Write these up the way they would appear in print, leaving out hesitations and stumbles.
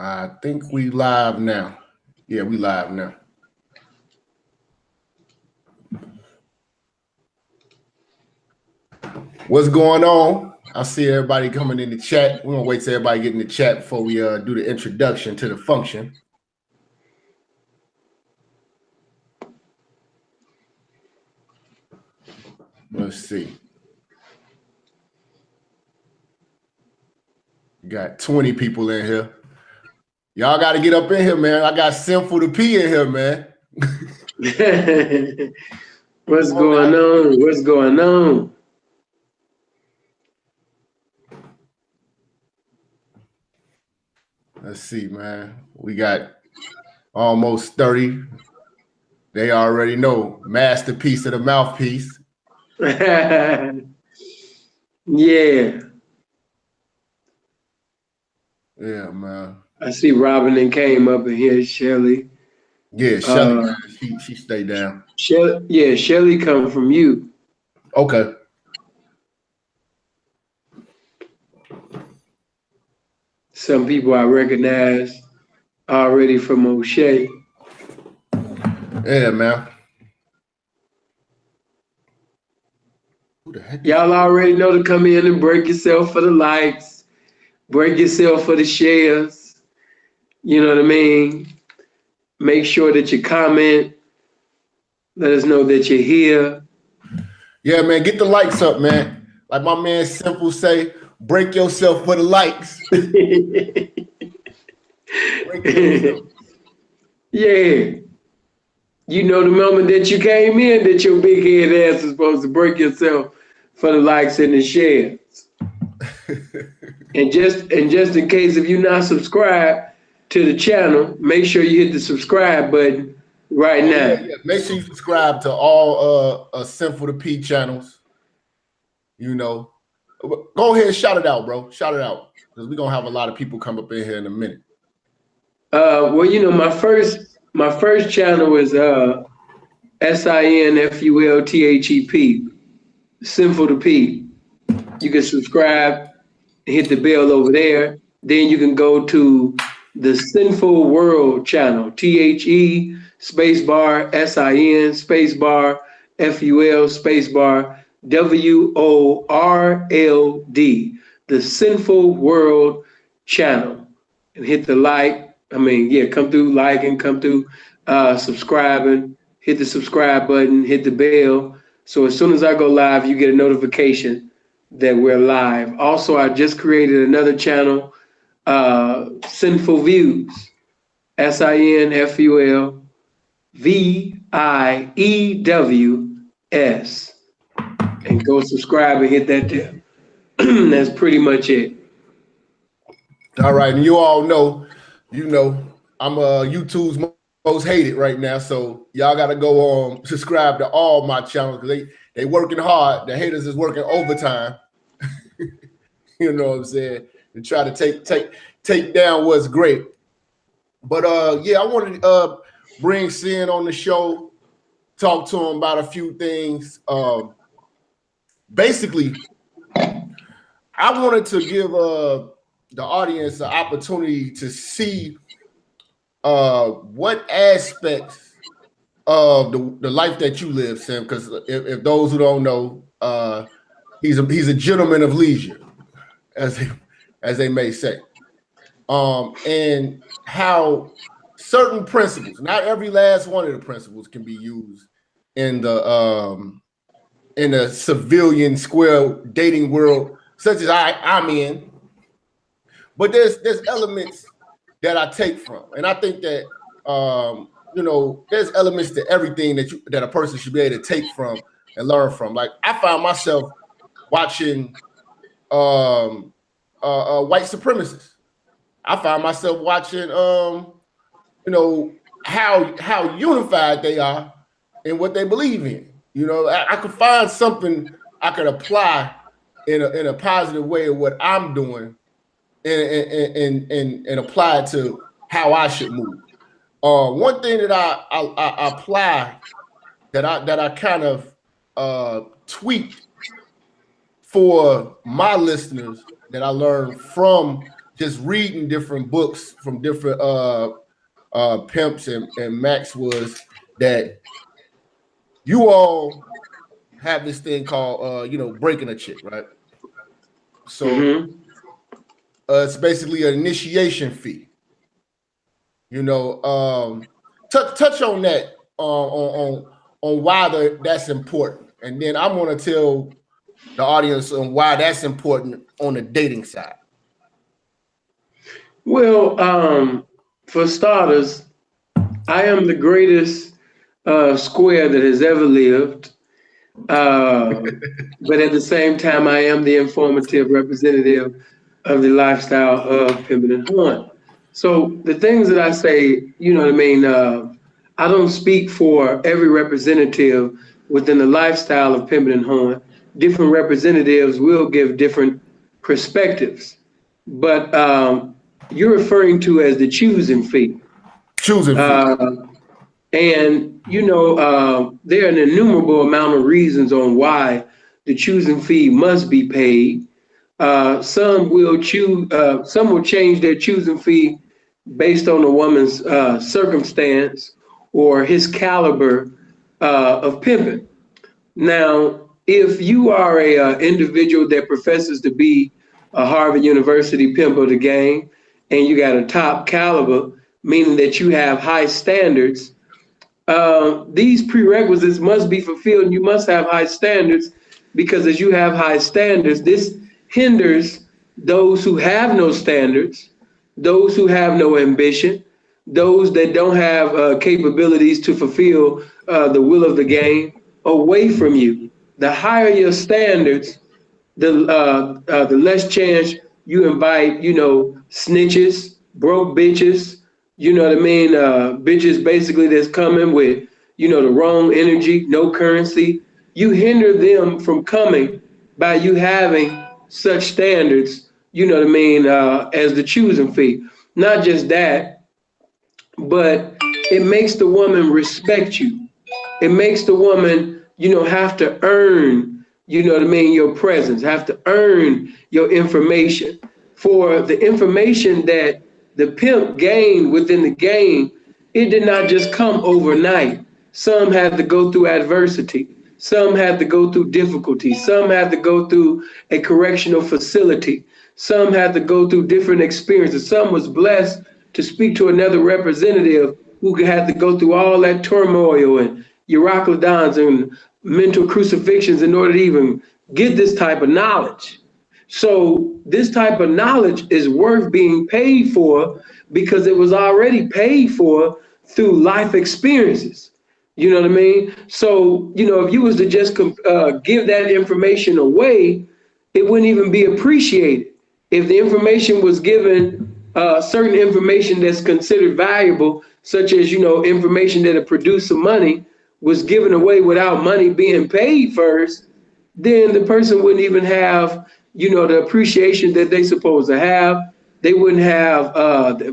I think we live now. Yeah, we live now. What's going on? I see everybody coming in the chat. We're gonna wait till everybody get in the chat before we do the introduction to the function. Let's see. Got 20 people in here. Y'all got to get up in here, man. I got Sinful to P in here, man. What's going on? What's going on? Let's see, man. We got almost 30. They already know. Masterpiece of the mouthpiece. Yeah. Yeah, man. I see Robin and came up in here, Shelly. Yeah, Shelly, she stayed down. Shelly come from you. Okay. Some people I recognize already from O'Shea. Yeah, man. Who the heck? Y'all already know to come in and break yourself for the likes, break yourself for the shares. You know what I mean? Make sure that you comment. Let us know that you're here. Yeah, man, get the likes up, man. Like my man Simple say, break yourself for the likes. Break yourself. Yeah. You know the moment that you came in that your big head ass is supposed to break yourself for the likes and the shares. and just in case if you're not subscribed to the channel, make sure you hit the subscribe button right now. Yeah. Make sure you subscribe to all Sinful to P channels. You know, go ahead and shout it out, bro. Shout it out, because we're gonna have a lot of people come up in here in a minute. Well, you know, my first channel is SINFULTHEP, Sinful to P. You can subscribe, hit the bell over there. Then you can go to the Sinful World channel, THE spacebar SIN spacebar FUL spacebar WORLD, the Sinful World channel, and hit the like. Come through liking, come through subscribing, hit the subscribe button, hit the bell. So as soon as I go live, you get a notification that we're live. Also, I just created another channel, Sinful Views, SINFULVIEWS. And go subscribe and hit that there. That's pretty much it. All right, and you all know, I'm YouTube's most hated right now, so y'all gotta go subscribe to all my channels, because they working hard. The haters is working overtime. You know what I'm saying? To try to take down what's great. But I wanted to bring Sin on the show, talk to him about a few things. Basically, I wanted to give the audience an opportunity to see what aspects of the life that you live, Sam, because if those who don't know, he's a gentleman of leisure, as they may say, and how certain principles, not every last one of the principles, can be used in the civilian square dating world such as I'm in. But there's elements that I take from, and I think that there's elements to everything that a person should be able to take from and learn from. Like I found myself watching white supremacists. I found myself watching how unified they are in what they believe in. I could find something I could apply in a positive way of what I'm doing, and apply it to how I should move. One thing that I apply that I kind of tweaked for my listeners that I learned from just reading different books from different pimps and Max was that you all have this thing called breaking a chick, right? So it's basically an initiation fee. Touch on that on why that's important, and then I'm going to tell the audience on why that's important on the dating side. Well, for starters, I am the greatest square that has ever lived. But at the same time, I am the informative representative of the lifestyle of Pimpin' and Horn. So the things that I say, you know what I mean, I don't speak for every representative within the lifestyle of Pimpin' and Horn. Different representatives will give different perspectives. But you're referring to as the choosing fee. Choosing fee. And, there are an innumerable amount of reasons on why the choosing fee must be paid. Some will change their choosing fee based on a woman's circumstance or his caliber of pimping. Now, if you are a individual that professes to be a Harvard University pimp of the game, and you got a top caliber, meaning that you have high standards, these prerequisites must be fulfilled, and you must have high standards, because as you have high standards, this hinders those who have no standards, those who have no ambition, those that don't have capabilities to fulfill the will of the game away from you. The higher your standards, the less chance you invite, snitches, broke bitches, you know what I mean? Bitches basically that's coming with, the wrong energy, no currency. You hinder them from coming by you having such standards, you know what I mean, as the choosing fee. Not just that, but it makes the woman respect you. It makes the woman, have to earn, your presence, have to earn your information. For the information that the pimp gained within the game, it did not just come overnight. Some had to go through adversity. Some had to go through difficulty. Some had to go through a correctional facility. Some had to go through different experiences. Some was blessed to speak to another representative who had to go through all that turmoil and Euroclidons and mental crucifixions in order to even get this type of knowledge. So this type of knowledge is worth being paid for because it was already paid for through life experiences. You know what I mean? So, if you was to just give that information away, it wouldn't even be appreciated. If the information was given, certain information that's considered valuable, such as, information that'll produce some money, was given away without money being paid first, then the person wouldn't even have, the appreciation that they supposed to have. They wouldn't have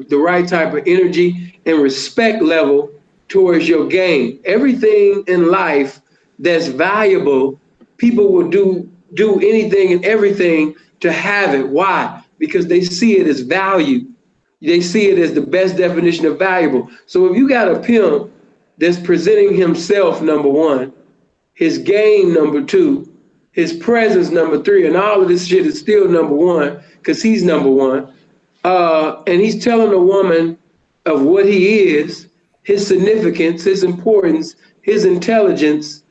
the right type of energy and respect level towards your game. Everything in life that's valuable, people will do anything and everything to have it. Why? Because they see it as value. They see it as the best definition of valuable. So if you got a pimp that's presenting himself, number one, his game, number two, his presence, number three, and all of this shit is still number one because he's number one. And he's telling a woman of what he is, his significance, his importance, his intelligence.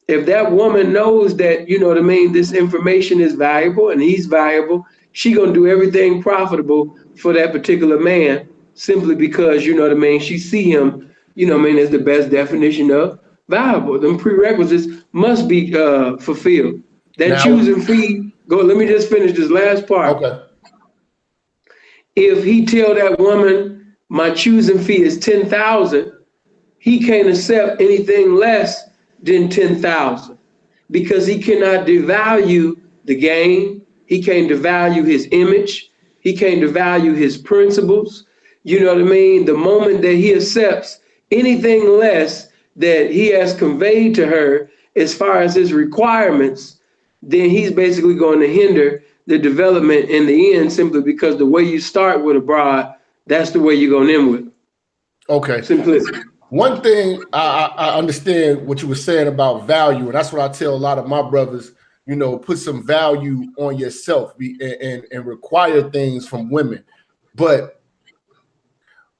If that woman knows that, this information is valuable and he's valuable, she gonna do everything profitable for that particular man simply because, she see him, as the best definition of valuable. Them prerequisites must be fulfilled. That now, choosing fee, let me just finish this last part. Okay. If he tell that woman, my choosing fee is 10,000, he can't accept anything less than 10,000 because he cannot devalue the game. He can't devalue his image. He can't devalue his principles. You know what I mean? The moment that he accepts anything less that he has conveyed to her as far as his requirements, then he's basically going to hinder the development in the end, simply because the way you start with a bride, that's the way you're going to end with. Okay. Simplicity. One thing I understand what you were saying about value, and that's what I tell a lot of my brothers. You know, put some value on yourself and require things from women. But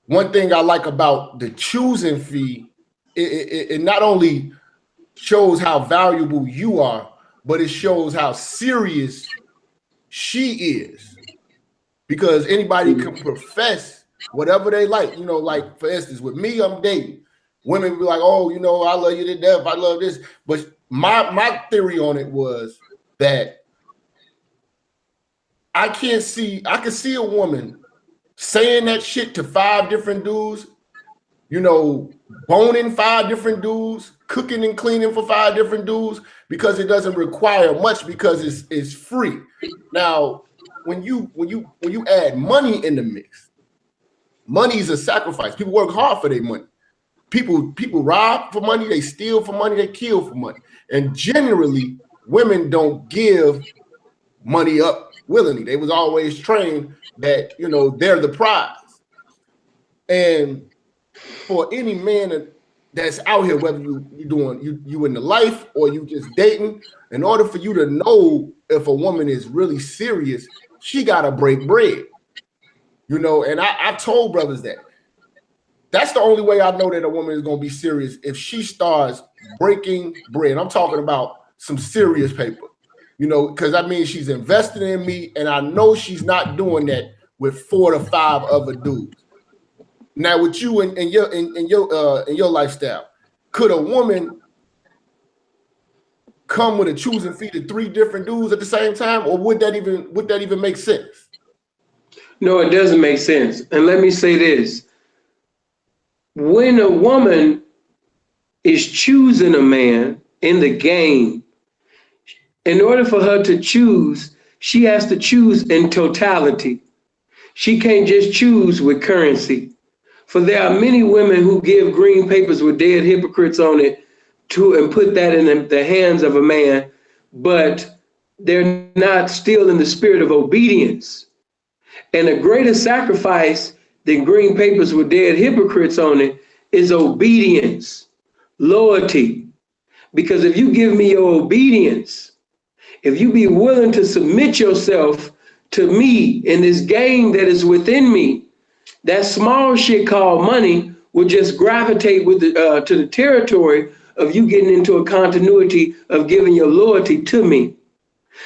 one thing I like about the choosing fee, it not only shows how valuable you are, but it shows how serious she is. Because anybody can profess whatever they like. You know, like for instance, with me, I'm dating. Women be like, oh, you know, I love you to death. I love this. But my theory on it was that I can see a woman saying that shit to 5 different dudes, you know, boning 5 different dudes, cooking and cleaning for 5 different dudes, because it doesn't require much, because it's free. Now, when you add money in the mix, money is a sacrifice. People work hard for their money. People rob for money, they steal for money, they kill for money. And generally, women don't give money up willingly. They was always trained that, you know, they're the prize. And for any man that's out here, whether you in the life or you just dating, in order for you to know if a woman is really serious, she gotta break bread. You know, and I told brothers that. That's the only way I know that a woman is gonna be serious, if she starts breaking bread. I'm talking about some serious paper, you know, because that means she's invested in me, and I know she's not doing that with 4 to 5 other dudes. Now, with you and your lifestyle, could a woman come with a choosing fee to 3 different dudes at the same time, or would that even make sense? No, it doesn't make sense. And let me say this. When a woman is choosing a man in the game, in order for her to choose, she has to choose in totality. She can't just choose with currency. For there are many women who give green papers with dead hypocrites on it and put that in the hands of a man, but they're not still in the spirit of obedience. And a greater sacrifice than green papers with dead hypocrites on it is obedience, loyalty. Because if you give me your obedience, if you be willing to submit yourself to me in this game that is within me, that small shit called money will just gravitate with to the territory of you getting into a continuity of giving your loyalty to me.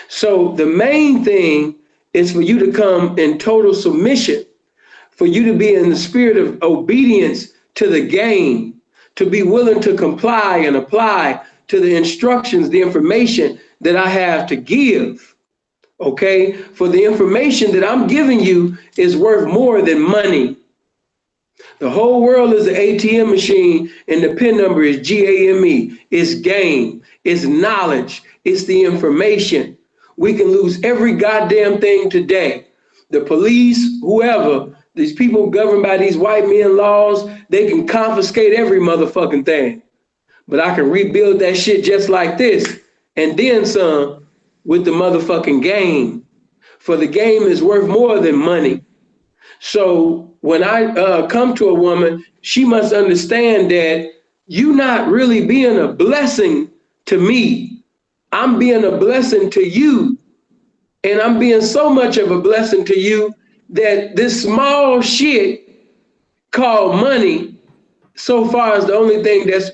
So the main thing is for you to come in total submission, for you to be in the spirit of obedience to the game, to be willing to comply and apply to the instructions, the information that I have to give. Okay? For the information that I'm giving you is worth more than money. The whole world is an ATM machine, and the PIN number is GAME. It's game. It's knowledge. It's the information. We can lose every goddamn thing today. The police, whoever, these people governed by these white men laws, they can confiscate every motherfucking thing. But I can rebuild that shit just like this, and then some, with the motherfucking game. For the game is worth more than money. So when I come to a woman, she must understand that you're not really being a blessing to me. I'm being a blessing to you. And I'm being so much of a blessing to you that this small shit called money, so far as the only thing that's,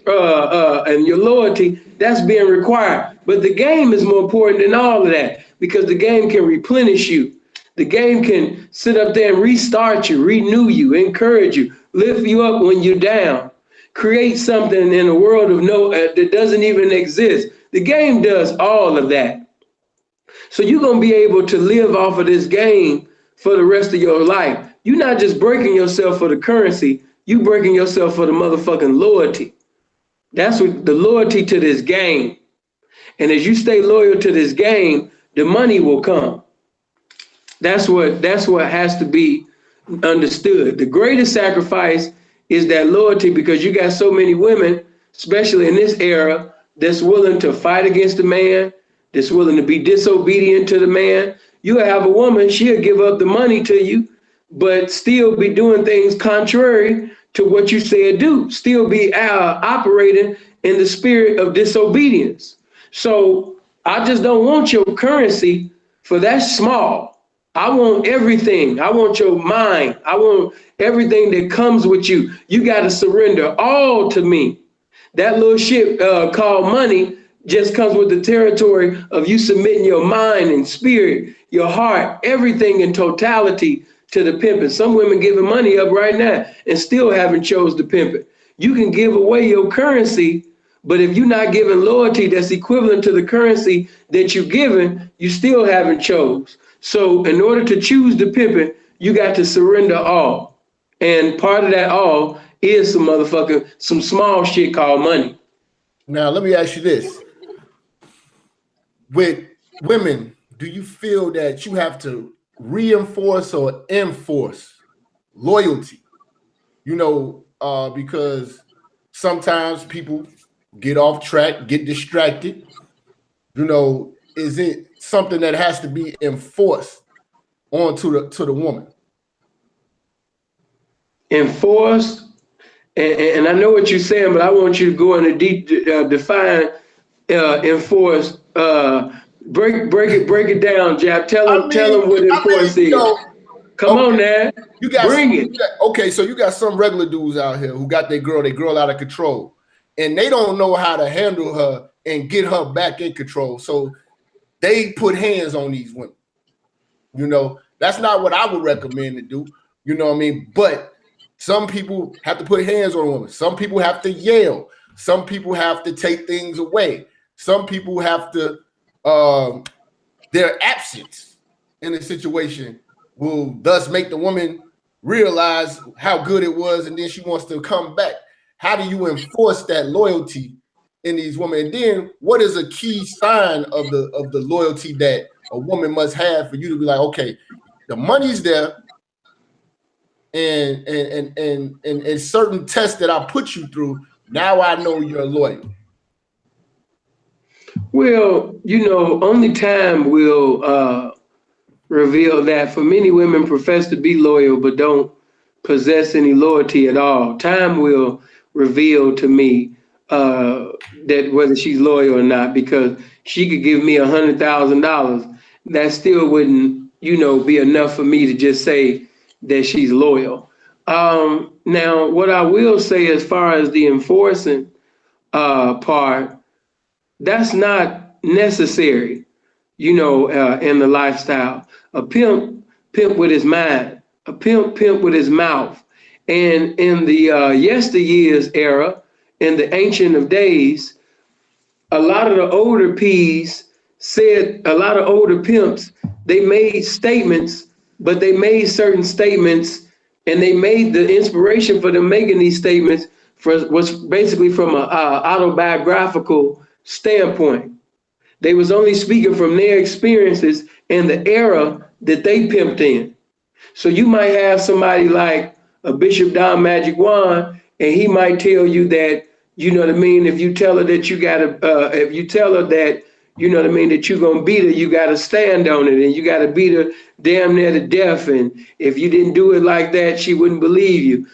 and your loyalty, that's being required. But the game is more important than all of that, because the game can replenish you. The game can sit up there and restart you, renew you, encourage you, lift you up when you're down, create something in a world of that doesn't even exist. The game does all of that. So you're going to be able to live off of this game for the rest of your life. You're not just breaking yourself for the currency, you breaking yourself for the motherfucking loyalty. That's what the loyalty to this game. And as you stay loyal to this game, the money will come. That's what has to be understood. The greatest sacrifice is that loyalty, because you got so many women, especially in this era, that's willing to fight against the man, that's willing to be disobedient to the man, You have a woman, she'll give up the money to you, but still be doing things contrary to what you said do, still be operating in the spirit of disobedience. So I just don't want your currency for that small. I want everything. I want your mind. I want everything that comes with you. You got to surrender all to me. That little shit called money just comes with the territory of you submitting your mind and spirit, your heart, everything in totality to the pimping. Some women giving money up right now and still haven't chose to pimp it. You can give away your currency, but if you're not giving loyalty that's equivalent to the currency that you're giving, you still haven't chose. So in order to choose the pimping, you got to surrender all. And part of that all is some small shit called money. Now, let me ask you this. With women, do you feel that you have to reinforce or enforce loyalty? You know, because sometimes people get off track, get distracted. You know, is it something that has to be enforced onto the woman? Enforced, and I know what you're saying, but I want you to go into define enforced. Break it down, Jap. Tell them what enforced is. Come on, man. Bring it. Okay, so you got some regular dudes out here who got their girl out of control, and they don't know how to handle her and get her back in control. So they put hands on these women. You know, that's not what I would recommend to do. You know what I mean? But some people have to put hands on women. Some people have to yell. Some people have to take things away. Some people have to, their absence in a situation will thus make the woman realize how good it was, and then she wants to come back. How do you enforce that loyalty in these women? And then what is a key sign of the loyalty that a woman must have for you to be like, okay, the money's there, and certain tests that I put you through, now I know you're loyal? Well, you know, only time will reveal that. For many women profess to be loyal but don't possess any loyalty at all. Time will reveal to me that whether she's loyal or not, because she could give me $100,000. That still wouldn't, you know, be enough for me to just say that she's loyal. Now, what I will say as far as the enforcing part, that's not necessary, you know, in the lifestyle. A pimp with his mind, a pimp with his mouth. And in the yesteryears era, in the ancient of days, a lot of the older P's said, a lot of older pimps, they made statements, but they made certain statements, and they made the inspiration for them making these statements was basically from an autobiographical standpoint. They was only speaking from their experiences and the era that they pimped in. So you might have somebody like a Bishop Don Magic Juan, and he might tell you that, you know what I mean, if you tell her that you gotta, if you tell her that, you know what I mean, that you're gonna beat her, you gotta stand on it, and you gotta beat her damn near to death. And if you didn't do it like that, she wouldn't believe you.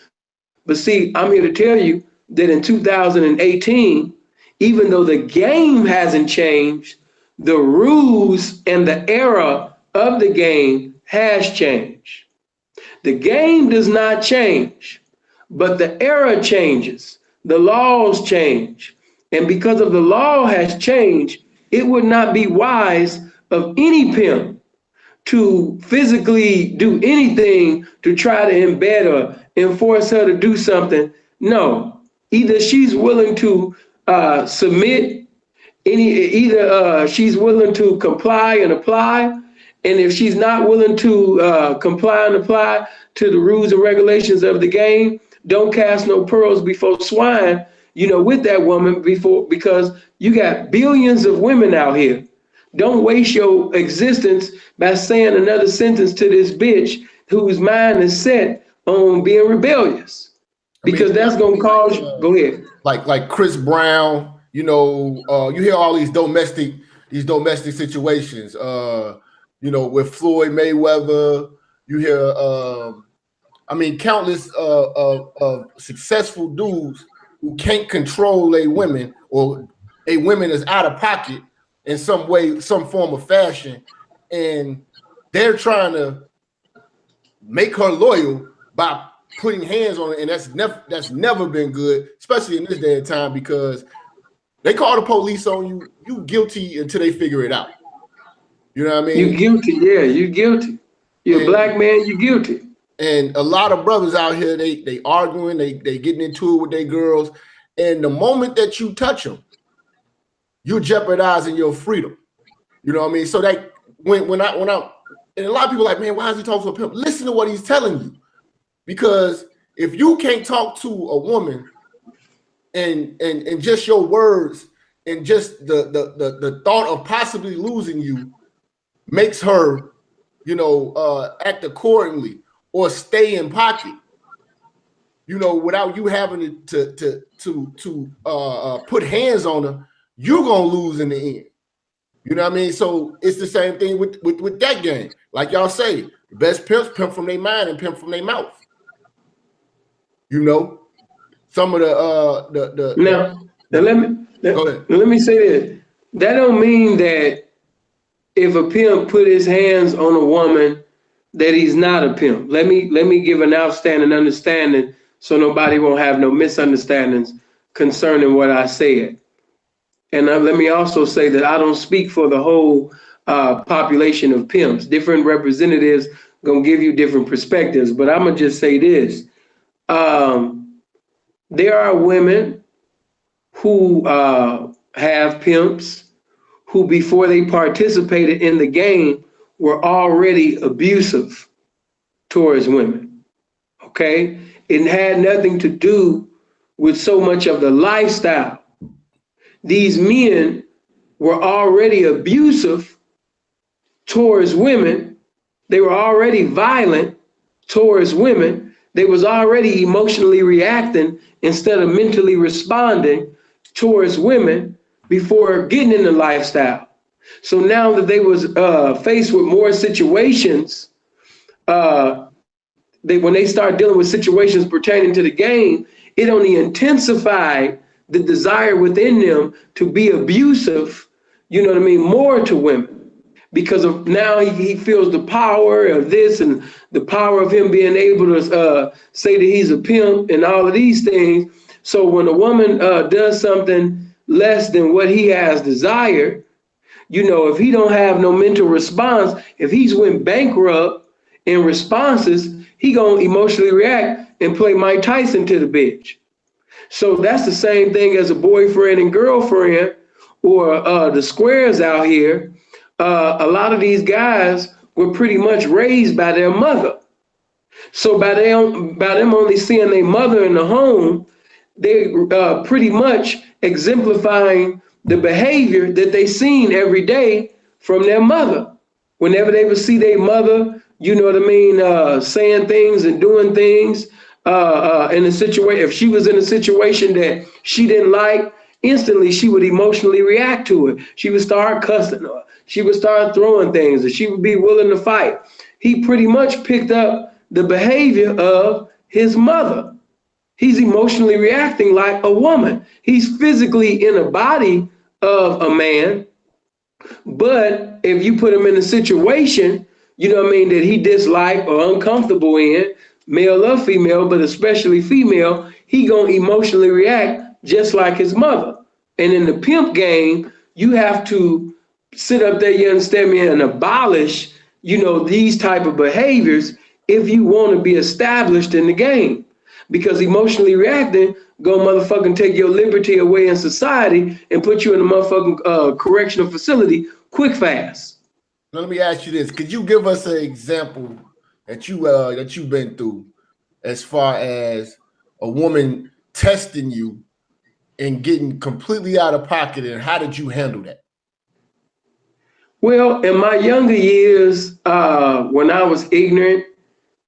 But see, I'm here to tell you that in 2018, even though the game hasn't changed, the rules and the era of the game has changed. The game does not change, but the era changes. The laws change. And because of the law has changed, it would not be wise of any pimp to physically do anything to try to embed or enforce her to do something. No, either she's willing to submit, either she's willing to comply and apply. And if she's not willing to comply and apply to the rules and regulations of the game, don't cast no pearls before swine, you know, with that woman because you got billions of women out here. Don't waste your existence by saying another sentence to this bitch whose mind is set on being rebellious, because that's going to cause you. Go ahead. Like Chris Brown, you know, you hear all these domestic situations. You You know, with Floyd Mayweather, you hear, countless successful dudes who can't control a women, or a women is out of pocket in some way, some form of fashion, and they're trying to make her loyal by putting hands on it, and that's never been good, especially in this day and time, because they call the police on you, you guilty until they figure it out. You know what I mean? You guilty, yeah, you guilty. You're a black man, you guilty. And a lot of brothers out here, they arguing, they getting into it with their girls, and the moment that you touch them, you're jeopardizing your freedom. You know what I mean? So that when I and a lot of people are like, man, why is he talking to a pimp? Listen to what he's telling you. Because if you can't talk to a woman and just your words and just the thought of possibly losing you makes her, act accordingly or stay in pocket, without you having to put hands on her, you're gonna lose in the end. You know what I mean? So it's the same thing with that game. Like y'all say, the best pimps pimp from their mind and pimp from their mouth. Some of let me say this. That don't mean that if a pimp put his hands on a woman that he's not a pimp. Let me give an outstanding understanding so nobody won't have no misunderstandings concerning what I said. And let me also say that I don't speak for the whole population of pimps. Different representatives gonna give you different perspectives, but I'm gonna just say this. There are women who have pimps who, before they participated in the game, were already abusive towards women, okay? It had nothing to do with so much of the lifestyle. These men were already abusive towards women. They were already violent towards women. They was already emotionally reacting instead of mentally responding towards women before getting in the lifestyle. So now that they was faced with more situations, when they start dealing with situations pertaining to the game, it only intensified the desire within them to be abusive, more to women, because of now he feels the power of this and the power of him being able to say that he's a pimp and all of these things. So when a woman does something less than what he has desired, if he don't have no mental response, if he's went bankrupt in responses, he gonna emotionally react and play Mike Tyson to the bitch. So that's the same thing as a boyfriend and girlfriend, or the squares out here. A lot of these guys were pretty much raised by their mother. So by them only seeing their mother in the home, they pretty much exemplifying the behavior that they seen every day from their mother. Whenever they would see their mother, saying things and doing things in a situation, if she was in a situation that she didn't like, instantly she would emotionally react to it. She would start cussing her. She would start throwing things, and she would be willing to fight. He pretty much picked up the behavior of his mother. He's emotionally reacting like a woman. He's physically in a body of a man, but if you put him in a situation, that he disliked or uncomfortable in, male or female, but especially female, he gonna emotionally react just like his mother. And in the pimp game, you have to sit up there, you understand me, and abolish, these type of behaviors if you want to be established in the game. Because emotionally reacting go motherfucking take your liberty away in society and put you in a motherfucking correctional facility quick fast. Now, let me ask you this. Could you give us an example that you've been through as far as a woman testing you and getting completely out of pocket, and how did you handle that? Well, in my younger years, when I was ignorant,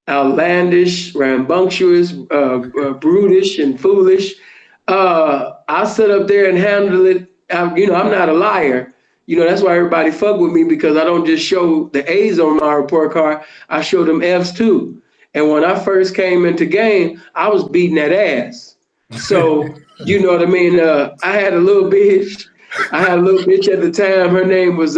outlandish, rambunctious, brutish, and foolish, I sat up there and handled it. I'm not a liar. That's why everybody fuck with me, because I don't just show the A's on my report card. I show them F's too. And when I first came into game, I was beating that ass. So, you know what I mean? I had a little bitch. I had a little bitch at the time. Her name was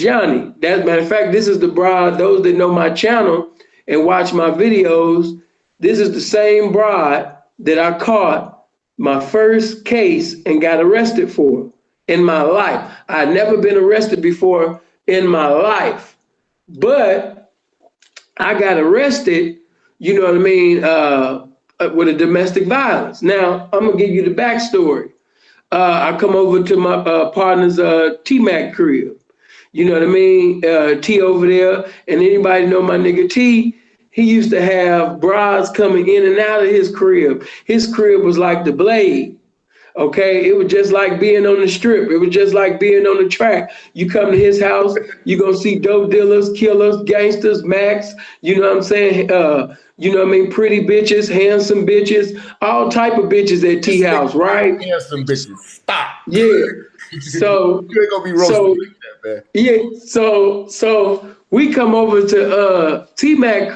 Yanni. As a matter of fact, this is the broad. Those that know my channel and watch my videos, this is the same broad that I caught my first case and got arrested for in my life. I had never been arrested before in my life, but I got arrested, you know what I mean, with a domestic violence. Now, I'm gonna give you the backstory. I come over to my partner's T-Mac crib. You know what I mean? T over there, and anybody know my nigga T, he used to have brides coming in and out of his crib. His crib was like the Blade. Okay, it was just like being on the strip. It was just like being on the track. You come to his house, you're gonna see dope dealers, killers, gangsters, Macs, you know what I'm saying? You know what I mean? Pretty bitches, handsome bitches, all type of bitches at T house, right? Handsome bitches. Stop. Yeah. So you ain't gonna be roasted like that, man. Yeah. So we come over to T-Mac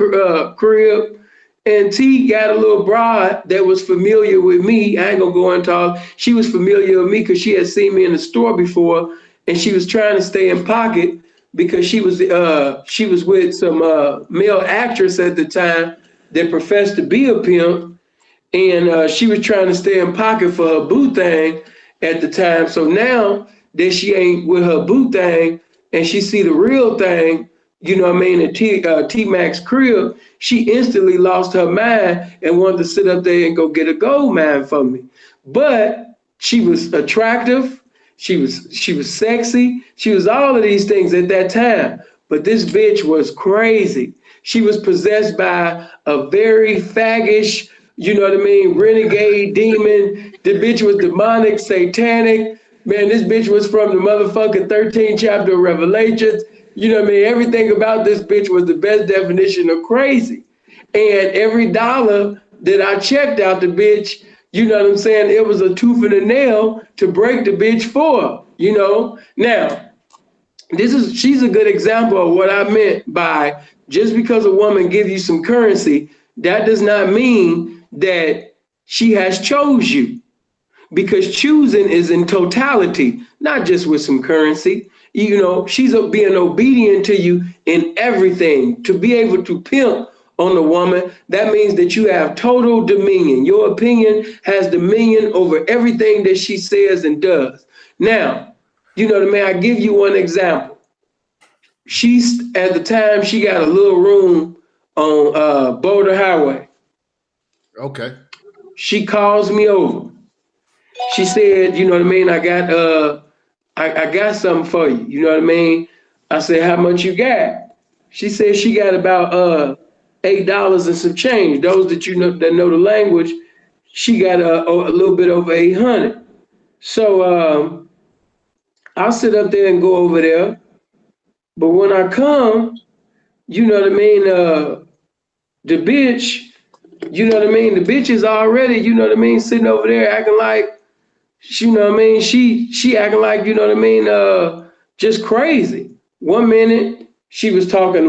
crib. And T got a little broad that was familiar with me. I ain't gonna go and talk. She was familiar with me because she had seen me in the store before, and she was trying to stay in pocket because she was with some male actress at the time that professed to be a pimp, and she was trying to stay in pocket for her boo thing at the time. So now that she ain't with her boo thing and she see the real thing, you know what I mean, at T-Mac's crib, she instantly lost her mind and wanted to sit up there and go get a gold mine for me. But she was attractive, she was sexy, she was all of these things at that time. But this bitch was crazy. She was possessed by a very faggish, you know what I mean, renegade demon. The bitch was demonic, satanic. Man, this bitch was from the motherfucking 13th chapter of Revelations. You know what I mean? Everything about this bitch was the best definition of crazy. And every dollar that I checked out the bitch, you know what I'm saying? It was a tooth and a nail to break the bitch for, you know? Now, she's a good example of what I meant by just because a woman gives you some currency, that does not mean that she has chose you. Because choosing is in totality, not just with some currency. You know, she's being obedient to you in everything. To be able to pimp on a woman, that means that you have total dominion. Your opinion has dominion over everything that she says and does. Now, you know what I mean? I give you one example. At the time, she got a little room on Boulder Highway. Okay. She calls me over. She said, you know what I mean? I got something for you. You know what I mean? I said, how much you got? She said she got about $8 and some change. Those that that know the language, she got a little bit over 800. So I'll sit up there and go over there. But when I come, you know what I mean? The bitch, you know what I mean? The bitch is already, you know what I mean, sitting over there acting like, you know what I mean? She acting like, you know what I mean, just crazy. 1 minute she was talking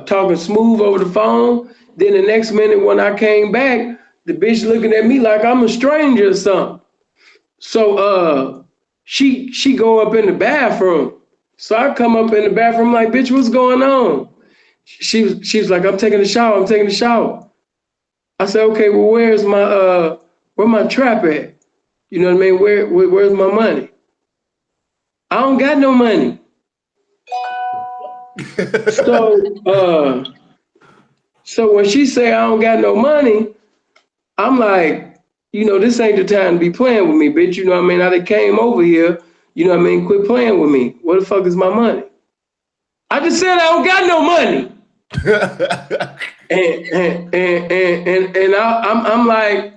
talking smooth over the phone. Then the next minute when I came back, the bitch looking at me like I'm a stranger or something. So she go up in the bathroom. So I come up in the bathroom like, bitch, what's going on? She was like, I'm taking a shower. I said, okay, well, where's my trap at? You know what I mean? Where's my money? I don't got no money. So when she say I don't got no money, I'm like, you know, this ain't the time to be playing with me, bitch. You know what I mean? I done came over here. You know what I mean? Quit playing with me. Where the fuck is my money? I just said I don't got no money. and I'm like,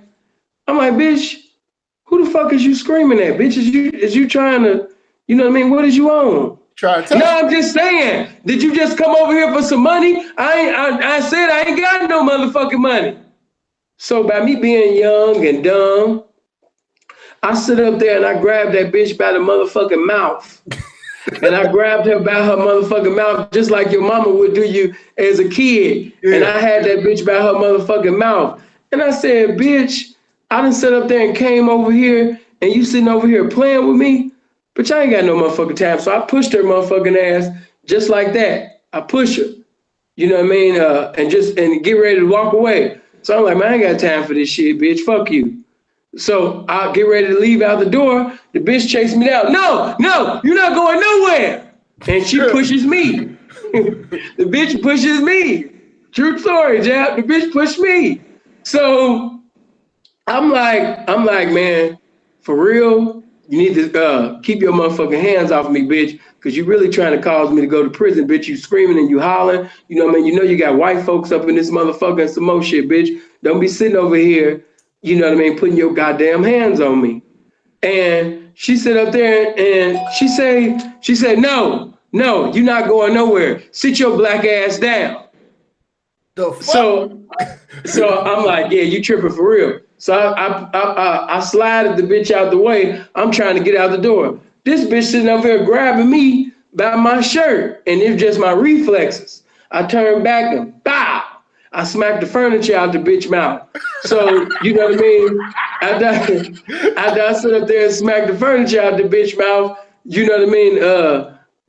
bitch, who the fuck is you screaming at? Bitch, is you trying to, you know what I mean? What is you on? No, I'm just saying, did you just come over here for some money? I said I ain't got no motherfucking money. So by me being young and dumb, I sit up there and I grab that bitch by the motherfucking mouth. And I grabbed her by her motherfucking mouth, just like your mama would do you as a kid. Yeah. And I had that bitch by her motherfucking mouth. And I said, bitch, I done sat up there and came over here and you sitting over here playing with me? But I ain't got no motherfucking time. So I pushed her motherfucking ass just like that. I push her, you know what I mean? And get ready to walk away. So I'm like, man, I ain't got time for this shit, bitch. Fuck you. So I get ready to leave out the door. The bitch chased me down. No, you're not going nowhere. And she pushes me. The bitch pushes me. True story, Jap. The bitch pushed me. So I'm like, man, for real, you need to keep your motherfucking hands off me, bitch, because you really trying to cause me to go to prison, bitch. You screaming and you hollering. You know what I mean? You know you got white folks up in this motherfucker and some more shit, bitch. Don't be sitting over here, you know what I mean, putting your goddamn hands on me. And she sit up there and she said, no, you're not going nowhere. Sit your black ass down. The fuck? So I'm like, yeah, you tripping for real. So I slided the bitch out the way. I'm trying to get out the door. This bitch sitting up here grabbing me by my shirt, and it's just my reflexes. I turned back and bow. I smacked the furniture out the bitch mouth. So, you know what I mean? After I sit up there and smack the furniture out the bitch mouth, you know what I mean?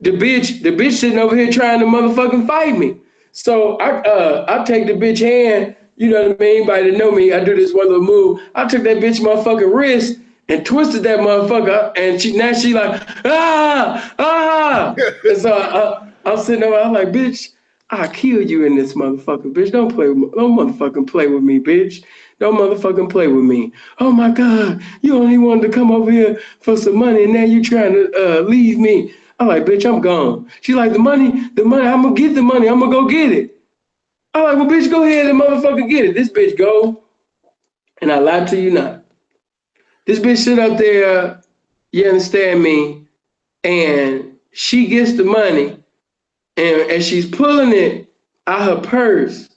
The bitch sitting over here trying to motherfucking fight me. So I take the bitch hand, you know what I mean? Anybody that know me, I do this one little move. I took that bitch motherfucking wrist and twisted that motherfucker, and she like, And so I'm sitting there, I'm like, bitch, I'll kill you in this motherfucker, bitch. Don't motherfucking play with me, bitch. Don't motherfucking play with me. Oh my God, you only wanted to come over here for some money and now you trying to leave me. I'm like, bitch, I'm gone. She like, the money, I'm gonna get the money, I'm gonna go get it. I'm like, well, bitch, go ahead and motherfucking get it. This bitch go, and I lie to you not. This bitch sit up there, you understand me, and she gets the money, and as she's pulling it out her purse,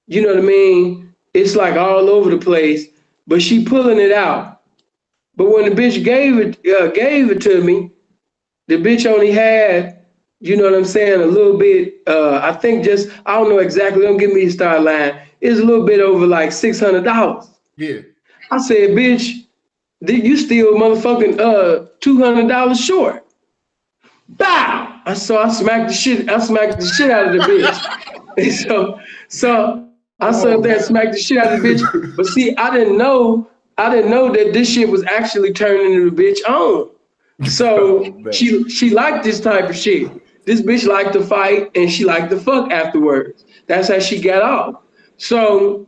you know what I mean? It's like all over the place, but she pulling it out. But when the bitch gave it to me, the bitch only had, you know what I'm saying, a little bit, I think just, I don't know exactly, don't give me a start line. It's a little bit over like $600. Yeah. I said, bitch, you still motherfucking $200 short. Bow! I smacked the shit out of the bitch. And so I sat there and smacked the shit out of the bitch. But see, I didn't know that this shit was actually turning the bitch on. So she liked this type of shit. This bitch liked to fight and she liked to fuck afterwards. That's how she got off. So,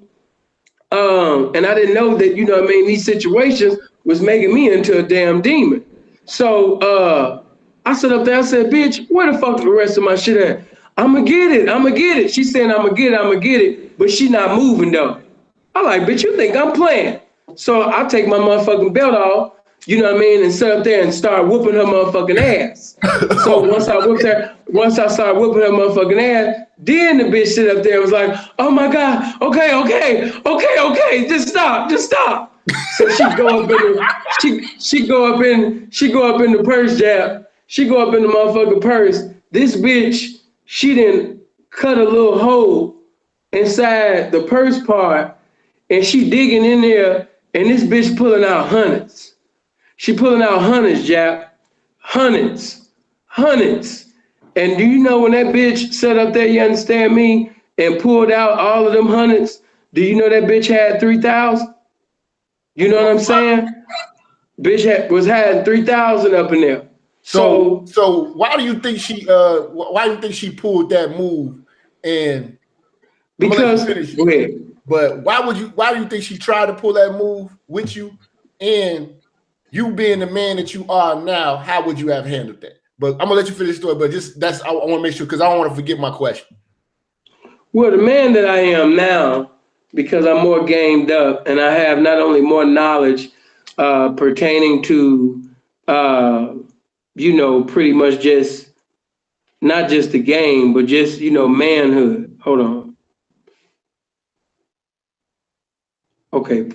and I didn't know that, you know what I mean, these situations was making me into a damn demon. So I sat up there, I said, bitch, where the fuck is the rest of my shit at? I'ma get it. She's saying I'ma get it, but she not moving though. I'm like, bitch, you think I'm playing? So I take my motherfucking belt off, you know what I mean, and sit up there and start whooping her motherfucking ass. So once I started whooping her motherfucking ass, then the bitch sit up there and was like, oh my God, okay, just stop. So she go up in the purse, Jap. She go up in the motherfucking purse. This bitch, she didn't cut a little hole inside the purse part, and she digging in there, and this bitch pulling out hundreds. She pulling out hundreds, Jap. Hundreds. And do you know when that bitch sat up there, you understand me, and pulled out all of them hundreds, do you know that bitch had 3,000? You know what I'm saying? Bitch had 3,000 up in there. So why do you think she pulled that move? And because go ahead. But why do you think she tried to pull that move with you? And you being the man that you are now, how would you have handled that? But I'm gonna let you finish the story, but I want to make sure because I don't want to forget my question. Well, the man that I am now, because I'm more gamed up and I have not only more knowledge pertaining to pretty much just not just the game, but just, manhood. Hold on. Okay.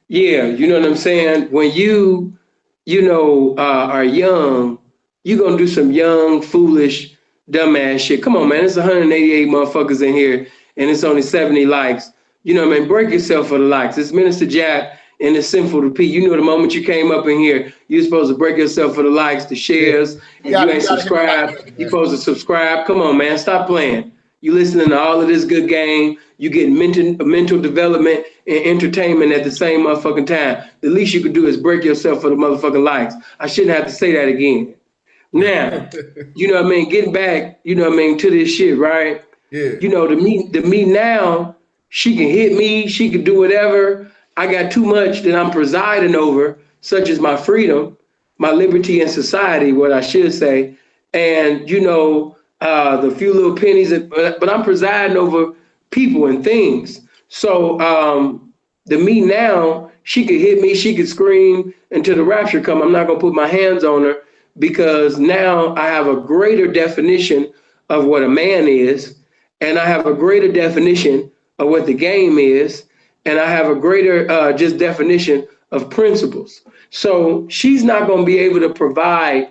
Yeah, you know what I'm saying? When you are young, you're gonna do some young, foolish, dumbass shit. Come on, man. It's 188 motherfuckers in here, and it's only 70 likes. You know what I mean? Break yourself for the likes. It's Minister Jap and it's Sinful to P. You knew the moment you came up in here, you're supposed to break yourself for the likes, the shares. If you ain't subscribed, you're supposed to subscribe. Come on, man. Stop playing. You listening to all of this good game. You get mental development and entertainment at the same motherfucking time. The least you could do is break yourself for the motherfucking likes. I shouldn't have to say that again. Now, you know what I mean? Getting back, you know what I mean, to this shit, right? Yeah. You know, the me now, she can hit me, she can do whatever. I got too much that I'm presiding over, such as my freedom, my liberty in society, what I should say. And, the few little pennies, but I'm presiding over people and things. So the me now, she could hit me, she could scream until the rapture come. I'm not gonna put my hands on her because now I have a greater definition of what a man is, and I have a greater definition of what the game is, and I have a greater just definition of principles. So she's not going to be able to provide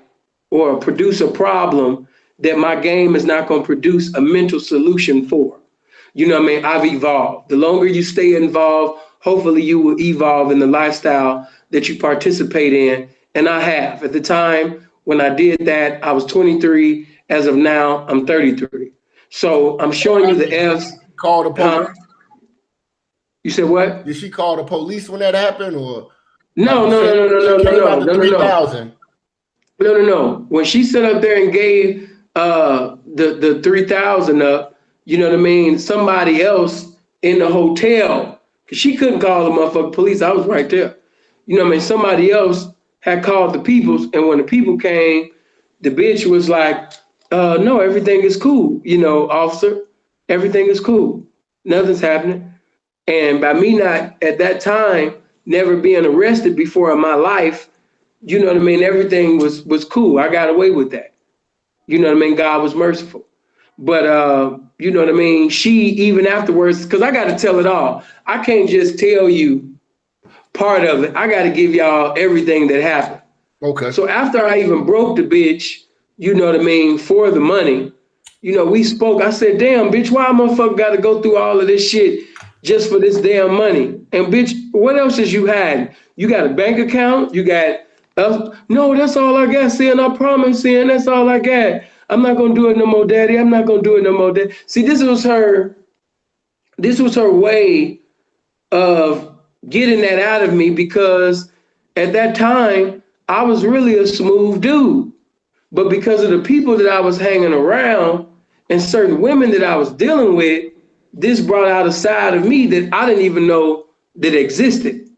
or produce a problem that my game is not going to produce a mental solution for. You know what I mean? I've evolved. The longer you stay involved, hopefully you will evolve in the lifestyle that you participate in. And I have. At the time when I did that, I was 23. As of now, I'm 33. So I'm showing you the F's. Call the police. You said what? Did she call the police when that happened, or no? When she sat up there and gave the 3,000 up, you know what I mean? Somebody else in the hotel, because she couldn't call the motherfucking police. I was right there. You know what I mean? Somebody else had called the peoples, and when the people came, the bitch was like, no, everything is cool. Officer, everything is cool. Nothing's happening. And by me not at that time, never being arrested before in my life, you know what I mean? Everything was cool. I got away with that. You know what I mean? God was merciful. But, you know what I mean? She, even afterwards, because I got to tell it all. I can't just tell you part of it. I got to give y'all everything that happened. Okay. So after I even broke the bitch, you know what I mean, for the money, we spoke. I said, damn, bitch, why a motherfucker got to go through all of this shit just for this damn money? And bitch, what else is you had? You got a bank account? You got, no, that's all I got, Sin. I promise, Sin, that's all I got. I'm not going to do it no more, Daddy. I'm not going to do it no more, Daddy. See, this was her way of getting that out of me, because at that time, I was really a smooth dude. But because of the people that I was hanging around and certain women that I was dealing with, this brought out a side of me that I didn't even know that existed.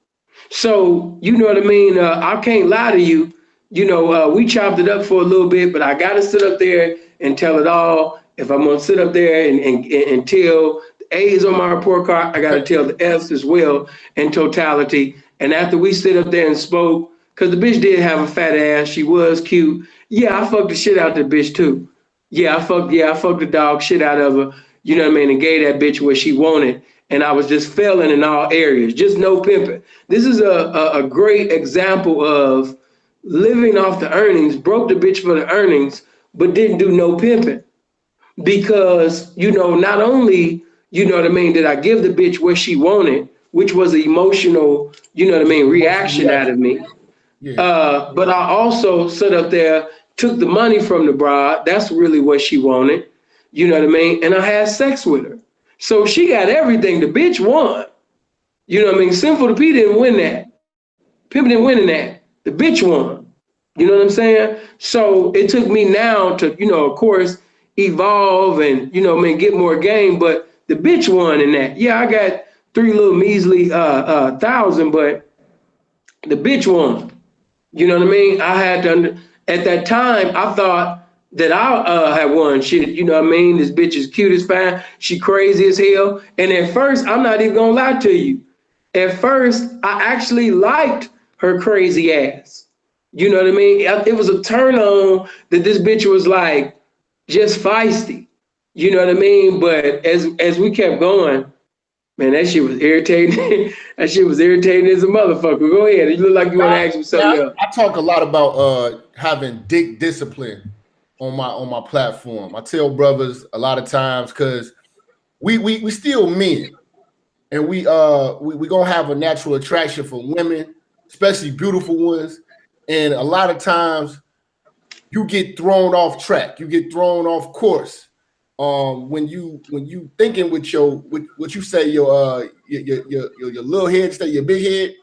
So, you know what I mean? I can't lie to you. We chopped it up for a little bit, but I got to sit up there and tell it all. If I'm going to sit up there and tell the A's on my report card, I got to tell the F's as well in totality. And after we sit up there and spoke, because the bitch did have a fat ass. She was cute. Yeah, I fucked the shit out of the bitch too. I fucked the dog shit out of her. You know what I mean? And gave that bitch what she wanted. And I was just failing in all areas, just no pimping. This is a great example of living off the earnings, broke the bitch for the earnings, but didn't do no pimping. Because, not only, you know what I mean, did I give the bitch what she wanted, which was an emotional, you know what I mean, reaction out of me. Yeah. But I also sat up there, took the money from the broad. That's really what she wanted. You know what I mean? And I had sex with her. So she got everything. The bitch won. You know what I mean? Sinful to P didn't win that. Pimp didn't win in that. The bitch won. You know what I'm saying? So it took me now to, of course, evolve and, get more game. But the bitch won in that. Yeah, I got 3 little measly thousand, but the bitch won. You know what I mean? I had to, at that time, I thought that I had won shit. You know what I mean? This bitch is cute as fine. She crazy as hell. And at first, I'm not even gonna lie to you. At first, I actually liked her crazy ass. You know what I mean? It was a turn on that this bitch was like just feisty. You know what I mean? But as we kept going, Man, that shit was irritating. That shit was irritating as a motherfucker. Go ahead. You look like you want to ask me something else. I talk a lot about having dick discipline on my platform. I tell brothers a lot of times because we still men, and we gonna have a natural attraction for women, especially beautiful ones. And a lot of times you get thrown off track, you get thrown off course. When you thinking with what you say your little head instead of your big head.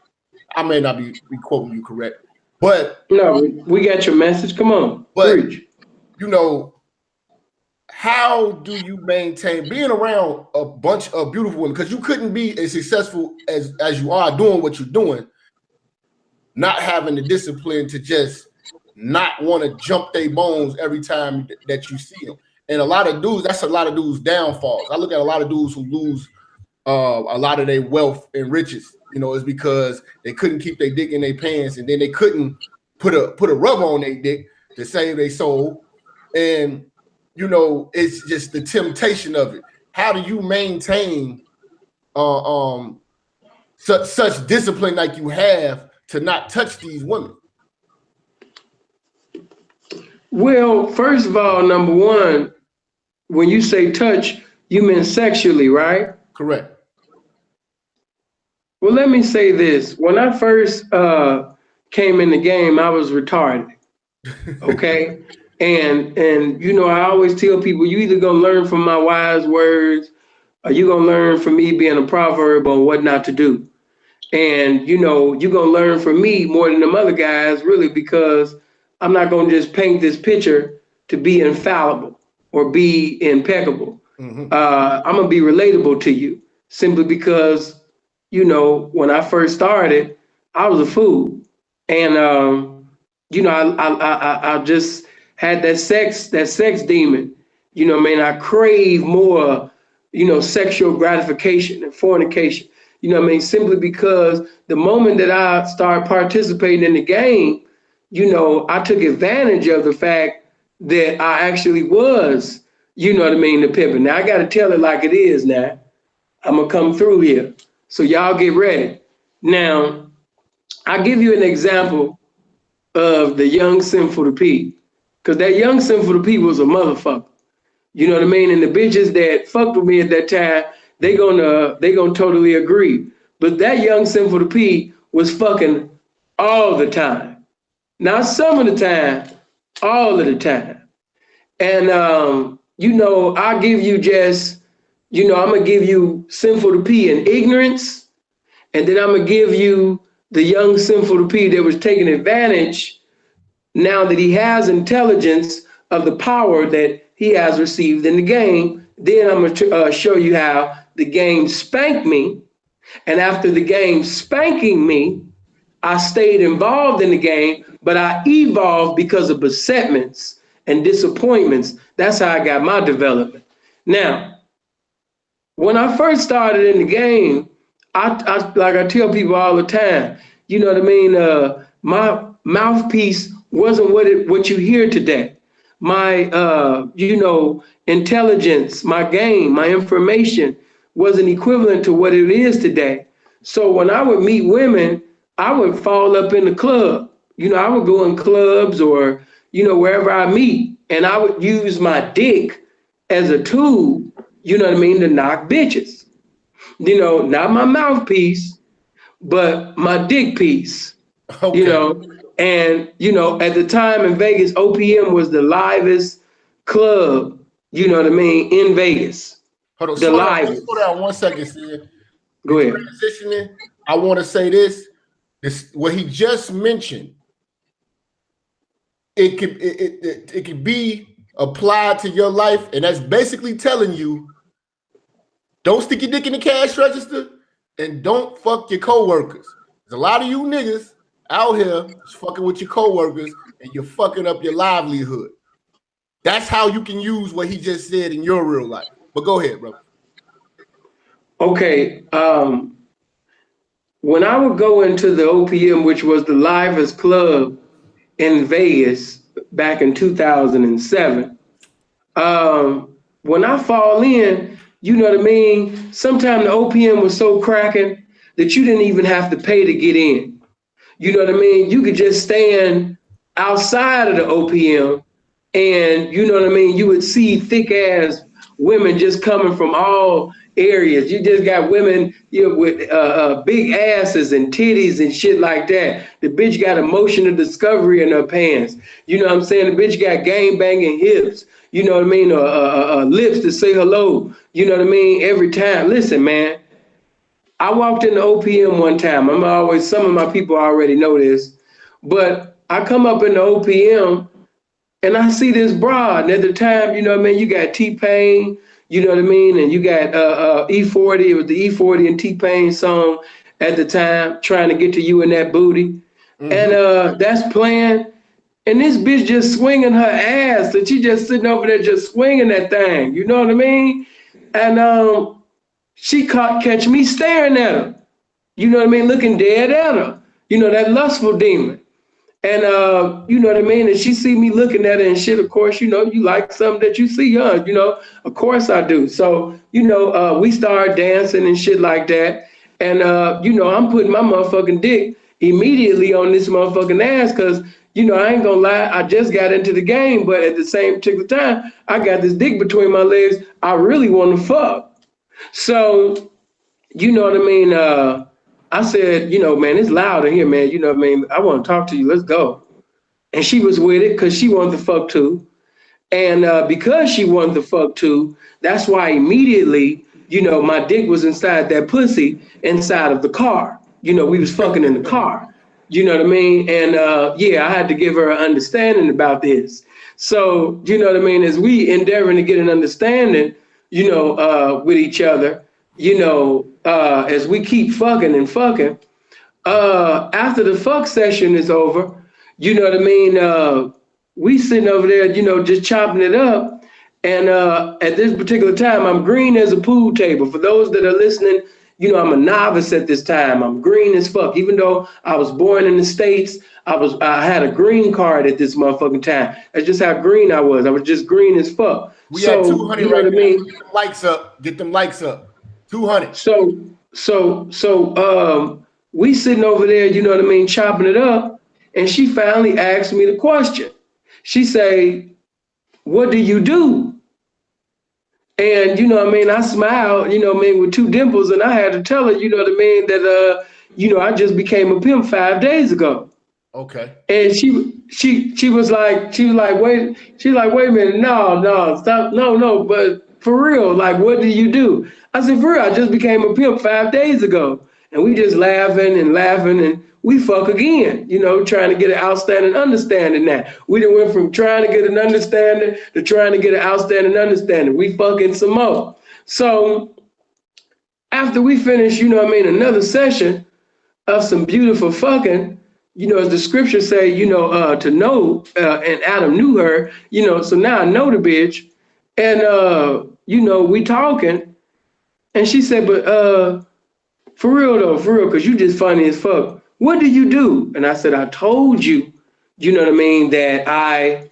I may not be quoting you correct, but no, we got your message. Come on, but preach. You know, how do you maintain being around a bunch of beautiful women? Because you couldn't be as successful as you are doing what you're doing, not having the discipline to just not want to jump their bones every time that you see them. And a lot of dudes' downfalls. I look at a lot of dudes who lose a lot of their wealth and riches. You know, it's because they couldn't keep their dick in their pants, and then they couldn't put a rubber on their dick to save their soul. And you know, it's just the temptation of it. How do you maintain such discipline like you have to not touch these women? Well, first of all, number one, when you say touch, you mean sexually, right? Correct. Well, let me say this. When I first came in the game, I was retarded. Okay. And you know, I always tell people, you either gonna learn from my wise words, or you gonna learn from me being a proverb on what not to do. And you know, you're gonna learn from me more than them other guys, really, because I'm not gonna just paint this picture to be infallible or be impeccable. Mm-hmm. I'm gonna be relatable to you simply because, you know, when I first started, I was a fool, and you know, I just had that sex demon. You know what I mean? I crave more, you know, sexual gratification and fornication. You know what I mean? Simply because the moment that I started participating in the game, you know, I took advantage of the fact that I actually was, you know what I mean, the pimping. Now I got to tell it like it is now. I'm going to come through here. So y'all get ready. Now, I'll give you an example of the young Sinful to P. Because that young Sinful to P was a motherfucker. You know what I mean? And the bitches that fucked with me at that time, they gonna totally agree. But that young Sinful to P was fucking all the time. Not some of the time, all of the time. And you know, I'll give you just, you know, I'm gonna give you Sinful to P in ignorance, and then I'm gonna give you the young Sinful to P that was taking advantage now that he has intelligence of the power that he has received in the game. Then I'm gonna show you how the game spanked me. And after the game spanking me, I stayed involved in the game, but I evolved because of besetments and disappointments. That's how I got my development. Now, when I first started in the game, I like I tell people all the time, you know what I mean? My mouthpiece wasn't what you hear today. My you know, intelligence, my game, my information wasn't equivalent to what it is today. So when I would meet women, I would fall up in the club. You know, I would go in clubs or, you know, wherever I meet, and I would use my dick as a tool, you know what I mean, to knock bitches. You know, not my mouthpiece, but my dick piece. Okay. You know, and, you know, at the time in Vegas, OPM was the livest club, you know what I mean, in Vegas. Hold on, slow down 1 second, Sid. Go ahead. Transitioning, I want to say this what he just mentioned, it could be applied to your life, and that's basically telling you, don't stick your dick in the cash register and don't fuck your coworkers. There's a lot of you niggas out here fucking with your coworkers and you're fucking up your livelihood. That's how you can use what he just said in your real life. But go ahead, bro. Okay. When I would go into the OPM, which was the livest club in Vegas back in 2007, when I fall in, you know what I mean? Sometimes the OPM was so cracking that you didn't even have to pay to get in. You know what I mean? You could just stand outside of the OPM and you know what I mean? You would see thick ass women just coming from all areas. You just got women, you know, with big asses and titties and shit like that. The bitch got emotional discovery in her pants. You know what I'm saying? The bitch got gang banging hips. You know what I mean? Lips to say hello. You know what I mean? Every time. Listen, man. I walked in the OPM one time. Some of my people already know this, but I come up in the OPM and I see this broad. And at the time, you know what I mean? You got T-Pain, you know what I mean? And you got E40. It was the E40 and T-Pain song at the time, Trying to Get to You in That Booty. Mm-hmm. And that's playing. And this bitch just swinging her ass. And she just sitting over there just swinging that thing. You know what I mean? And she catch me staring at her. You know what I mean? Looking dead at her. You know, that lustful demon. And you know what I mean? And she see me looking at her and shit, of course, you know, you like something that you see, huh? You know, of course I do. So, you know, we start dancing and shit like that. And, you know, I'm putting my motherfucking dick immediately on this motherfucking ass because, you know, I ain't gonna lie, I just got into the game, but at the same particular time, I got this dick between my legs. I really want to fuck. So, you know what I mean? I said, you know, man, it's loud in here, man. You know what I mean? I want to talk to you. Let's go. And she was with it because she wanted to fuck too. And because she wanted to fuck too, that's why immediately, you know, my dick was inside that pussy inside of the car. You know, we was fucking in the car. You know what I mean? And yeah, I had to give her an understanding about this. So, you know what I mean? As we endeavoring to get an understanding, you know, with each other, you know, as we keep fucking and fucking, after the fuck session is over, you know what I mean? We sitting over there, you know, just chopping it up. And at this particular time, I'm green as a pool table. For those that are listening, you know, I'm a novice at this time. I'm green as fuck. Even though I was born in the States, I had a green card at this motherfucking time. That's just how green I was. I was just green as fuck. We had 200 you know right what I mean? Get them likes up. Get them likes up. 200. So we sitting over there, you know what I mean, chopping it up. And she finally asked me the question. She say, what do you do? And, you know what I mean, I smiled, you know what I mean, with two dimples. And I had to tell her, you know what I mean, that, you know, I just became a pimp 5 days ago. Okay. And she was like, wait a minute. No, stop. No. But for real, like, what do you do? I said, for real, I just became a pimp 5 days ago. And we just laughing and we fuck again, you know, trying to get an outstanding understanding now. We done went from trying to get an understanding to trying to get an outstanding understanding. We fucking some more. So after we finish, you know what I mean, another session of some beautiful fucking, you know, as the scriptures say, you know, to know, and Adam knew her, you know, so now I know the bitch. And, you know, we talking. And she said, but for real, because you just funny as fuck. What do you do? And I said, I told you, you know what I mean, that I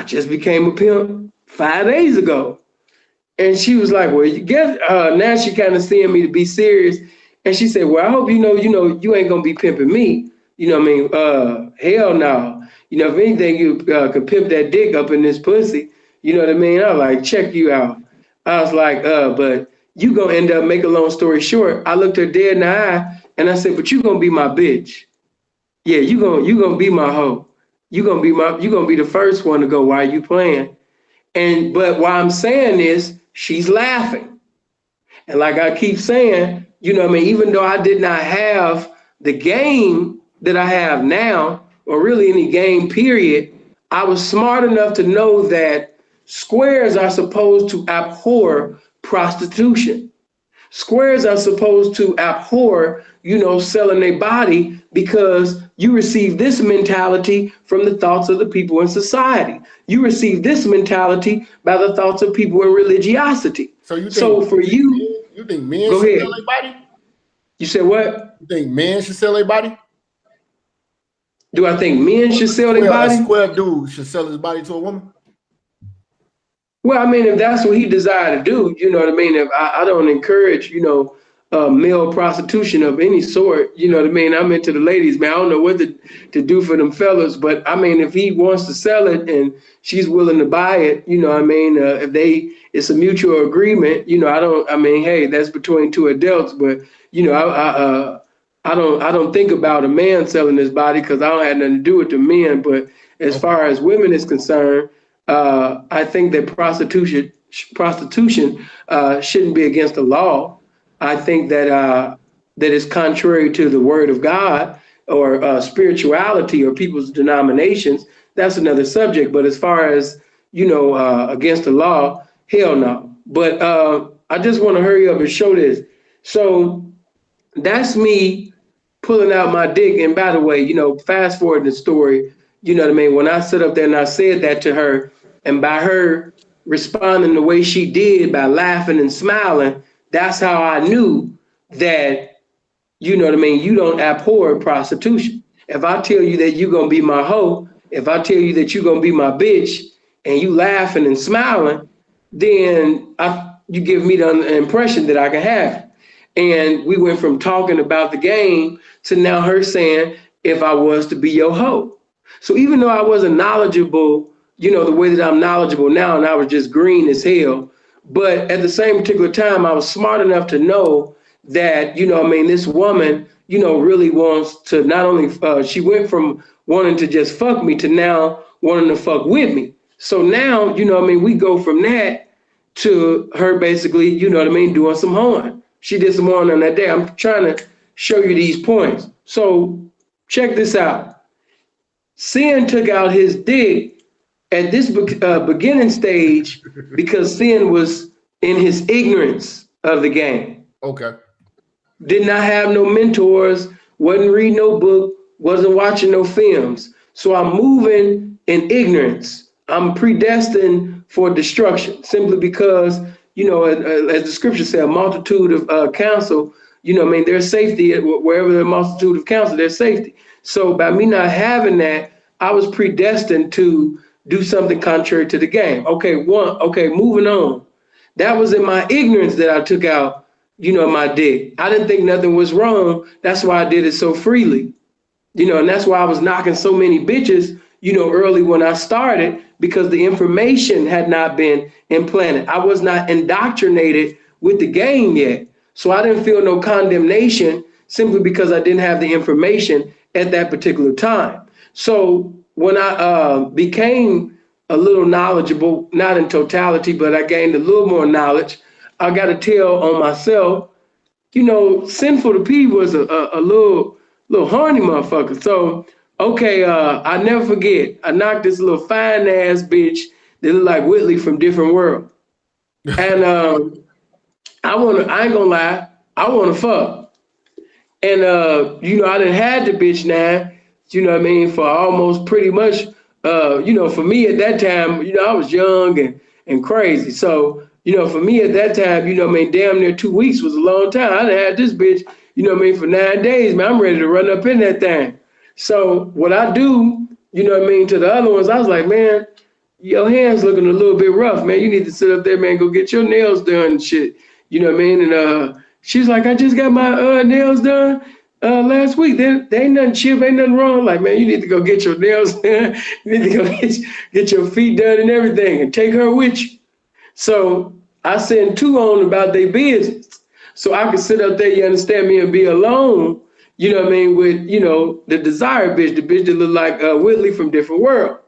just became a pimp 5 days ago. And she was like, well, you guess, now she kind of seeing me to be serious. And she said, well, I hope you know, you ain't going to be pimping me. You know what I mean? Hell no. You know, if anything, you could pimp that dick up in this pussy. You know what I mean? I was like, check you out. I was like, but you going to end up, make a long story short. I looked her dead in the eye and I said, but you going to be my bitch. Yeah, you gonna be my hoe. You gonna be the first one to go, why are you playing? But why I'm saying this, she's laughing. And like I keep saying, you know what I mean, even though I did not have the game that I have now, or really any game period, I was smart enough to know that squares are supposed to abhor prostitution. Squares are supposed to abhor, you know, selling their body because you receive this mentality from the thoughts of the people in society. You receive this mentality by the thoughts of people in religiosity. You think men go should ahead. sell their body? You said what? You think men should sell their body? Do I think men should sell their body? A square dude should sell his body to a woman? Well, I mean, if that's what he desired to do, you know what I mean? If I don't encourage, male prostitution of any sort, you know what I mean? I'm into the ladies, man. I don't know what to do for them fellas, but I mean, if he wants to sell it and she's willing to buy it, you know what I mean? It's a mutual agreement, hey, that's between two adults, but, I don't think about a man selling his body because I don't have nothing to do with the men. But as far as women is concerned, I think that prostitution shouldn't be against the law. I think that is contrary to the word of God or spirituality or people's denominations. That's another subject. But as far as against the law, hell no. But I just want to hurry up and show this. So that's me pulling out my dick. And by the way, fast forward the story, you know what I mean? When I sit up there and I said that to her, and by her responding the way she did, by laughing and smiling, that's how I knew that, you know what I mean, you don't abhor prostitution. If I tell you that you're going to be my hoe, if I tell you that you're going to be my bitch, and you laughing and smiling, then you give me the impression that I can have it. And we went from talking about the game to now her saying, if I was to be your hoe. So even though I wasn't knowledgeable, the way that I'm knowledgeable now, and I was just green as hell, but at the same particular time, I was smart enough to know that, this woman, really wants to not only, she went from wanting to just fuck me to now wanting to fuck with me. So now, we go from that to her basically, doing some hoeing. She did some hoeing on that day. I'm trying to show you these points. So check this out. Sin took out his dick at this beginning stage because Sin was in his ignorance of the game. Okay. Did not have no mentors, wasn't reading no book, wasn't watching no films. So I'm moving in ignorance. I'm predestined for destruction simply because, as the scripture said, a multitude of counsel, there's safety wherever there's a multitude of counsel, there's safety. So by me not having that, I was predestined to do something contrary to the game. Okay, moving on. That was in my ignorance that I took out, my dick. I didn't think nothing was wrong. That's why I did it so freely. And that's why I was knocking so many bitches, early when I started, because the information had not been implanted. I was not indoctrinated with the game yet. So I didn't feel no condemnation simply because I didn't have the information at that particular time. So when I became a little knowledgeable, not in totality, but I gained a little more knowledge, I got to tell on myself, Sinful to P was a little horny motherfucker. So, okay, I never forget, I knocked this little fine ass bitch that looked like Whitley from Different World. And I ain't gonna lie, I want to fuck. And, I done had the bitch now, for almost pretty much, for me at that time, I was young and crazy. So, for me at that time, damn near 2 weeks was a long time. I done had this bitch, for 9 days, man, I'm ready to run up in that thing. So what I do, to the other ones, I was like, man, your hand's looking a little bit rough, man. You need to sit up there, man, go get your nails done and shit. And she's like, I just got my nails done last week. There ain't nothing chip, ain't nothing wrong. Like, man, you need to go get your nails done. You need to go get your feet done and everything and take her with you. So I send two on about their business. So I can sit up there, you understand me, and be alone, with, the desired bitch, the bitch that look like Whitley from Different World.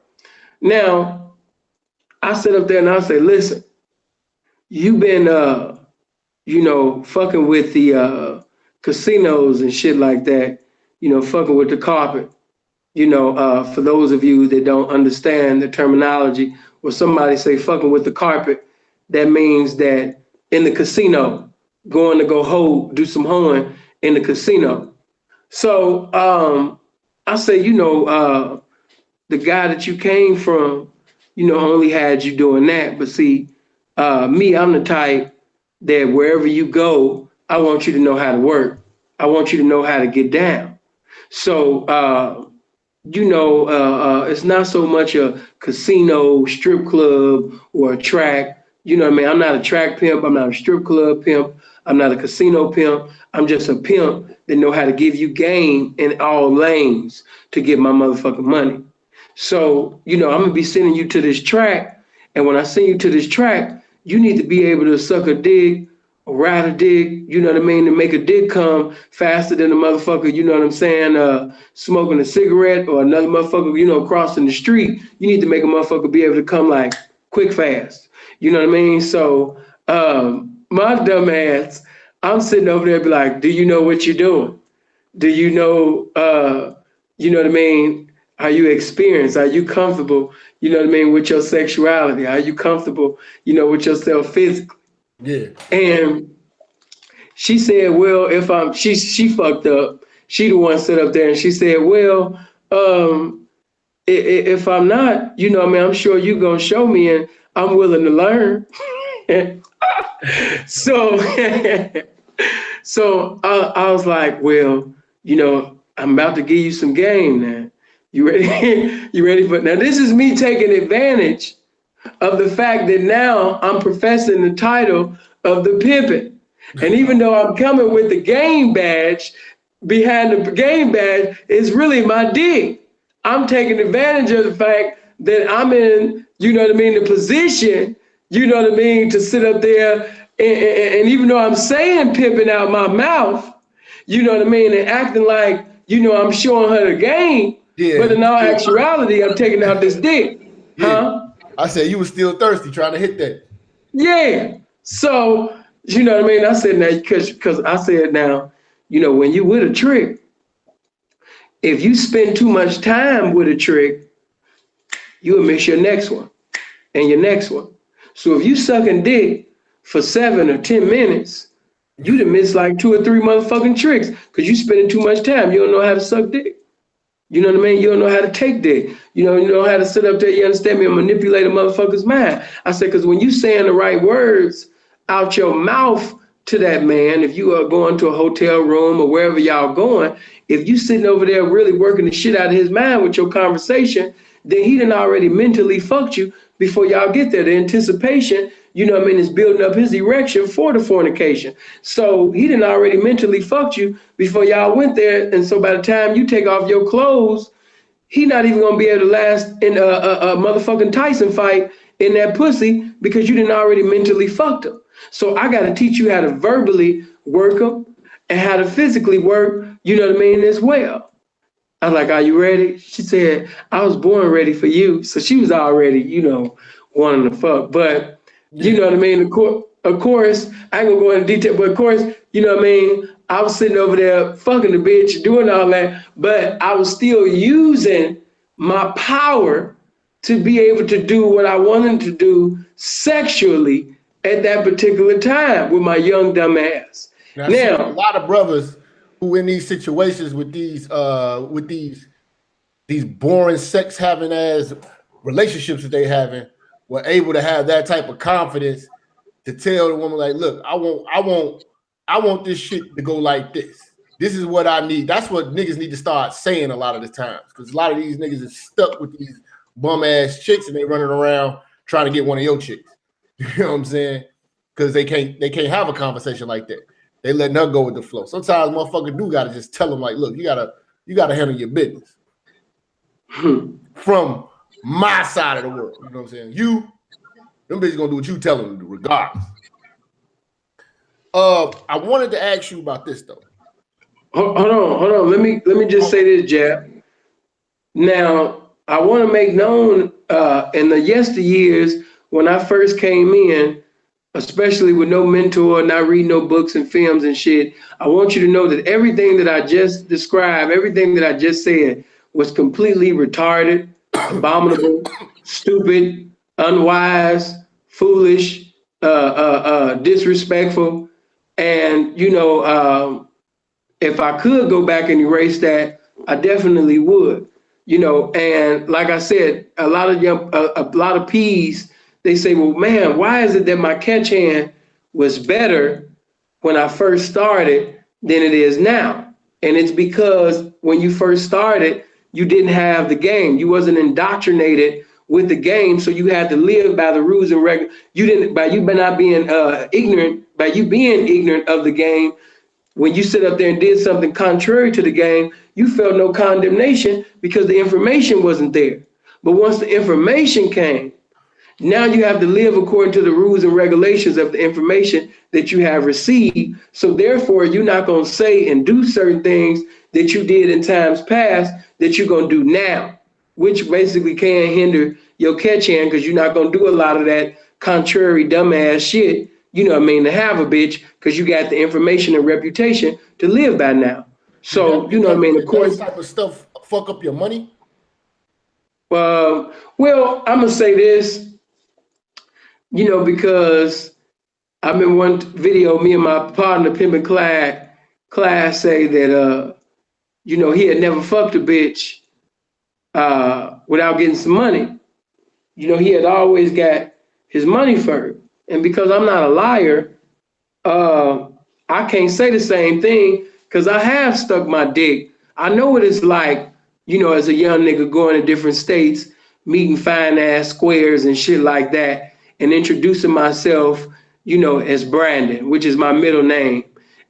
Now, I sit up there and I say, listen, you've been, fucking with the casinos and shit like that, fucking with the carpet. For those of you that don't understand the terminology, when somebody say fucking with the carpet, that means that in the casino, going to go do some hoeing in the casino. So I say, the guy that you came from, only had you doing that. But see, me, I'm the type that wherever you go, I want you to know how to work. I want you to know how to get down. So it's not so much a casino, strip club, or a track. You know what I mean? I'm not a track pimp. I'm not a strip club pimp. I'm not a casino pimp. I'm just a pimp that know how to give you game in all lanes to get my motherfucking money. So, I'm gonna be sending you to this track, and when I send you to this track, you need to be able to suck a dick or ride a dick, you know what I mean, to make a dick come faster than a motherfucker, you know what I'm saying, smoking a cigarette or another motherfucker, crossing the street. You need to make a motherfucker be able to come like quick fast. You know what I mean? So my dumb ass, I'm sitting over there be like, do you know what you're doing? Do you know what I mean? Are you experienced? Are you comfortable, you know what I mean, with your sexuality? Are you comfortable, with yourself physically? Yeah. And she said, well, if she fucked up. She the one sit up there and she said, well, if I'm not, I'm sure you gonna show me and I'm willing to learn. So, so I was like, well, I'm about to give you some game now. You ready? You ready for now? This is me taking advantage of the fact that now I'm professing the title of the pimpin'. And even though I'm coming with the game badge, behind the game badge is really my dick. I'm taking advantage of the fact that I'm in, the position, to sit up there and even though I'm saying pimping out my mouth, and acting like, I'm showing her the game, Yeah. but in all actuality, I'm taking out this dick. Yeah. Huh? I said you was still thirsty trying to hit that. Yeah. So, I said now, because I said now, when you with a trick, if you spend too much time with a trick, you'll miss your next one and your next one. So if you sucking dick for 7 or 10 minutes, you'd have missed like 2 or 3 motherfucking tricks because you spending too much time. You don't know how to suck dick. You know what I mean? You don't know how to take dick. You know how to sit up there, you understand me, and manipulate a motherfucker's mind. I said, because when you saying the right words out your mouth to that man, if you are going to a hotel room or wherever y'all going, if you sitting over there really working the shit out of his mind with your conversation, then he done already mentally fucked you before y'all get there. The anticipation, is building up his erection for the fornication. So he done already mentally fucked you before y'all went there. And so by the time you take off your clothes, he not even gonna be able to last in a motherfucking Tyson fight in that pussy because you didn't already mentally fucked him. So I got to teach you how to verbally work them and how to physically work, as well. I was like, are you ready? She said, I was born ready for you. So she was already, wanting to fuck. But, Of course, I ain't gonna go into detail, but of course, I was sitting over there fucking the bitch, doing all that, but I was still using my power to be able to do what I wanted to do sexually at that particular time with my young dumb ass. Now, a lot of brothers who in these situations with these boring sex having as relationships that they having were able to have that type of confidence to tell the woman like, look, I want this shit to go like this. This is what I need. That's what niggas need to start saying a lot of the times, because a lot of these niggas is stuck with these bum ass chicks and they running around trying to get one of your chicks. You know what I'm saying? Because they can't have a conversation like that. They letting her go with the flow. Sometimes motherfucker do gotta just tell them like, look, you gotta handle your business from my side of the world. You know what I'm saying? Them bitches gonna do what you tell them to do, regardless. I wanted to ask you about this though. Hold on. Let me just say this, Jap. Now, I want to make known in the yesteryears when I first came in, especially with no mentor, not reading no books and films and shit, I want you to know that everything that I just described, everything that I just said was completely retarded, abominable, stupid, unwise, foolish, disrespectful. And, if I could go back and erase that, I definitely would. And like I said, a lot of P's, they say, well, man, why is it that my catch hand was better when I first started than it is now? And it's because when you first started, you didn't have the game. You wasn't indoctrinated with the game, so you had to live by the rules and regulations. You didn't, by you by not being ignorant, by you being ignorant of the game. When you sit up there and did something contrary to the game, you felt no condemnation because the information wasn't there. But once the information came, now you have to live according to the rules and regulations of the information that you have received. So therefore, you're not going to say and do certain things that you did in times past that you're going to do now, which basically can hinder your catch hand because you're not going to do a lot of that contrary dumbass shit, you know what I mean, to have a bitch because you got the information and reputation to live by now. So, you know what I mean, of course. That type of stuff fuck up your money? Well, I'm going to say this. You know, because I remember one video, me and my partner, Pimpin' Class, say that, you know, he had never fucked a bitch without getting some money. You know, he had always got his money first. And because I'm not a liar, I can't say the same thing because I have stuck my dick. I know what it's like, you know, as a young nigga going to different states, meeting fine ass squares and shit like that, and introducing myself, you know, as Brandon, which is my middle name,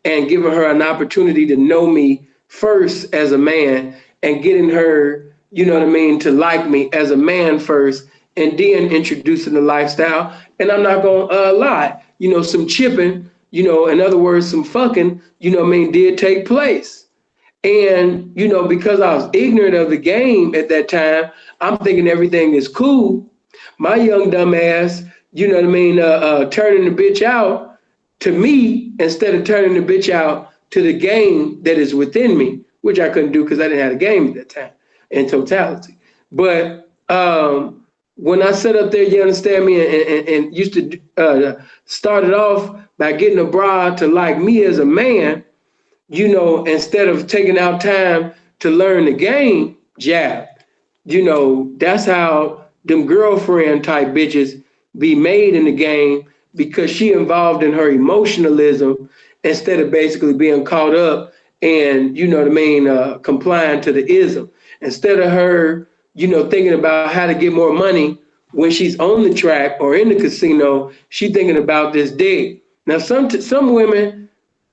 and giving her an opportunity to know me first as a man and getting her, you know what I mean, to like me as a man first, and then introducing the lifestyle. And I'm not gonna lie, you know, some chipping, you know, in other words, some fucking, you know what I mean, did take place. And, you know, because I was ignorant of the game at that time, I'm thinking everything is cool. My young dumb ass, you know what I mean, turning the bitch out to me instead of turning the bitch out to the game that is within me, which I couldn't do because I didn't have a game at that time in totality. But when I sat up there, you understand me, and used to start it off by getting a broad to like me as a man, you know, instead of taking out time to learn the game, Jap, you know, that's how them girlfriend type bitches be made in the game because she involved in her emotionalism instead of basically being caught up and, you know what I mean, complying to the ism. Instead of her, you know, thinking about how to get more money when she's on the track or in the casino, she thinking about this dick. Now, some women,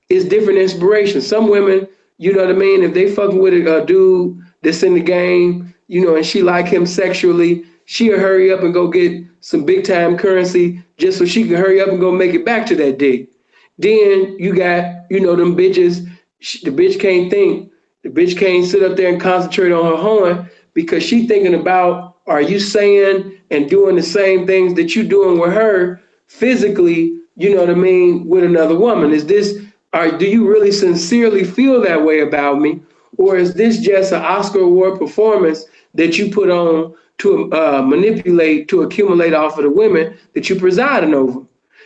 it's different inspiration. Some women, you know what I mean, if they fucking with a dude that's in the game, you know, and she like him sexually, she'll hurry up and go get some big time currency just so she can hurry up and go make it back to that dick. Then you got, you know, them bitches, the bitch can't think. The bitch can't sit up there and concentrate on her horn because she thinking about, are you saying and doing the same things that you doing with her physically, you know what I mean, with another woman? Is this, or do you really sincerely feel that way about me? Or is this just an Oscar Award performance that you put on to manipulate, to accumulate off of the women that you're presiding over?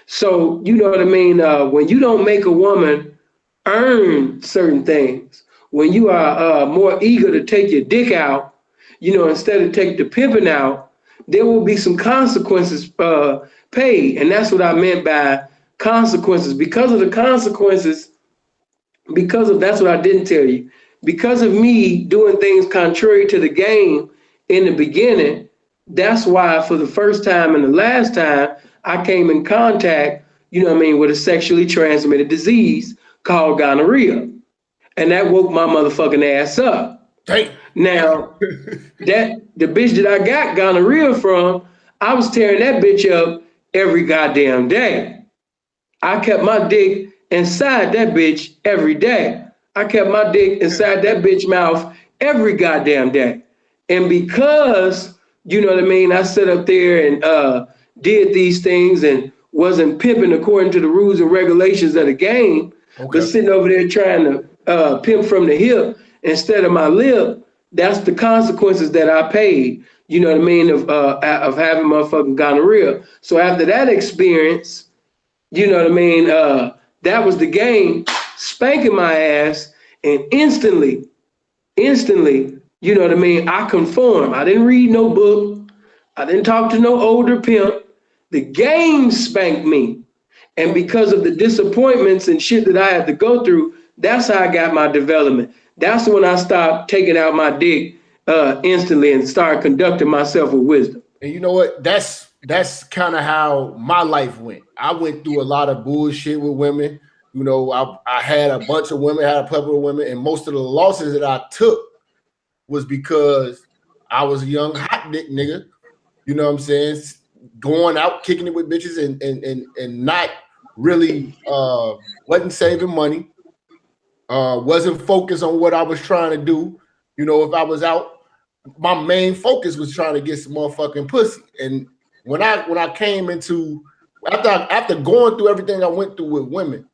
So, you know what I mean? When you don't make a woman earn certain things, when you are more eager to take your dick out, you know, instead of take the pimping out, there will be some consequences paid. And that's what I meant by consequences. Because of the consequences, that's what I didn't tell you. Because of me doing things contrary to the game in the beginning, that's why for the first time and the last time, I came in contact, you know what I mean, with a sexually transmitted disease called gonorrhea. And that woke my motherfucking ass up. Hey. Now, that the bitch that I got gonorrhea from, I was tearing that bitch up every goddamn day. I kept my dick inside that bitch every day. I kept my dick inside that bitch mouth every goddamn day. And because, you know what I mean, I sat up there and did these things and wasn't pimping according to the rules and regulations of the game, but sitting over there trying to pimp from the hip instead of my lip, that's the consequences that I paid, you know what I mean, of having motherfucking gonorrhea. So after that experience, you know what I mean, that was the game spanking my ass, and instantly, you know what I mean, I conformed. I didn't read no book. I didn't talk to no older pimp. The game spanked me. And because of the disappointments and shit that I had to go through, that's how I got my development. That's when I stopped taking out my dick instantly and start conducting myself with wisdom. And you know what? That's kind of how my life went. I went through a lot of bullshit with women. You know, I had a bunch of women, had a plethora of women, and most of the losses that I took was because I was a young hot dick nigga. You know what I'm saying? Going out, kicking it with bitches and not really wasn't saving money. Wasn't focused on what I was trying to do. You know, if I was out, my main focus was trying to get some motherfucking pussy. And when I came into after going through everything I went through with women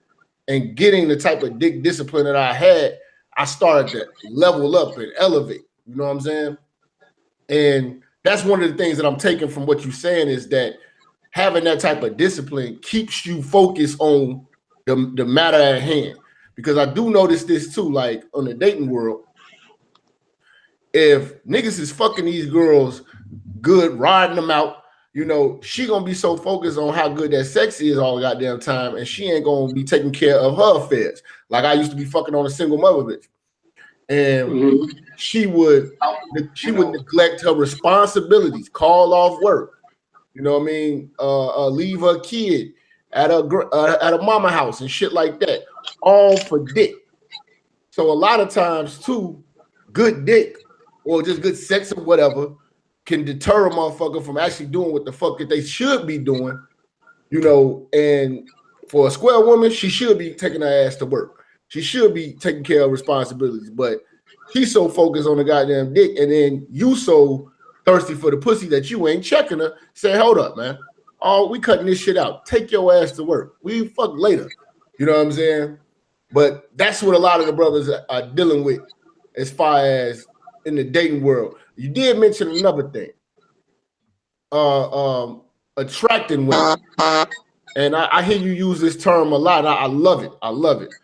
and getting the type of dick discipline that I had, I started to level up and elevate. You know what I'm saying? And that's one of the things that I'm taking from what you're saying is that having that type of discipline keeps you focused on the matter at hand. Because I do notice this too, like on the dating world, if niggas is fucking these girls good, riding them out, you know, she gonna be so focused on how good that sex is all the goddamn time, and she ain't gonna be taking care of her affairs. Like I used to be fucking on a single mother bitch. And she would neglect her responsibilities, call off work, you know what I mean, leave her kid at a mama house and shit like that, all for dick. So a lot of times too, good dick or just good sex or whatever can deter a motherfucker from actually doing what the fuck that they should be doing, you know. And for a square woman, she should be taking her ass to work. She should be taking care of responsibilities, but she's so focused on the goddamn dick, and then you so thirsty for the pussy that you ain't checking her. Say, hold up, man. Oh, we cutting this shit out. Take your ass to work. We fuck later. You know what I'm saying? But that's what a lot of the brothers are dealing with as far as in the dating world. You did mention another thing. Attracting women. And I hear you use this term a lot. I love it. I love it.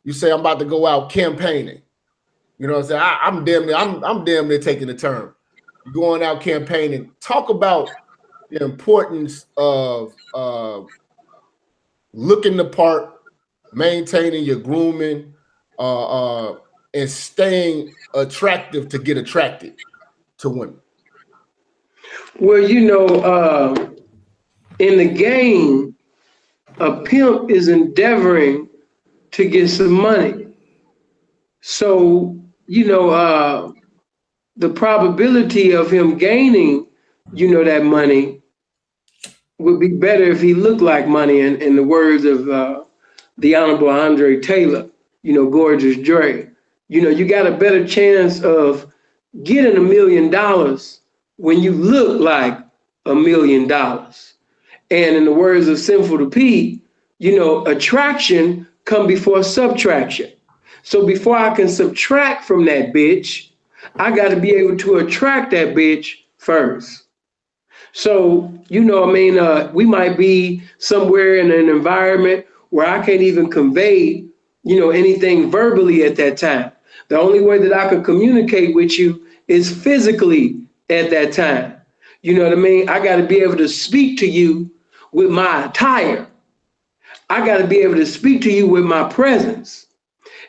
You say I'm about to go out campaigning. You know what I'm saying? I'm damn near taking the term. You're going out campaigning. Talk about the importance of looking the part, maintaining your grooming, and staying attractive to get attracted to women. Well, you know, in the game, a pimp is endeavoring to get some money. So, you know, the probability of him gaining, you know, that money would be better if he looked like money, in the words of the Honorable Andre Taylor, you know, Gorgeous Dre. You know, you got a better chance of getting $1 million when you look like $1 million. And in the words of Sinful to Pete, you know, attraction come before subtraction. So before I can subtract from that bitch, I got to be able to attract that bitch first. So, you know, I mean, we might be somewhere in an environment where I can't even convey, you know, anything verbally at that time. The only way that I can communicate with you is physically at that time. You know what I mean? I got to be able to speak to you with my attire. I got to be able to speak to you with my presence.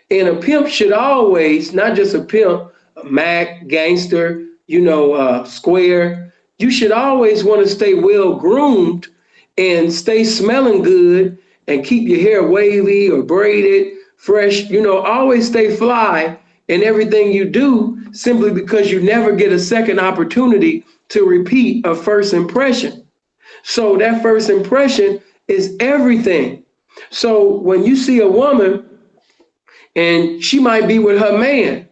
And a pimp should always, not just a pimp, a Mac, gangster, you know, square, you should always want to stay well groomed and stay smelling good and keep your hair wavy or braided, fresh, you know, always stay fly in everything you do, simply because you never get a second opportunity to repeat a first impression. So that first impression is everything. So when you see a woman and she might be with her man,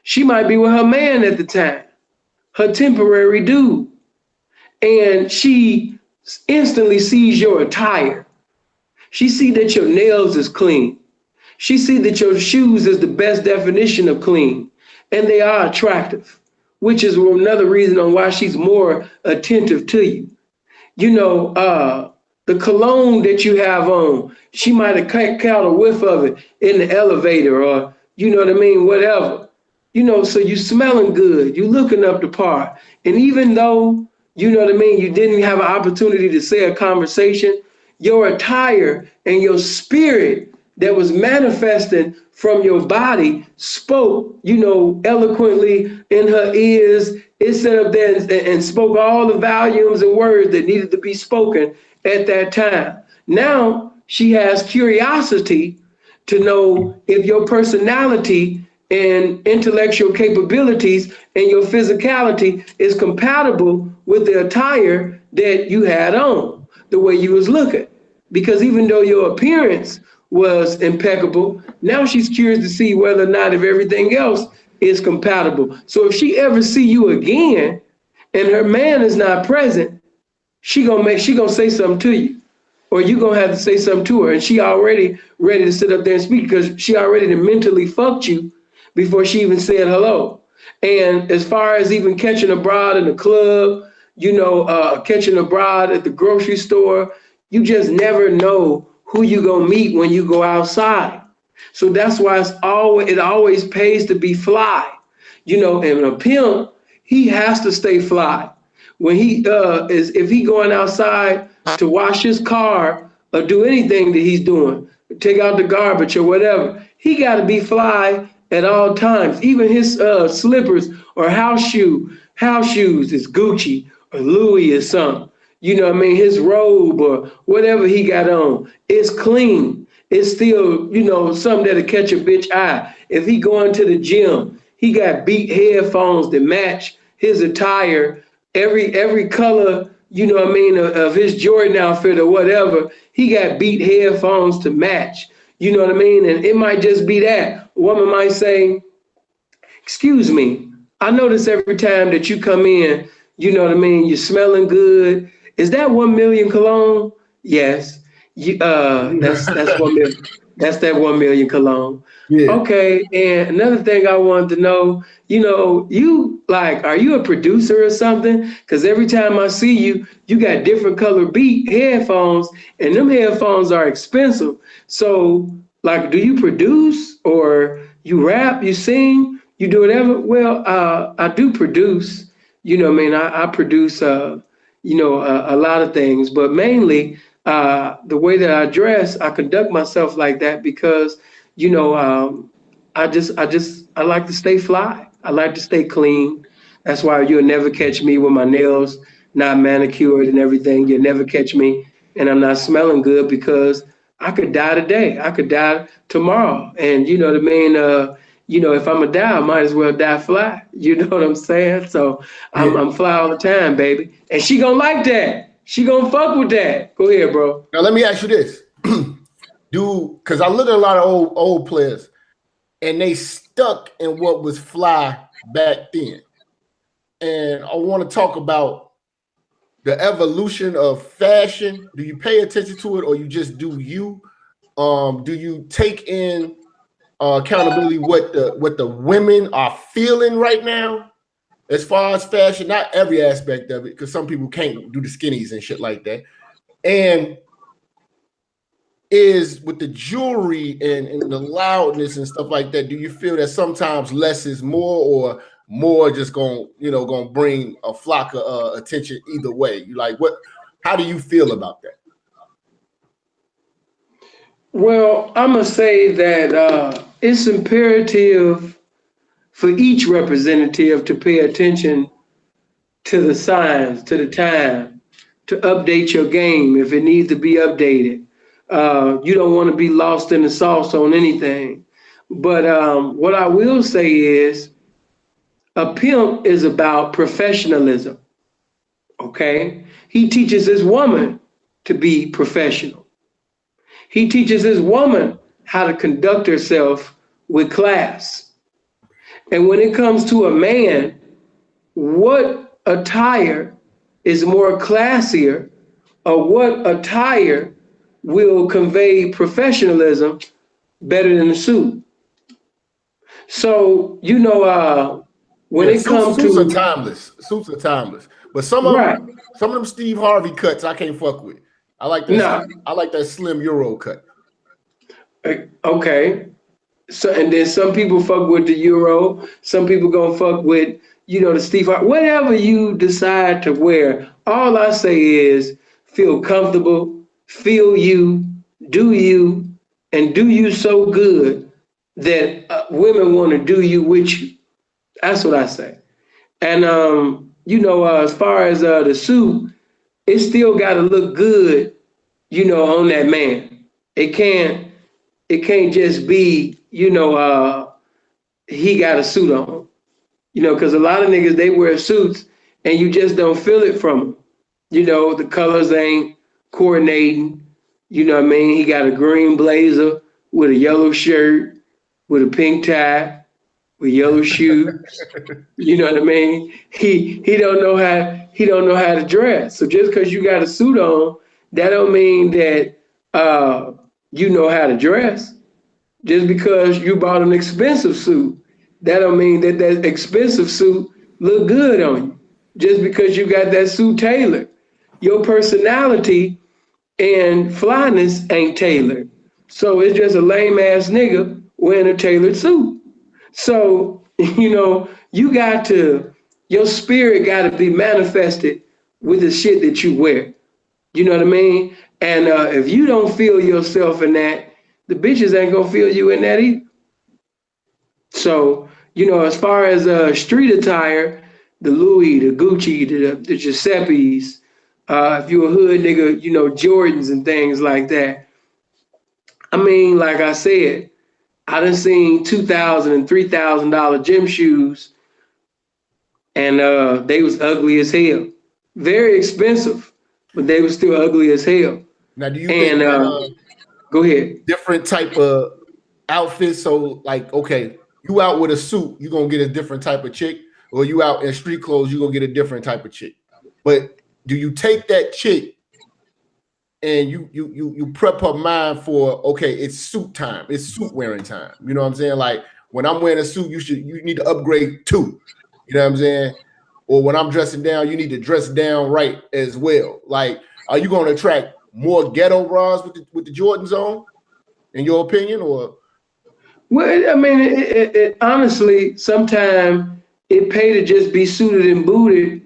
she might be with her man at the time, her temporary dude, and she instantly sees your attire. She see that your nails is clean. She see that your shoes is the best definition of clean, and they are attractive, which is another reason on why she's more attentive to you. You know, the cologne that you have on, she might have caught a whiff of it in the elevator, or, you know what I mean, whatever. You know, so you smelling good, you looking up the part. And even though, you know what I mean, you didn't have an opportunity to say a conversation, your attire and your spirit that was manifesting from your body spoke, eloquently in her ears. It sat up there and spoke all the volumes and words that needed to be spoken at that time. Now she has curiosity to know if your personality and intellectual capabilities and your physicality is compatible with the attire that you had on, the way you was looking. Because even though your appearance was impeccable, now she's curious to see whether or not if everything else is compatible. So if she ever see you again and her man is not present, she gonna say something to you, or you gonna have to say something to her, and she already ready to sit up there and speak because she already mentally fucked you before she even said hello. And as far as even catching a broad in the club, catching a broad at the grocery store, you just never know who you gonna meet when you go outside. So that's why it always pays to be fly. And a pimp, he has to stay fly. When if he going outside to wash his car or do anything that he's doing, take out the garbage or whatever, he got to be fly at all times. Even his slippers or house shoes is Gucci or Louis or something. His robe or whatever he got on, it's clean. It's still, something that'll catch a bitch eye. If he going to the gym, he got beat headphones that match his attire, every color, of his Jordan outfit or whatever. He got beat headphones to match, And it might just be that. A woman might say, excuse me, I notice every time that you come in, you're smelling good. Is that 1 million cologne? Yes. That's 1 million. That's that 1 million cologne. Yeah. Okay. And another thing I wanted to know, are you a producer or something? Because every time I see you, you got different color beat headphones, and them headphones are expensive. So, do you produce, or you rap, you sing, you do whatever? Well, I do produce. I produce, a lot of things, but mainly the way that I dress, I conduct myself like that because, I like to stay fly. I like to stay clean. That's why you'll never catch me with my nails not manicured and everything. You'll never catch me and I'm not smelling good because I could die today. I could die tomorrow. And you know what I mean? If I'm a die, I might as well die fly. You know what I'm saying? So I'm fly all the time, baby. And she gonna like that. She gonna fuck with that. Go ahead, bro. Now let me ask you this. Because I look at a lot of old players and they stuck in what was fly back then. And I want to talk about the evolution of fashion. Do you pay attention to it or you just do you? Do you take in accountability what the women are feeling right now as far as fashion? Not every aspect of it, because some people can't do the skinnies and shit like that. And is with the jewelry and the loudness and stuff like that, do you feel that sometimes less is more, or more just gonna bring a flock of attention either way? You like what? How do you feel about that? Well, I'm gonna say that it's imperative for each representative to pay attention to the signs, to the time, to update your game if it needs to be updated. You don't want to be lost in the sauce on anything. But what I will say is a pimp is about professionalism. Okay? He teaches his woman to be professional. He teaches his woman how to conduct herself with class. And when it comes to a man, what attire is more classier, or what attire will convey professionalism better than a suit? So, when it comes suits to are timeless. Suits are timeless. But some of them Steve Harvey cuts I can't fuck with. I like that. I like that slim Euro cut. Okay. So, and then some people fuck with the Euro. Some people gonna fuck with, the Steve Harvey. Whatever you decide to wear, all I say is feel comfortable, feel you, do you, and do you so good that women want to do you with you. That's what I say. And as far as the suit, it still got to look good, on that man. It can't just be, he got a suit on, because a lot of niggas, they wear suits and you just don't feel it from them. The colors ain't coordinating. You know what I mean? He got a green blazer with a yellow shirt, with a pink tie, with yellow shoes. You know what I mean? He don't know how to dress. So just because you got a suit on, that don't mean that you know how to dress. Just because you bought an expensive suit, that don't mean that that expensive suit look good on you. Just because you got that suit tailored, your personality and flyness ain't tailored. So it's just a lame ass nigga wearing a tailored suit. So, your spirit got to be manifested with the shit that you wear. You know what I mean? And if you don't feel yourself in that, the bitches ain't gonna feel you in that either. So, as far as street attire, the Louis, the Gucci, the Giuseppe's, if you a hood nigga, Jordans and things like that. I mean, like I said, I done seen $2,000 and $3,000 gym shoes, and they was ugly as hell. Very expensive, but they was still ugly as hell. Now, do you think go ahead. different type of outfits? So, like, okay, you out with a suit, you gonna get a different type of chick, or you out in street clothes, you gonna get a different type of chick. But do you take that chick and you prep her mind for, okay, it's suit time, it's suit wearing time? You know what I'm saying? Like, when I'm wearing a suit, you need to upgrade too. You know what I'm saying? Or when I'm dressing down, you need to dress down right as well. Like, are you going to attract more ghetto bras with the Jordans on, in your opinion, or? Well, I mean, it honestly, sometimes it pay to just be suited and booted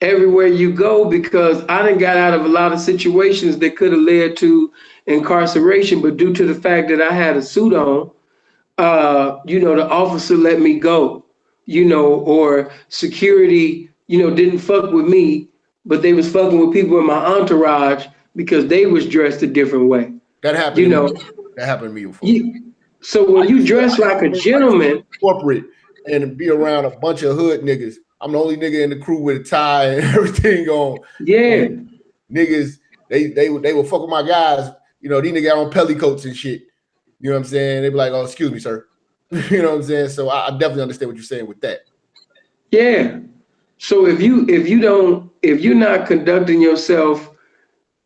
everywhere you go, because I done got out of a lot of situations that could have led to incarceration, but due to the fact that I had a suit on, the officer let me go, or security, didn't fuck with me, but they was fucking with people in my entourage because they was dressed a different way. That happened. That happened to me before. So when you dress like a gentleman, corporate, and be around a bunch of hood niggas, I'm the only nigga in the crew with a tie and everything on. Yeah. And niggas, they would fuck with my guys. These niggas on pellicoats and shit. You know what I'm saying? They be like, "Oh, excuse me, sir." You know what I'm saying? So I definitely understand what you're saying with that. Yeah. So if you're not conducting yourself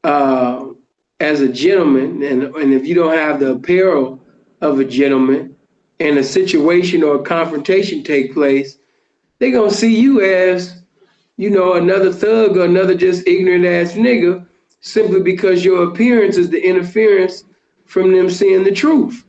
as a gentleman, and if you don't have the apparel of a gentleman, and a situation or a confrontation take place, they're gonna see you as, another thug or another just ignorant ass nigga, simply because your appearance is the interference from them seeing the truth.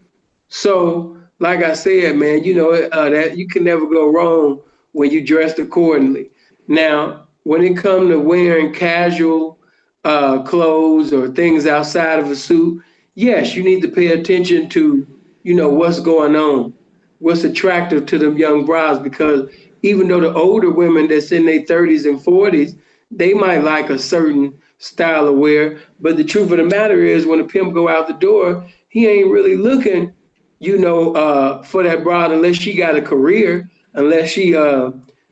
So, like I said, man, that you can never go wrong when you dressed accordingly. Now, when it comes to wearing casual clothes or things outside of a suit, yes, you need to pay attention to, what's going on, what's attractive to them young brides, because even though the older women that's in their 30s and 40s, they might like a certain style of wear, but the truth of the matter is, when a pimp go out the door, he ain't really looking, for that bride, unless she got a career, unless she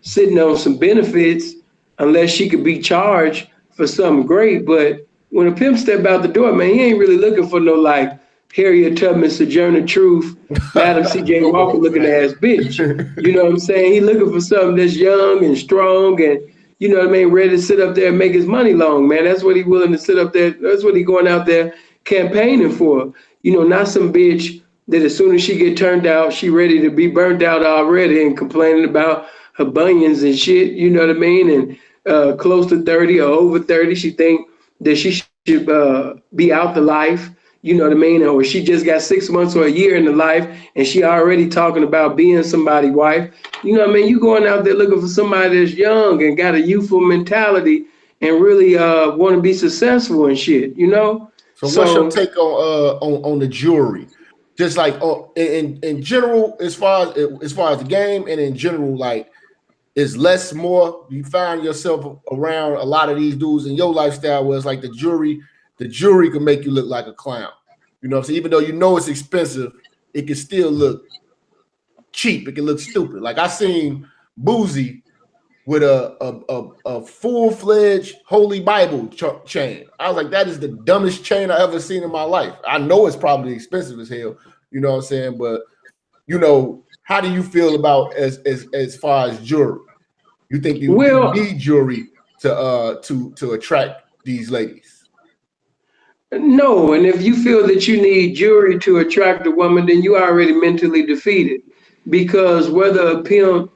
sitting on some benefits, unless she could be charged for something great. But when a pimp step out the door, man, he ain't really looking for no like Harriet Tubman, Sojourner Truth, Madam C.J. Walker looking ass bitch. You know what I'm saying? He looking for something that's young and strong and, ready to sit up there and make his money long, man. That's what he willing to sit up there. That's what he going out there campaigning for. Not some bitch that as soon as she get turned out, she ready to be burnt out already and complaining about her bunions and shit, you know what I mean? And close to 30 or over 30, she think that she should be out the life, you know what I mean? Or she just got 6 months or a year in the life and she already talking about being somebody's wife. You know what I mean? You going out there looking for somebody that's young and got a youthful mentality and really want to be successful and shit, So what's your take on the jewelry? Just like in general, as far as the game, and in general, like, is less more? You find yourself around a lot of these dudes in your lifestyle where it's like the jewelry can make you look like a clown. You know what I'm saying? Even though you know it's expensive, it can still look cheap. It can look stupid. Like I seen Boozy with a full-fledged Holy Bible chain. I was like, that is the dumbest chain I ever seen in my life. I know it's probably expensive as hell, you know what I'm saying? But, you know, how do you feel about as far as jewelry? You think you need jewelry to attract these ladies? No, and if you feel that you need jewelry to attract a woman, then you already mentally defeated. Because whether a pimp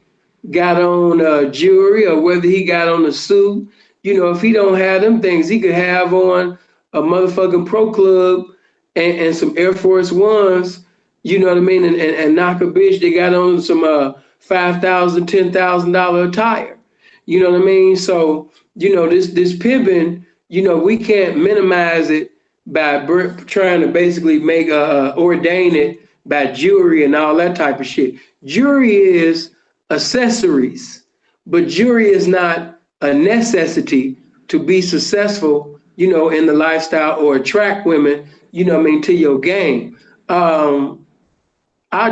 got on jewelry or whether he got on a suit, you know, if he don't have them things, he could have on a motherfucking Pro Club and some Air Force Ones, you know what I mean, and knock a bitch. They got on some $5,000, $10,000 attire, you know what I mean. So you know this pimping, you know, we can't minimize it by trying to basically make ordain it by jewelry and all that type of shit. Jewelry is accessories, but jewelry is not a necessity to be successful, you know, in the lifestyle or attract women, you know what I mean, to your game. I'll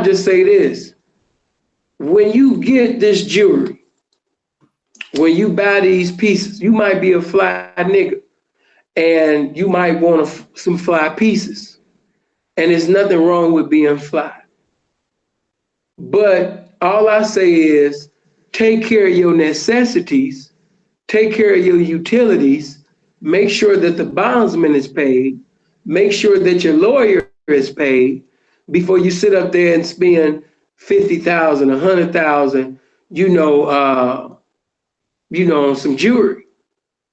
just say this. When you get this jewelry, when you buy these pieces, you might be a fly nigga and you might want some fly pieces. And there's nothing wrong with being fly. But all I say is take care of your necessities, take care of your utilities, make sure that the bondsman is paid, make sure that your lawyer is paid before you sit up there and spend 50,000, 100,000, on some jewelry.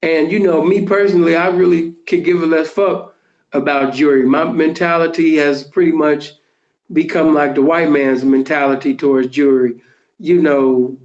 And, you know, me personally, I really could give a less fuck about jewelry. My mentality has pretty much become like the white man's mentality towards jewelry. You know,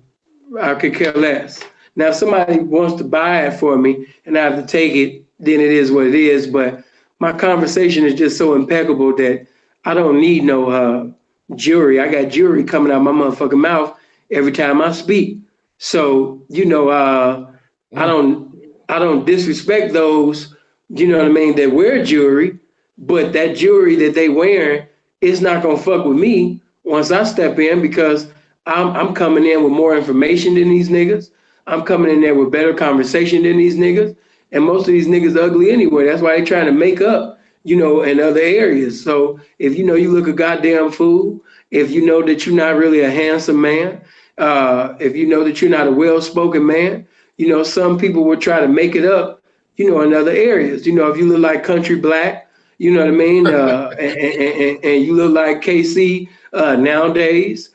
I could care less. Now, if somebody wants to buy it for me and I have to take it, then it is what it is. But my conversation is just so impeccable that I don't need no jewelry. I got jewelry coming out my motherfucking mouth every time I speak. So, you know, I don't disrespect those, you know what I mean, that wear jewelry, but that jewelry that they wearing is not gonna fuck with me once I step in, because I'm coming in with more information than these niggas. I'm coming in there with better conversation than these niggas. And most of these niggas ugly anyway. That's why they trying to make up, you know, in other areas. So if you know you look a goddamn fool, if you know that you're not really a handsome man, if you know that you're not a well-spoken man, you know, some people will try to make it up, you know, in other areas. You know, if you look like Country Black, you know what I mean, and you look like KC nowadays,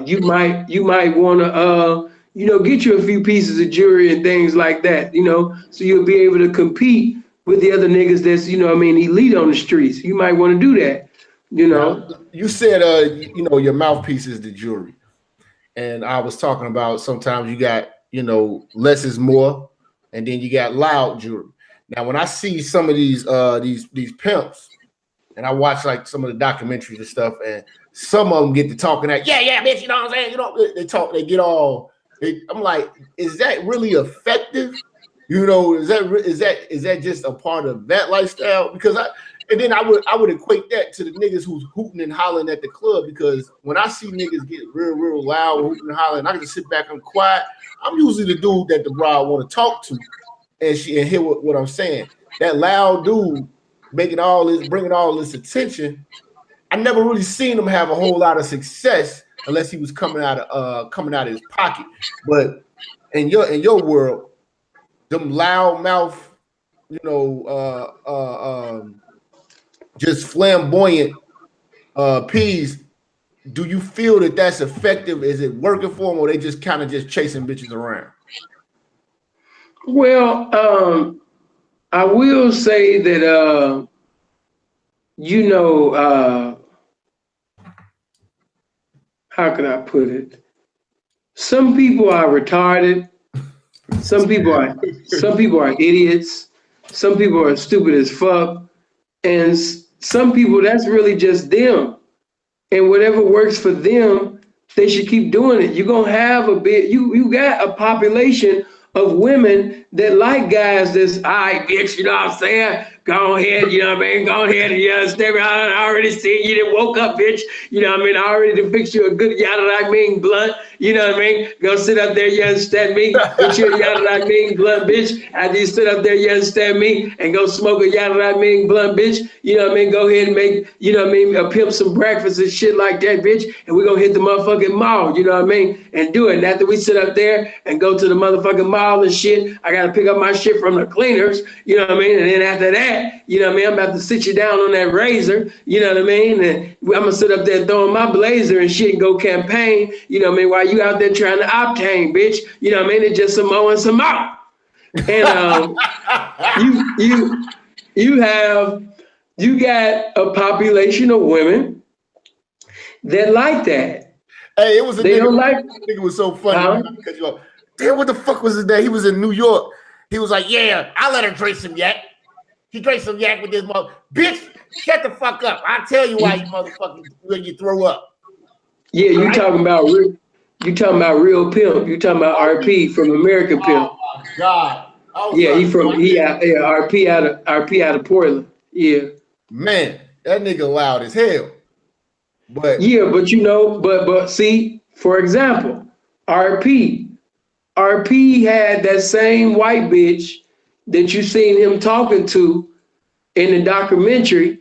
you might want to, you know, get you a few pieces of jewelry and things like that, you know, so you'll be able to compete with the other niggas that's, you know what I mean, elite on the streets. You might want to do that, you know. Now, you said, you know, your mouthpiece is the jewelry. And I was talking about sometimes you got, you know, less is more, and then you got loud jewelry. Now, when I see some of these pimps, and I watch like some of the documentaries and stuff, and some of them get to talking that, yeah, bitch, you know what I'm saying? You know, they talk, they get all. I'm like, is that really effective? You know, is that just a part of that lifestyle? Because I would equate that to the niggas who's hooting and hollering at the club, because when I see niggas get real loud, hooting and hollering, I can just sit back and quiet. I'm usually the dude that the bride want to talk to and hear what I'm saying. That loud dude bringing all this attention. I never really seen him have a whole lot of success unless he was coming out of his pocket. But in your world, them loud mouth, you know, just flamboyant P's, do you feel that that's effective? Is it working for them, or they just kind of just chasing bitches around? Well, I will say that, you know, how can I put it? Some people are retarded. Some people are idiots. Some people are stupid as fuck. And some people, that's really just them. And whatever works for them, they should keep doing it. You're gonna have you got a population of women that like guys that's all right, bitch, you know what I'm saying? Go ahead, you know what I mean? Go ahead, you understand me? I already seen you done woke up, bitch. You know what I mean? I already done fixed you a good yada I mean blunt, you know what I mean? Go sit up there, you understand me? Get you a yada I mean blunt, bitch. After you sit up there, you understand me? And go smoke a yada I mean blunt, bitch. You know what I mean? Go ahead and make, you know what I mean, pimp some breakfast and shit like that, bitch. And we're gonna hit the motherfucking mall, you know what I mean? And do it. And after we sit up there and go to the motherfucking mall and shit, I gotta pick up my shit from the cleaners, you know what I mean? And then after that, you know what I mean, I'm about to sit you down on that razor, you know what I mean? And I'm gonna sit up there throwing my blazer and shit and go campaign, you know what I mean, while you out there trying to obtain, bitch, you know what I mean? It's just some more and some more. And you got a population of women that like that. Hey, it was a they nigga. Don't like. Nigga was so funny. Because you damn, what the fuck was his name? He was in New York. He was like, yeah, I let her drink some yak. He drank some yak with this mother. Bitch, shut the fuck up. I'll tell you why you motherfucking when you throw up. Yeah, you right? talking about real pimp. You talking about RP from American Pimp. Oh my God. Yeah, RP out of Portland. Yeah. Man, that nigga loud as hell. But yeah, but you know, but see, for example, RP had that same white bitch that you seen him talking to in the documentary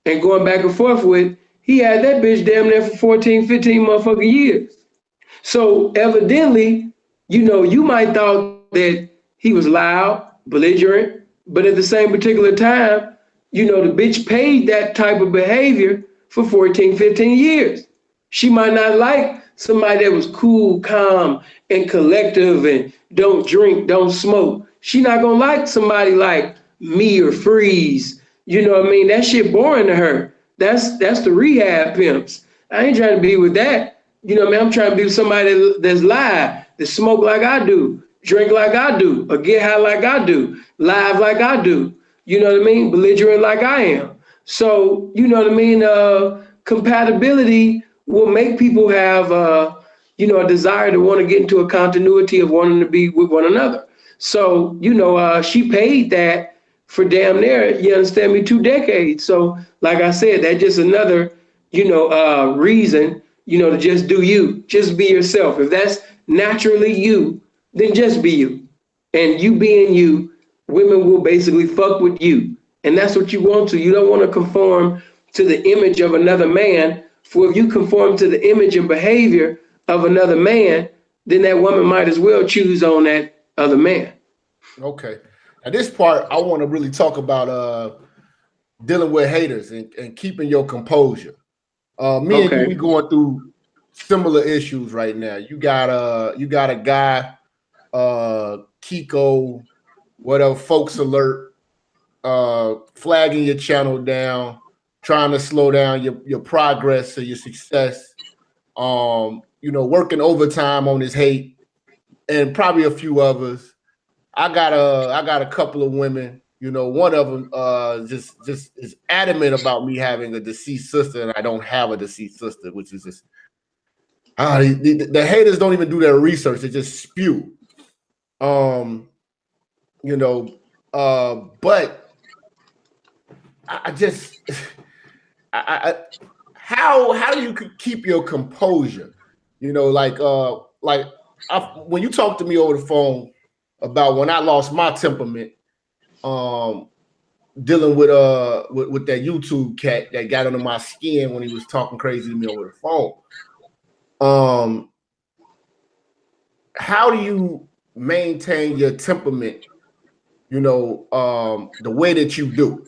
and going back and forth with. He had that bitch damn near for 14, 15 motherfucking years. So evidently, you know, you might thought that he was loud, belligerent, but at the same particular time, you know, the bitch paid that type of behavior for 14, 15 years. She might not like somebody that was cool, calm, and collective and don't drink, don't smoke. She not gonna like somebody like me or Freeze. You know what I mean? That shit boring to her. That's the rehab pimps. I ain't trying to be with that. You know what I mean? I'm trying to be with somebody that's live, that smoke like I do, drink like I do, or get high like I do, live like I do. You know what I mean? Belligerent like I am. So, you know what I mean? Compatibility will make people have, you know, a desire to want to get into a continuity of wanting to be with one another. So, you know, she paid that for damn near, you understand me, 2 decades. So, like I said, that's just another, you know, reason, you know, to just do you, just be yourself. If that's naturally you, then just be you. And you being you, women will basically fuck with you. And that's what you want to. You don't want to conform to the image of another man. For if you conform to the image and behavior of another man, then that woman might as well choose on that other man. Okay. Now this part, I want to really talk about dealing with haters and keeping your composure. Me and you, we going through similar issues right now. You got a guy, Kiko, whatever, folks alert, flagging your channel down, trying to slow down your progress or your success. You know, working overtime on his hate, and probably a few others. I got a couple of women. You know, one of them just is adamant about me having a deceased sister, and I don't have a deceased sister, which is just the haters don't even do their research; they just spew. You know, but I just how do you keep your composure? You know, when you talk to me over the phone about when I lost my temperament, dealing with that YouTube cat that got under my skin when he was talking crazy to me over the phone. How do you maintain your temperament, you know, the way that you do?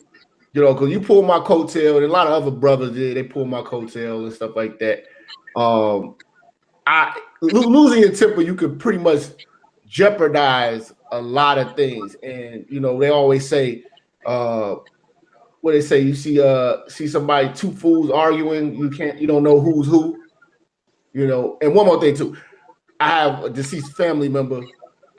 You know, because you pull my coattail, and a lot of other brothers did. They pull my coattail and stuff like that. Losing your temper, you could pretty much jeopardize a lot of things. And you know, they always say, what they say, you see somebody, two fools arguing, you don't know who's who. You know, and one more thing too, I have a deceased family member.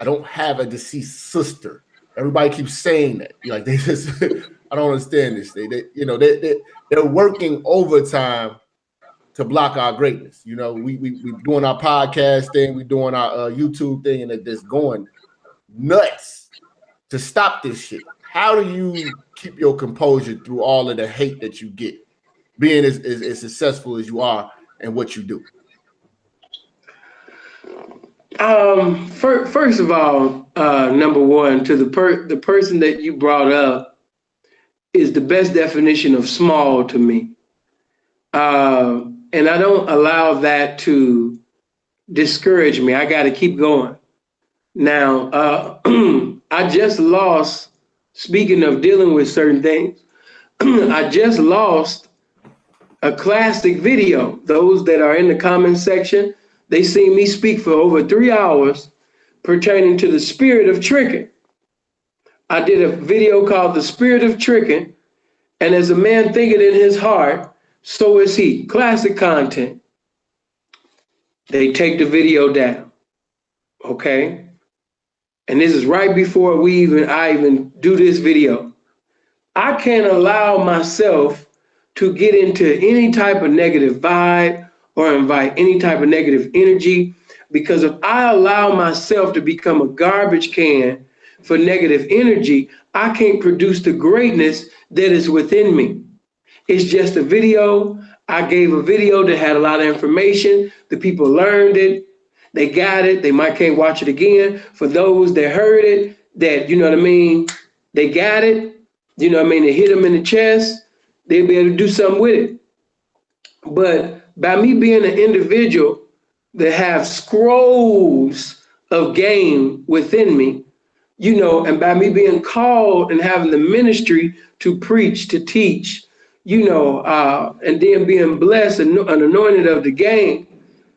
I don't have a deceased sister. Everybody keeps saying that. Like they just, I don't understand this. They're working overtime to block our greatness. We doing our podcast thing, we doing our YouTube thing, and it's going nuts to stop this shit. How do you keep your composure through all of the hate that you get, being as successful as you are in what you do? First of all, number one, to the person that you brought up is the best definition of small to me. And I don't allow that to discourage me. I got to keep going. Now, I just lost, speaking of dealing with certain things, I just lost a classic video. Those that are in the comment section, they seen me speak for over 3 hours pertaining to the spirit of tricking. I did a video called The Spirit of Tricking, and as a man thinketh in his heart, so is he. Classic content. They take the video down, okay? And this is right before I even do this video. I can't allow myself to get into any type of negative vibe or invite any type of negative energy, because if I allow myself to become a garbage can for negative energy, I can't produce the greatness that is within me. It's just a video. I gave a video that had a lot of information. The people learned it. They got it. They might can't watch it again. For those that heard it, that, you know what I mean, they got it. You know what I mean? They hit them in the chest. They'll be able to do something with it. But by me being an individual that have scrolls of game within me, and by me being called and having the ministry to preach, to teach, and then being blessed and anointed of the game,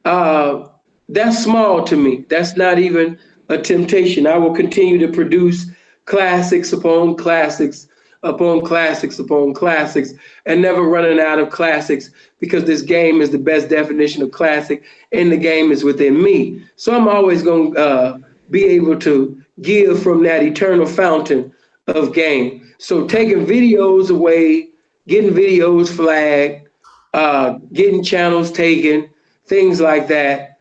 that's small to me. That's not even a temptation. I will continue to produce classics upon classics upon classics upon classics, and never running out of classics, because this game is the best definition of classic, and the game is within me. So I'm always going to be able to give from that eternal fountain of game. So taking videos away, getting videos flagged, getting channels taken, things like that.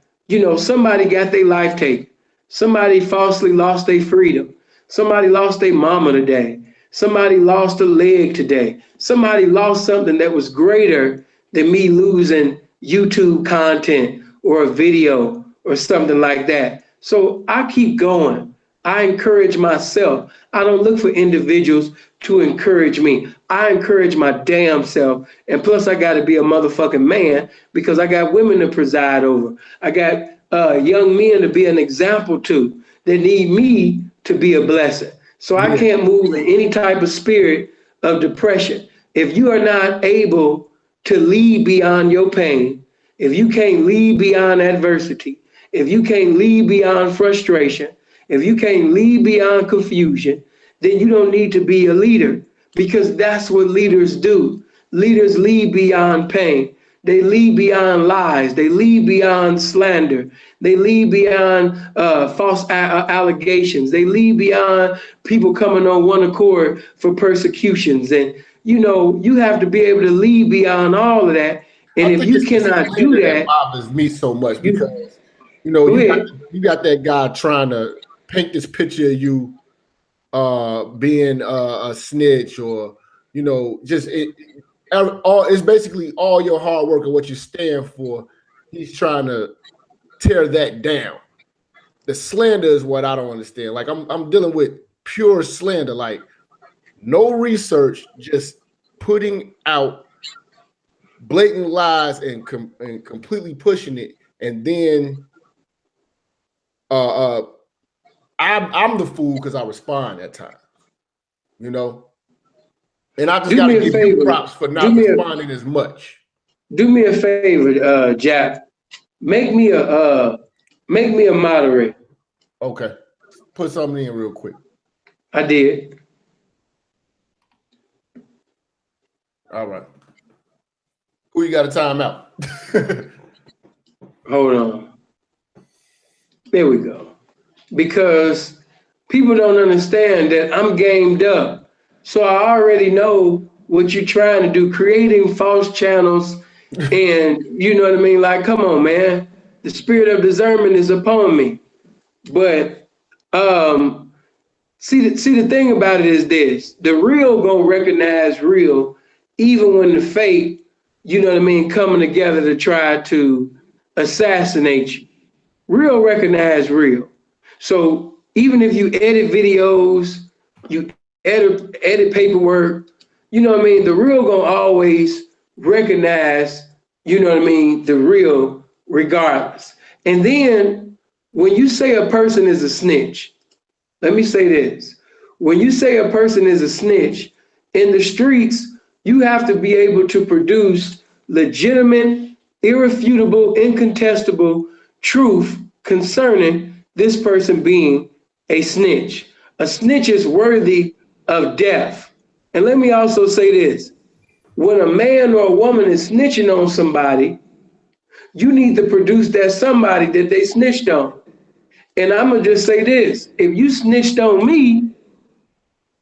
Somebody got their life taken. Somebody falsely lost their freedom. Somebody lost their mama today. Somebody lost a leg today. Somebody lost something that was greater than me losing YouTube content or a video or something like that. So I keep going. I encourage myself. I don't look for individuals to encourage me. I encourage my damn self. And plus I got to be a motherfucking man, because I got women to preside over. I got young men to be an example to, that need me to be a blessing. So I can't move in any type of spirit of depression. If you are not able to lead beyond your pain, if you can't lead beyond adversity, if you can't lead beyond frustration, if you can't lead beyond confusion, then you don't need to be a leader, because that's what leaders do. Leaders lead beyond pain. They lead beyond lies. They lead beyond slander. They lead beyond false allegations. They lead beyond people coming on one accord for persecutions. And, you have to be able to lead beyond all of that. And if you cannot do that, bothers me so much, because, you got that guy trying to paint this picture of you being a snitch, or, it's basically all your hard work and what you stand for. He's trying to tear that down. The slander is what I don't understand. Like I'm dealing with pure slander, like no research, just putting out blatant lies and completely pushing it. And then I'm the fool because I respond at times, And I just got to give you props for not responding as much. Do me a favor, Jap. Make me a moderator. Okay. Put something in real quick. I did. All right. Who you got a timeout? Hold on. There we go. Because People don't understand that I'm gamed up. So I already know what you're trying to do, creating false channels. And you know what I mean? Like, come on, man. The spirit of discernment is upon me. But see the thing about it is this: the real gonna recognize real, even when the fake, you know what I mean, coming together to try to assassinate you. Real recognize real. So even if you edit videos, you edit paperwork, you know what I mean, the real gonna always recognize, you know what I mean, the real regardless. And then when you say a person is a snitch, let me say this. When you say a person is a snitch, in the streets, you have to be able to produce legitimate, irrefutable, incontestable truth concerning this person being a snitch. A snitch is worthy of death. And let me also say this. When a man or a woman is snitching on somebody, you need to produce that somebody that they snitched on. And I'm going to just say this. If you snitched on me,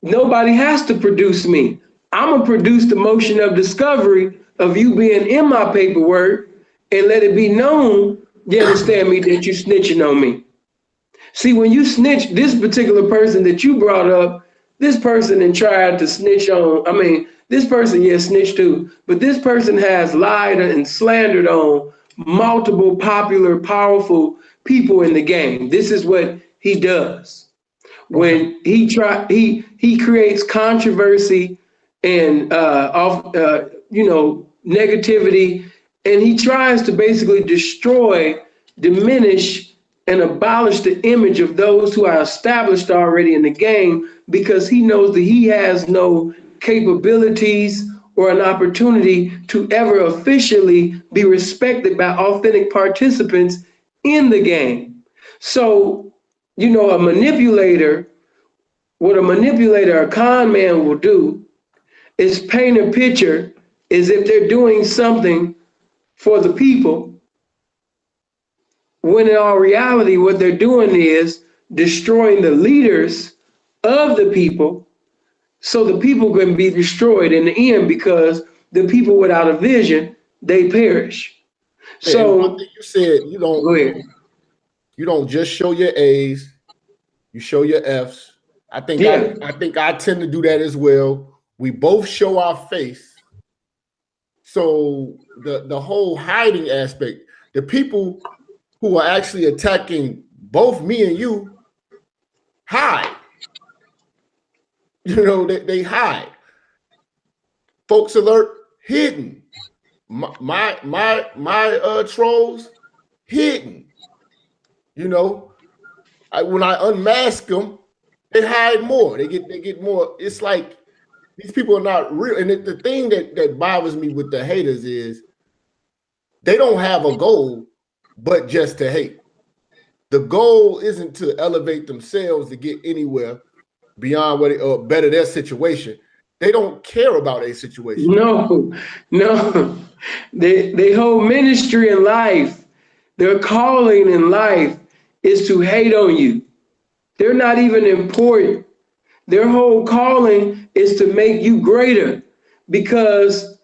nobody has to produce me. I'm going to produce the motion of discovery of you being in my paperwork and let it be known, you understand me, that you snitching on me. See, when you snitch, this particular person that you brought up, this person and tried to snitch on, I mean, this person, yes, snitched too, but this person has lied and slandered on multiple popular, powerful people in the game. This is what he does. When he creates controversy and negativity, and he tries to basically destroy, diminish, and abolish the image of those who are established already in the game, because he knows that he has no capabilities or an opportunity to ever officially be respected by authentic participants in the game. So, you know, a manipulator, a con man will do is paint a picture as if they're doing something for the people, when in all reality, what they're doing is destroying the leaders of the people, so the people can be destroyed in the end, because the people without a vision, they perish. So one thing you said, go ahead. You don't just show your A's, you show your F's. I think I tend to do that as well. We both show our face. So the whole hiding aspect, the people who are actually attacking both me and you hide. You know, they hide. Folks alert, hidden. My trolls, hidden. You know, when I unmask them, they hide more. They get more. It's like these people are not real. And the thing that bothers me with the haters is they don't have a goal but just to hate. The goal isn't to elevate themselves to get anywhere beyond what or better their situation. They don't care about a situation. No. They whole ministry in life, their calling in life is to hate on you. They're not even important. Their whole calling is to make you greater, because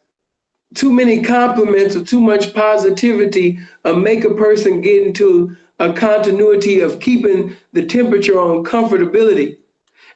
too many compliments or too much positivity make a person get into a continuity of keeping the temperature on comfortability.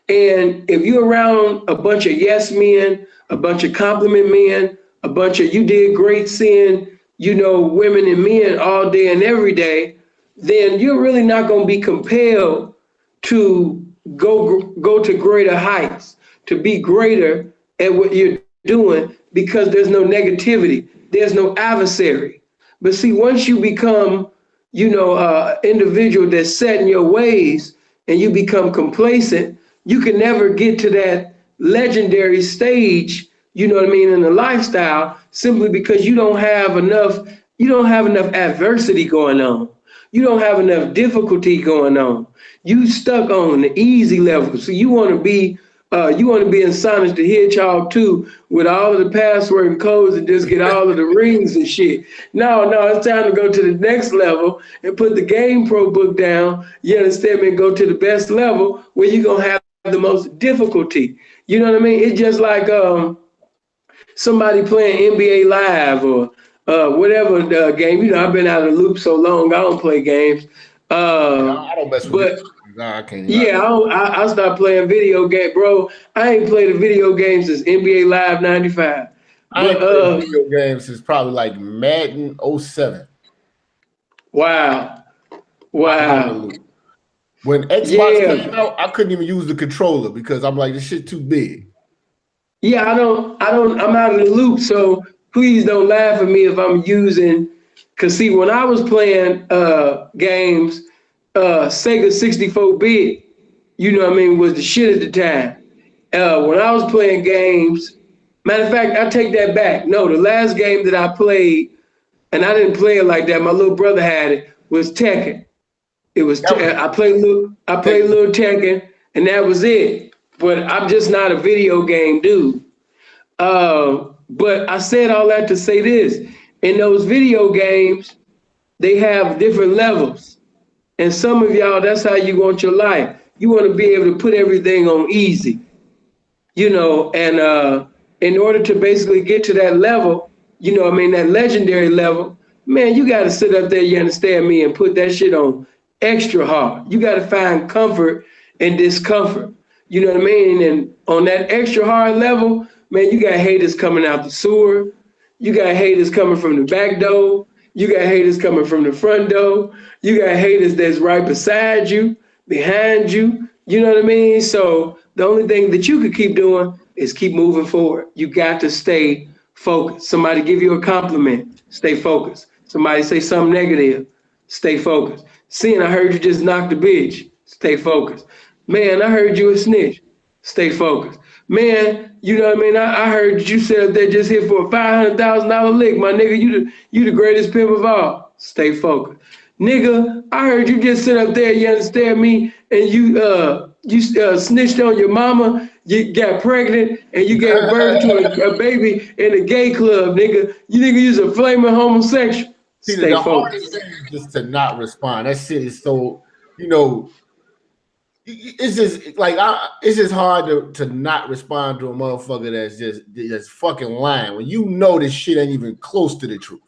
And if you're around a bunch of yes men, a bunch of compliment men, a bunch of you did great seeing, you know, women and men all day and every day, then you're really not going to be compelled to go to greater heights, to be greater at what you're doing, because there's no negativity, there's no adversary. But see, once you become, you know, individual that's set in your ways and you become complacent, you can never get to that legendary stage, you know what I mean, in the lifestyle, simply because you don't have enough adversity going on. You don't have enough difficulty going on. You stuck on the easy level. So you want to be You want to be in Sonic the Hedgehog 2 with all of the password and codes and just get all of the rings and shit. No, it's time to go to the next level and put the Game Pro book down. You understand me? And go to the best level where you're going to have the most difficulty. You know what I mean? It's just like somebody playing NBA Live or whatever game. You know, I've been out of the loop so long, I don't play games. I don't mess with it. Nah, I can't. Yeah, I stopped playing video game, bro. I ain't played a video game since NBA Live '95. I ain't played video games since probably like Madden 07. Wow. When Xbox came out, I couldn't even use the controller because I'm like, this shit too big. Yeah, I'm out of the loop. So please don't laugh at me if I'm using, cause see, when I was playing games, Sega 64-bit, you know what I mean, was the shit at the time. When I was playing games, matter of fact, I take that back. No, the last game that I played, and I didn't play it like that, my little brother had it, was Tekken. It was I played little Tekken, and that was it. But I'm just not a video game dude. But I said all that to say this: in those video games, they have different levels, and some of y'all, that's how you want your life. You want to be able to put everything on easy, you know. And in order to basically get to that level, you know, what I mean, that legendary level, man, you got to sit up there. You understand me? And put that shit on extra hard. You got to find comfort in discomfort. You know what I mean? And on that extra hard level, man, you got haters coming out the sewer. You got haters coming from the back door. You got haters coming from the front door. You got haters that's right beside you, behind you. You know what I mean? So the only thing that you could keep doing is keep moving forward. You got to stay focused. Somebody give you a compliment, stay focused. Somebody say something negative, stay focused. Seeing, I heard you just knocked a bitch, stay focused. Man, I heard you a snitch, stay focused. Man, you know what I mean? I heard you said they just hit for a $500,000 lick. My nigga, you the greatest pimp of all. Stay focused. Nigga, I heard you just sit up there, you understand me? And you snitched on your mama, you got pregnant, and you gave birth to a baby in a gay club, nigga. You nigga, you's a flaming homosexual. Stay the focused. hardest thing is just to not respond. That shit is so, you know, it's just like it's just hard to not respond to a motherfucker that's just fucking lying when you know this shit ain't even close to the truth.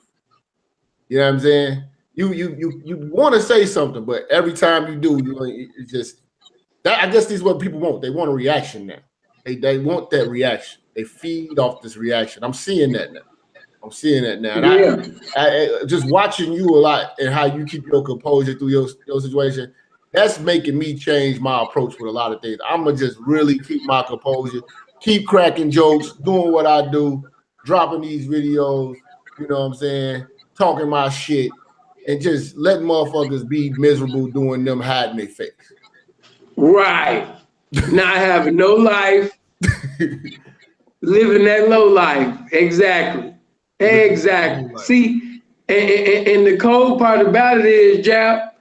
You know what I'm saying? You want to say something, but every time you do, it's just that. I guess this is what people want. They want a reaction now. They want that reaction. They feed off this reaction. I'm seeing that now. And I just watching you a lot and how you keep your composure through your situation. That's making me change my approach with a lot of things. I'm gonna just really keep my composure, keep cracking jokes, doing what I do, dropping these videos, you know what I'm saying, talking my shit, and just letting motherfuckers be miserable doing them hiding their face. Right. Not having no life, living that low life. Exactly. See, and the cold part about it is, Jap,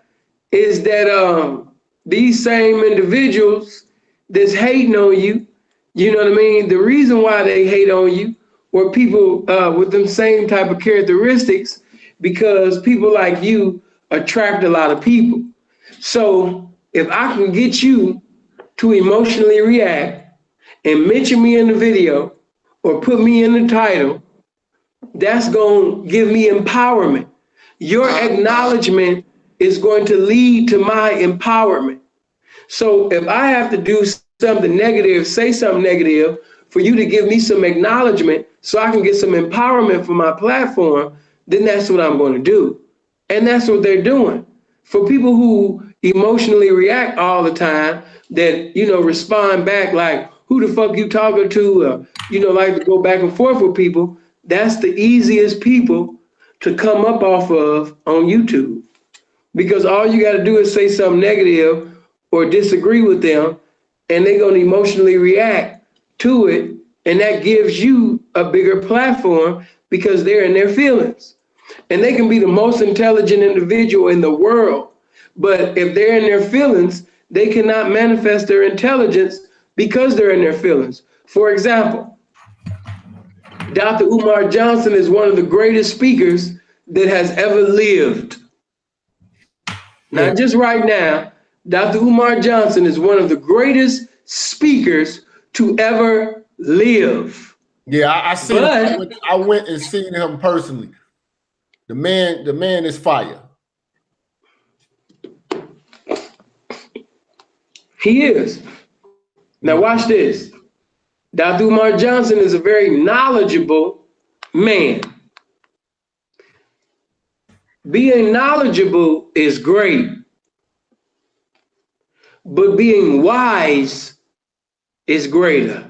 is that these same individuals that's hating on you, you know what I mean? The reason why they hate on you or people with them same type of characteristics, because people like you attract a lot of people. So if I can get you to emotionally react and mention me in the video or put me in the title, that's going to give me empowerment. Your acknowledgement is going to lead to my empowerment. So if I have to do something negative, say something negative, for you to give me some acknowledgement so I can get some empowerment for my platform, then that's what I'm going to do. And that's what they're doing. For people who emotionally react all the time, that, you know, respond back like, who the fuck you talking to? You know, like to go back and forth with people. That's the easiest people to come up off of on YouTube. Because all you got to do is say something negative or disagree with them, and they're going to emotionally react to it. And that gives you a bigger platform because they're in their feelings. And they can be the most intelligent individual in the world. But if they're in their feelings, they cannot manifest their intelligence because they're in their feelings. For example, Dr. Umar Johnson is one of the greatest speakers that has ever lived. Not just right now. Dr. Umar Johnson is one of the greatest speakers to ever live. Yeah, I seen him. I went and seen him personally. The man is fire. He is. Now watch this. Dr. Umar Johnson is a very knowledgeable man. Being knowledgeable is great, but being wise is greater.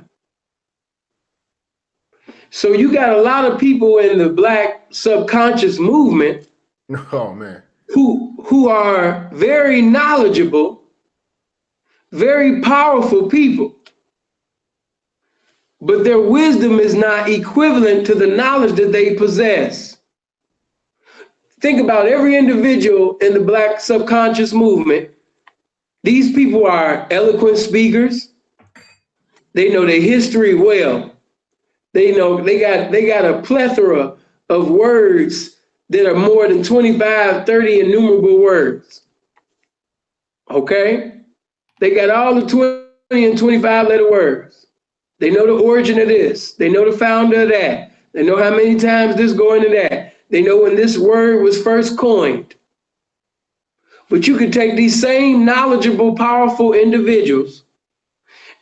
So you got a lot of people in the Black subconscious movement who are very knowledgeable, very powerful people, but their wisdom is not equivalent to the knowledge that they possess. Think about every individual in the Black subconscious movement. These people are eloquent speakers. They know their history well. They know they got a plethora of words that are more than 25, 30 innumerable words. Okay? They got all the 20 and 25 letter words. They know the origin of this. They know the founder of that. They know how many times this go into that. They know when this word was first coined. But you could take these same knowledgeable, powerful individuals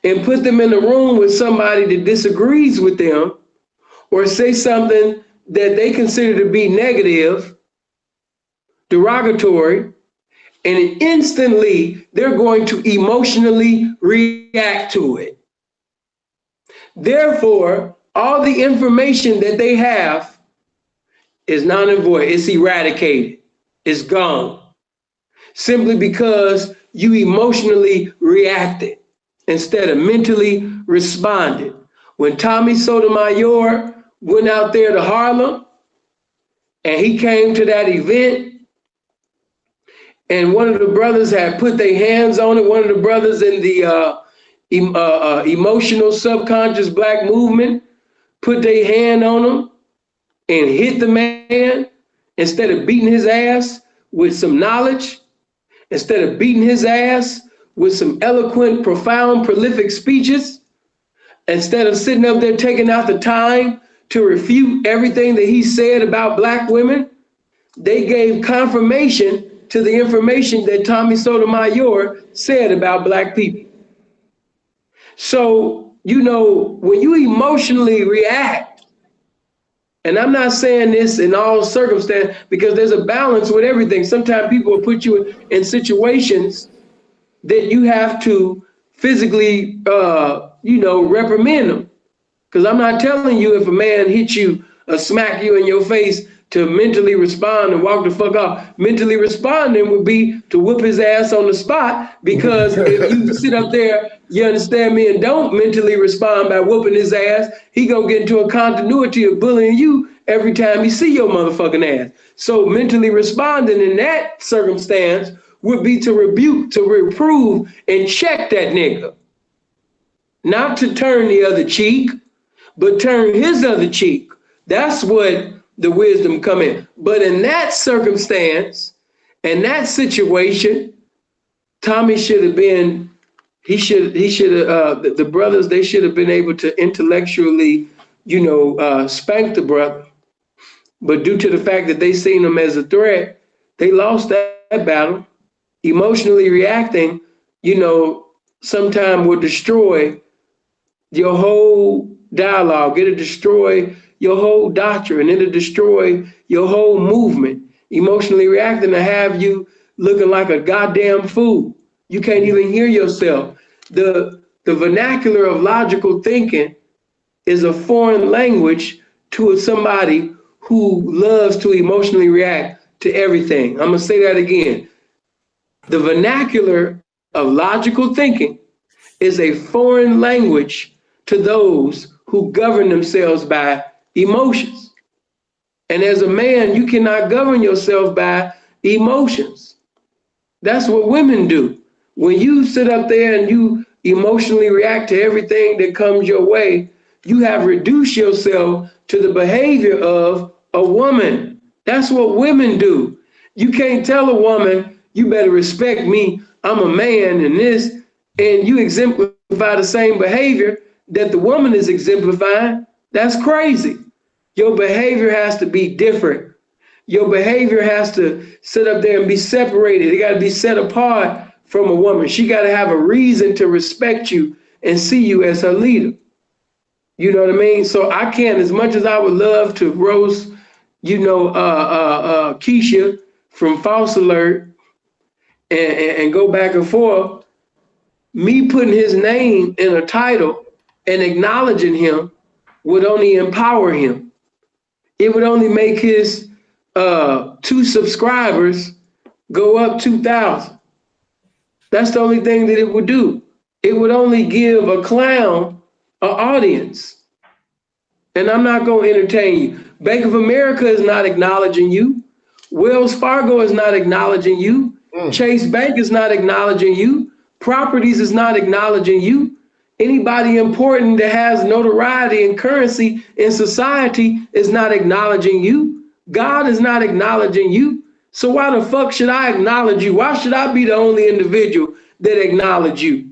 and put them in a room with somebody that disagrees with them or say something that they consider to be negative, derogatory, and instantly they're going to emotionally react to it. Therefore, all the information that they have is non and void. It's eradicated. It's gone. Simply because you emotionally reacted instead of mentally responded. When Tommy Sotomayor went out there to Harlem and he came to that event and one of the brothers had put their hands on it, one of the brothers in the emotional subconscious Black movement put their hand on him and hit the man instead of beating his ass with some knowledge, instead of beating his ass with some eloquent, profound, prolific speeches, instead of sitting up there taking out the time to refute everything that he said about Black women, they gave confirmation to the information that Tommy Sotomayor said about Black people. So, you know, when you emotionally react, and I'm not saying this in all circumstances because there's a balance with everything. Sometimes people will put you in situations that you have to physically, reprimand them. Because I'm not telling you if a man hits you or smack you in your face to mentally respond and walk the fuck off. Mentally responding would be to whoop his ass on the spot, because if you sit up there, you understand me, and don't mentally respond by whooping his ass, he gonna get into a continuity of bullying you every time he see your motherfucking ass. So mentally responding in that circumstance would be to rebuke, to reprove, and check that nigga. Not to turn the other cheek, but turn his other cheek. That's what the wisdom come in. But in that circumstance, in that situation, Tommy should have been, the brothers, they should have been able to intellectually, spank the brother. But due to the fact that they seen him as a threat, they lost that battle. Emotionally reacting, sometime will destroy your whole dialogue. It'll destroy your whole doctrine. It'll destroy your whole movement. Emotionally reacting to have you looking like a goddamn fool. You can't even hear yourself. The vernacular of logical thinking is a foreign language to somebody who loves to emotionally react to everything. I'm gonna say that again. The vernacular of logical thinking is a foreign language to those who govern themselves by emotions. And as a man, you cannot govern yourself by emotions. That's what women do. When you sit up there and emotionally react to everything that comes your way, you have reduced yourself to the behavior of a woman. That's what women do. You can't tell a woman, you better respect me, I'm a man and this, and you exemplify the same behavior that the woman is exemplifying. That's crazy. Your behavior has to be different. Your behavior has to sit up there and be separated. It got to be set apart from a woman. She got to have a reason to respect you and see you as her leader. You know what I mean? So I can't, as much as I would love to roast, Keisha from False Alert and go back and forth, me putting his name in a title and acknowledging him would only empower him. It would only make his 2 subscribers go up 2,000. That's the only thing that it would do. It would only give a clown an audience. And I'm not going to entertain you. Bank of America is not acknowledging you. Wells Fargo is not acknowledging you. Chase Bank is not acknowledging you. Properties is not acknowledging you. Anybody important that has notoriety and currency in society is not acknowledging you. God is not acknowledging you. So why the fuck should I acknowledge you? Why should I be the only individual that acknowledge you?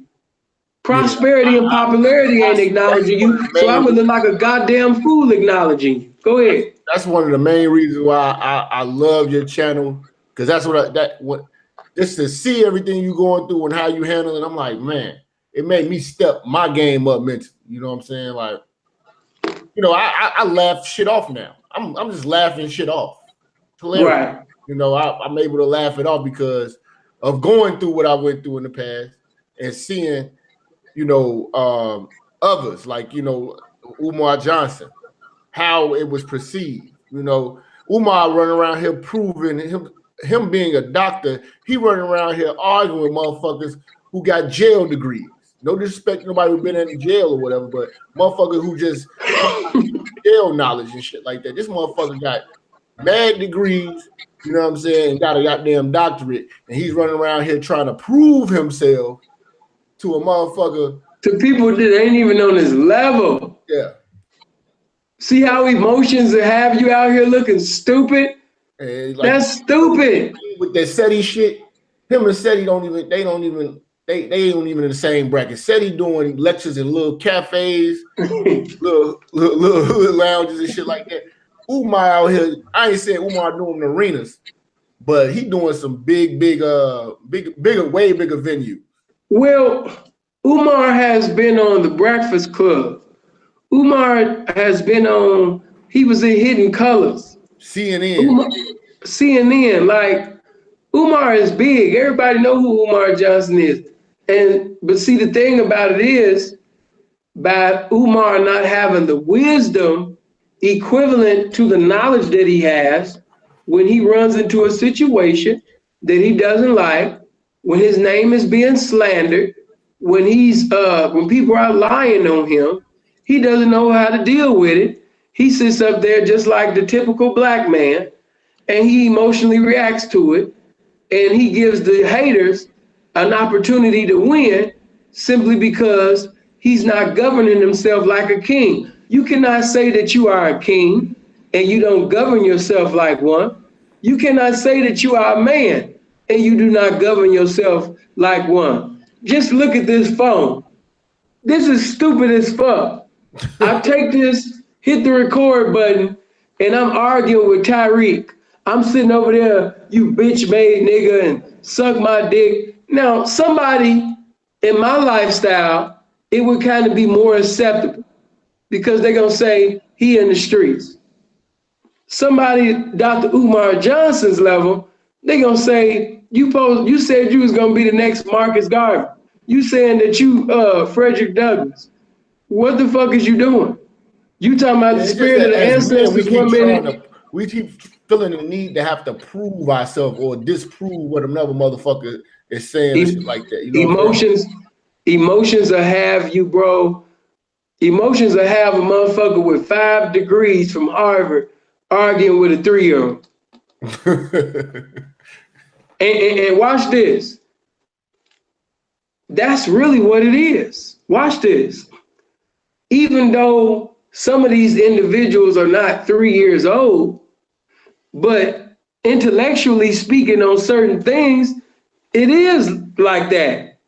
Prosperity and popularity ain't acknowledging you, so I'm gonna look like a goddamn fool acknowledging you. Go ahead. That's one of the main reasons why I love your channel, because that's just to see everything you going through and how you handle it. I'm like, man, it made me step my game up mentally. You know what I'm saying? Like, I laugh shit off now. I'm just laughing shit off. Hilarious. Right. I'm able to laugh it off because of going through what I went through in the past and seeing, others like, Umar Johnson, how it was perceived. Umar running around here proving him being a doctor, he running around here arguing with motherfuckers who got jail degrees. No disrespect to nobody who been in jail or whatever, but motherfuckers who just jail knowledge and shit like that. This motherfucker got mad degrees, you know what I'm saying, and got a goddamn doctorate, and he's running around here trying to prove himself to a motherfucker. To people that ain't even on his level. Yeah. See how emotions have you out here looking stupid? That's stupid. With that SETI shit, him and SETI they ain't even in the same bracket. SETI doing lectures in little cafes, little hood lounges and shit like that. Umar out here, I ain't saying Umar doing arenas, but he doing some way bigger venue. Well, Umar has been on The Breakfast Club. Umar has been on, he was in Hidden Colors. CNN, like, Umar is big. Everybody know who Umar Johnson is. But see, the thing about it is, by Umar not having the wisdom equivalent to the knowledge that he has, when he runs into a situation that he doesn't like, when his name is being slandered, when people are lying on him, he doesn't know how to deal with it. He sits up there just like the typical black man, and he emotionally reacts to it, and he gives the haters an opportunity to win simply because he's not governing himself like a king. You cannot say that you are a king and you don't govern yourself like one. You cannot say that you are a man and you do not govern yourself like one. Just look at this phone. This is stupid as fuck. I take this, hit the record button, and I'm arguing with Tyreek. I'm sitting over there, you bitch made nigga, and suck my dick. Now, somebody in my lifestyle, it would kind of be more acceptable because they're going to say he in the streets. Somebody, Dr. Umar Johnson's level, they're going to say, you said you was going to be the next Marcus Garvey. You saying that you Frederick Douglass. What the fuck is you doing? You talking about the spirit of the ancestors 1 minute. We keep feeling the need to have to prove ourselves or disprove what another motherfucker is saying shit like that. You know emotions will have you, bro. Emotions will have a motherfucker with 5 degrees from Harvard arguing with a 3-year-old. and watch this. That's really what it is. Watch this. Even though some of these individuals are not 3 years old, but intellectually speaking on certain things, it is like that.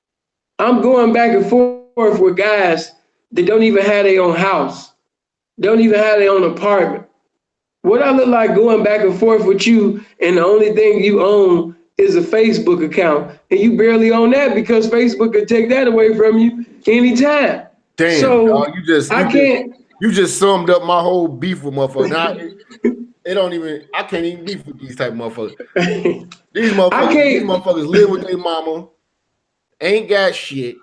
I'm going back and forth with guys that don't even have their own house, don't even have their own apartment. What I look like going back and forth with you, and the only thing you own is a Facebook account, and you barely own that because Facebook could take that away from you anytime. Damn, so dog, can't. You just summed up my whole beef with motherfuckers. Now, I can't even beef with these type of motherfuckers. These motherfuckers live with their mama, ain't got shit,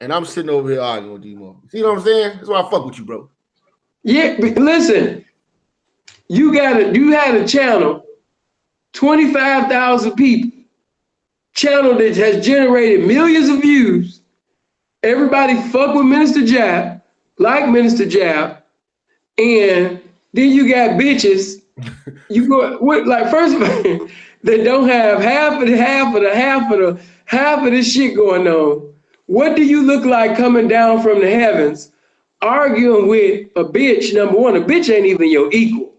and I'm sitting over here arguing with these motherfuckers. See what I'm saying? That's why I fuck with you, bro. Yeah, but listen, you had a channel, 25,000 people, channel that has generated millions of views. Everybody fuck with Minister Jap, like Minister Jap, and then you got bitches. You go like first of all, they don't have half of this shit going on. What do you look like coming down from the heavens, arguing with a bitch? Number one, a bitch ain't even your equal.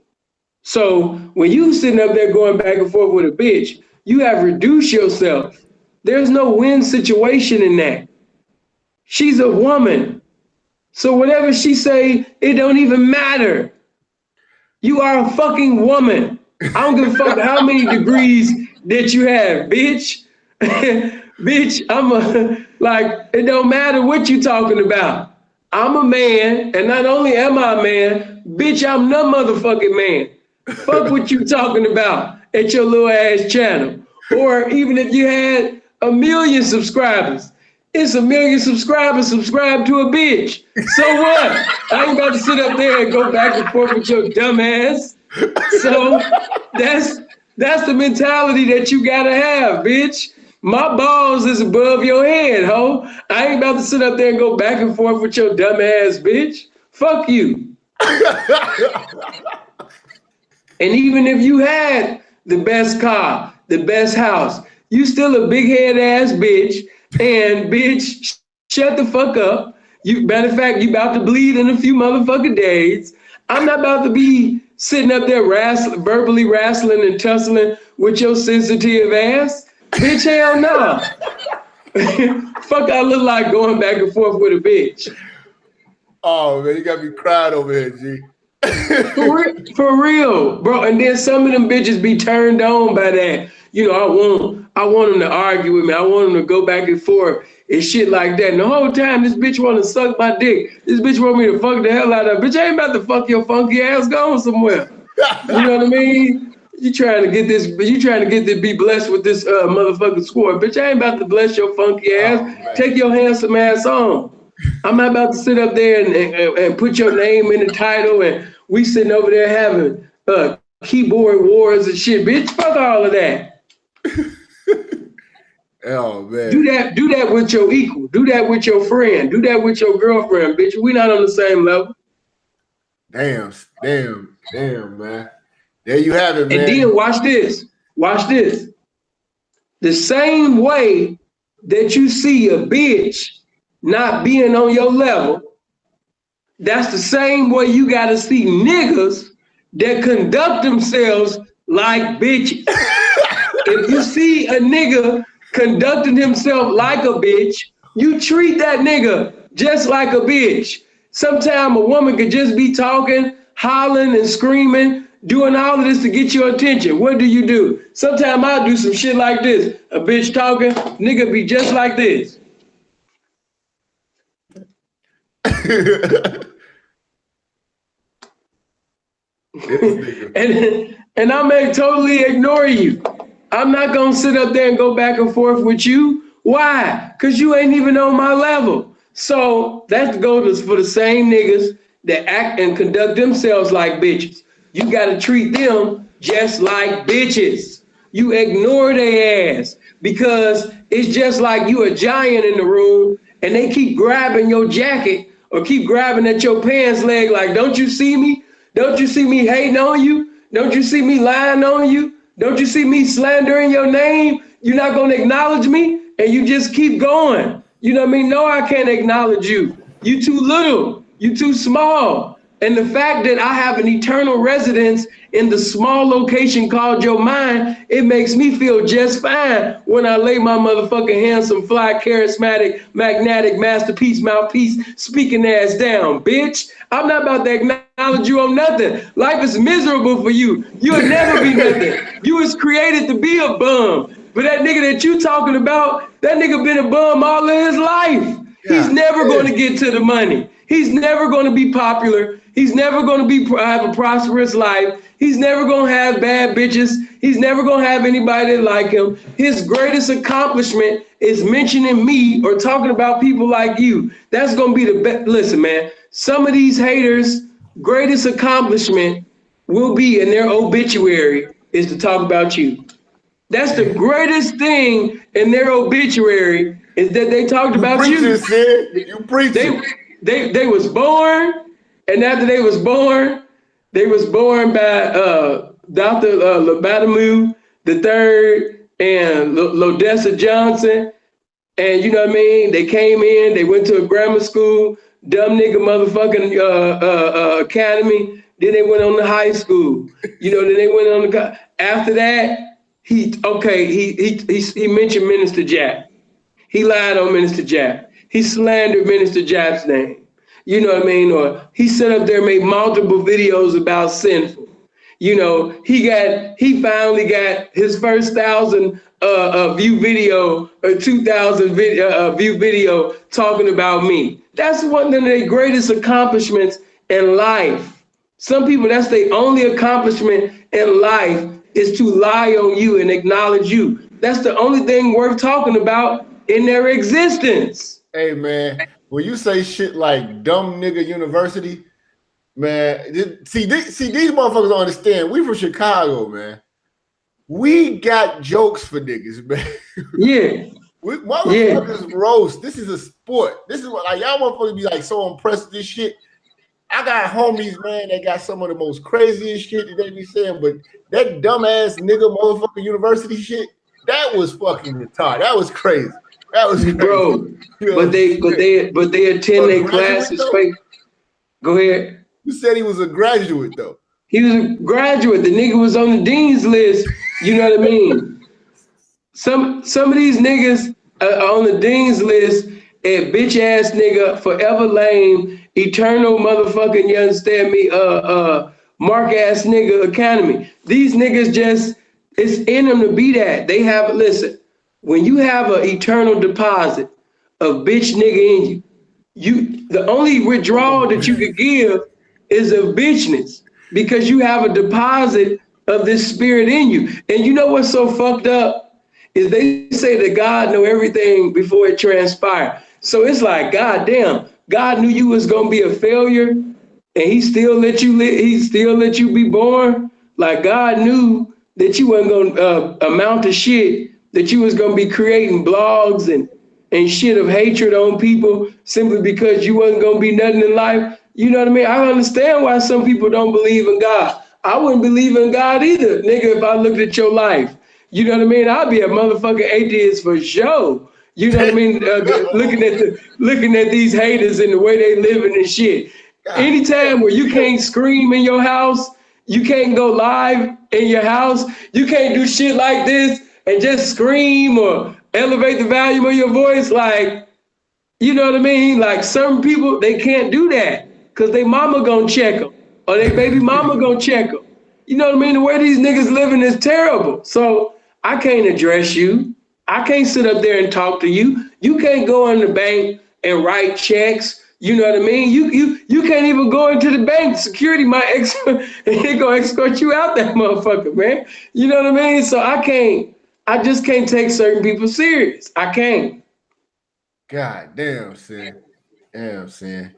So when you sitting up there going back and forth with a bitch, you have reduced yourself. There's no win situation in that. She's a woman. So whatever she say, it don't even matter. You are a fucking woman. I don't give a fuck how many degrees that you have, bitch. Bitch, it don't matter what you talking about. I'm a man, and not only am I a man, bitch, I'm no motherfucking man. Fuck what you talking about at your little ass channel. Or even if you had 1 million subscribers, it's 1 million subscribers subscribe to a bitch. So what? I ain't about to sit up there and go back and forth with your dumb ass. So that's the mentality that you gotta have, bitch. My balls is above your head, ho. I ain't about to sit up there and go back and forth with your dumb ass, bitch. Fuck you. And even if you had the best car, the best house, you still a big head ass bitch. And bitch, shut the fuck up. Matter of fact, you about to bleed in a few motherfucking days. I'm not about to be sitting up there verbally wrestling and tussling with your sensitive ass. Bitch, hell no. Fuck I look like going back and forth with a bitch. Oh man, you got me crying over here, G. For real, bro. And then some of them bitches be turned on by that. You know, I want them to argue with me. I want them to go back and forth and shit like that. And the whole time this bitch want to suck my dick. This bitch want me to fuck the hell out of her. Bitch, I ain't about to fuck your funky ass going somewhere. You know what I mean? You trying to get to be blessed with this motherfucking score. Bitch, I ain't about to bless your funky ass. Take your handsome ass on. I'm not about to sit up there and put your name in the title and we sitting over there having keyboard wars and shit. Bitch, fuck all of that. Oh man. Do that with your equal. Do that with your friend. Do that with your girlfriend, bitch. We not on the same level. Damn, man. There you have it, man. And then watch this. Watch this. The same way that you see a bitch not being on your level, that's the same way you gotta see niggas that conduct themselves like bitches. If you see a nigga conducting himself like a bitch, you treat that nigga just like a bitch. Sometimes a woman could just be talking, hollering and screaming, doing all of this to get your attention. What do? Sometimes I do some shit like this. A bitch talking, nigga be just like this. and I may totally ignore you. I'm not gonna sit up there and go back and forth with you. Why? Because you ain't even on my level. So that goes for the same niggas that act and conduct themselves like bitches. You gotta treat them just like bitches. You ignore their ass because it's just like you a giant in the room and they keep grabbing your jacket or keep grabbing at your pants leg like, don't you see me? Don't you see me hating on you? Don't you see me lying on you? Don't you see me slandering your name? You're not gonna acknowledge me and you just keep going. You know what I mean? No, I can't acknowledge you. You too little. You too small. And the fact that I have an eternal residence in the small location called your mind, it makes me feel just fine when I lay my motherfucking handsome, fly, charismatic, magnetic, masterpiece, mouthpiece, speaking ass down, bitch. I'm not about to acknowledge you on nothing. Life is miserable for you. You'll never be nothing. You was created to be a bum. But that nigga that you talking about, that nigga been a bum all of his life. He's never going to get to the money. He's never going to be popular. He's never going to have a prosperous life. He's never going to have bad bitches. He's never going to have anybody that like him. His greatest accomplishment is mentioning me or talking about people like you. That's going to be the best. Listen, man, some of these haters' greatest accomplishment will be in their obituary is to talk about you. That's the greatest thing in their obituary is that they talked about you. You preaching. They was born, and after they was born by Dr. Labatamu III and Lodessa Johnson. And you know what I mean? They came in, they went to a grammar school, dumb nigga motherfucking academy. Then they went on to high school. You know, then they went on to, after that, he mentioned Minister Jap. He lied on Minister Jap. He slandered Minister Jap's name. You know what I mean? Or he sat up there and made multiple videos about Sinful. You know, he finally got his first 1,000 view video or 2,000 view video talking about me. That's one of their greatest accomplishments in life. Some people, that's their only accomplishment in life is to lie on you and acknowledge you. That's the only thing worth talking about in their existence. Hey, man, when you say shit like dumb nigga university, man, see these motherfuckers don't understand. We from Chicago, man. We got jokes for niggas, man. Yeah. Motherfuckers roast. This is a sport. This is what like y'all motherfuckers be like so impressed with this shit. I got homies, man, that got some of the most craziest shit that they be saying, but that dumbass nigga motherfucking university shit, that was fucking retarded. That was crazy. That was crazy. Bro. You know, but they attend their classes. Go ahead. You said he was a graduate though. He was a graduate. The nigga was on the dean's list. You know what I mean? Some of these niggas are on the dean's list and bitch ass nigga, forever lame, eternal motherfucking, you understand me, mark ass nigga academy. These niggas just, it's in them to be that. They have, listen, when you have an eternal deposit of bitch nigga in you, the only withdrawal that you could give is of bitchness because you have a deposit of this spirit in you. And you know what's so fucked up is they say that God know everything before it transpired. So it's like, God damn, God knew you was gonna be a failure and he still let you be born. Like God knew that you wasn't gonna amount to shit, that you was gonna be creating blogs and shit of hatred on people simply because you wasn't gonna be nothing in life. You know what I mean? I understand why some people don't believe in God. I wouldn't believe in God either, nigga, if I looked at your life. You know what I mean? I'd be a motherfucking atheist for sure. You know what I mean? Looking at these haters and the way they living and shit. Anytime where you can't scream in your house, you can't go live in your house, you can't do shit like this and just scream or elevate the volume of your voice, like, you know what I mean? Like some people, they can't do that because they mama gonna check them or they baby mama gonna check them. You know what I mean? The way these niggas living is terrible. So I can't address you. I can't sit up there and talk to you. You can't go in the bank and write checks. You know what I mean? You can't even go into the bank. Security might they gonna escort you out that motherfucker, man. You know what I mean? So I just can't take certain people serious. I can't. God damn, Sin. Damn, Sin.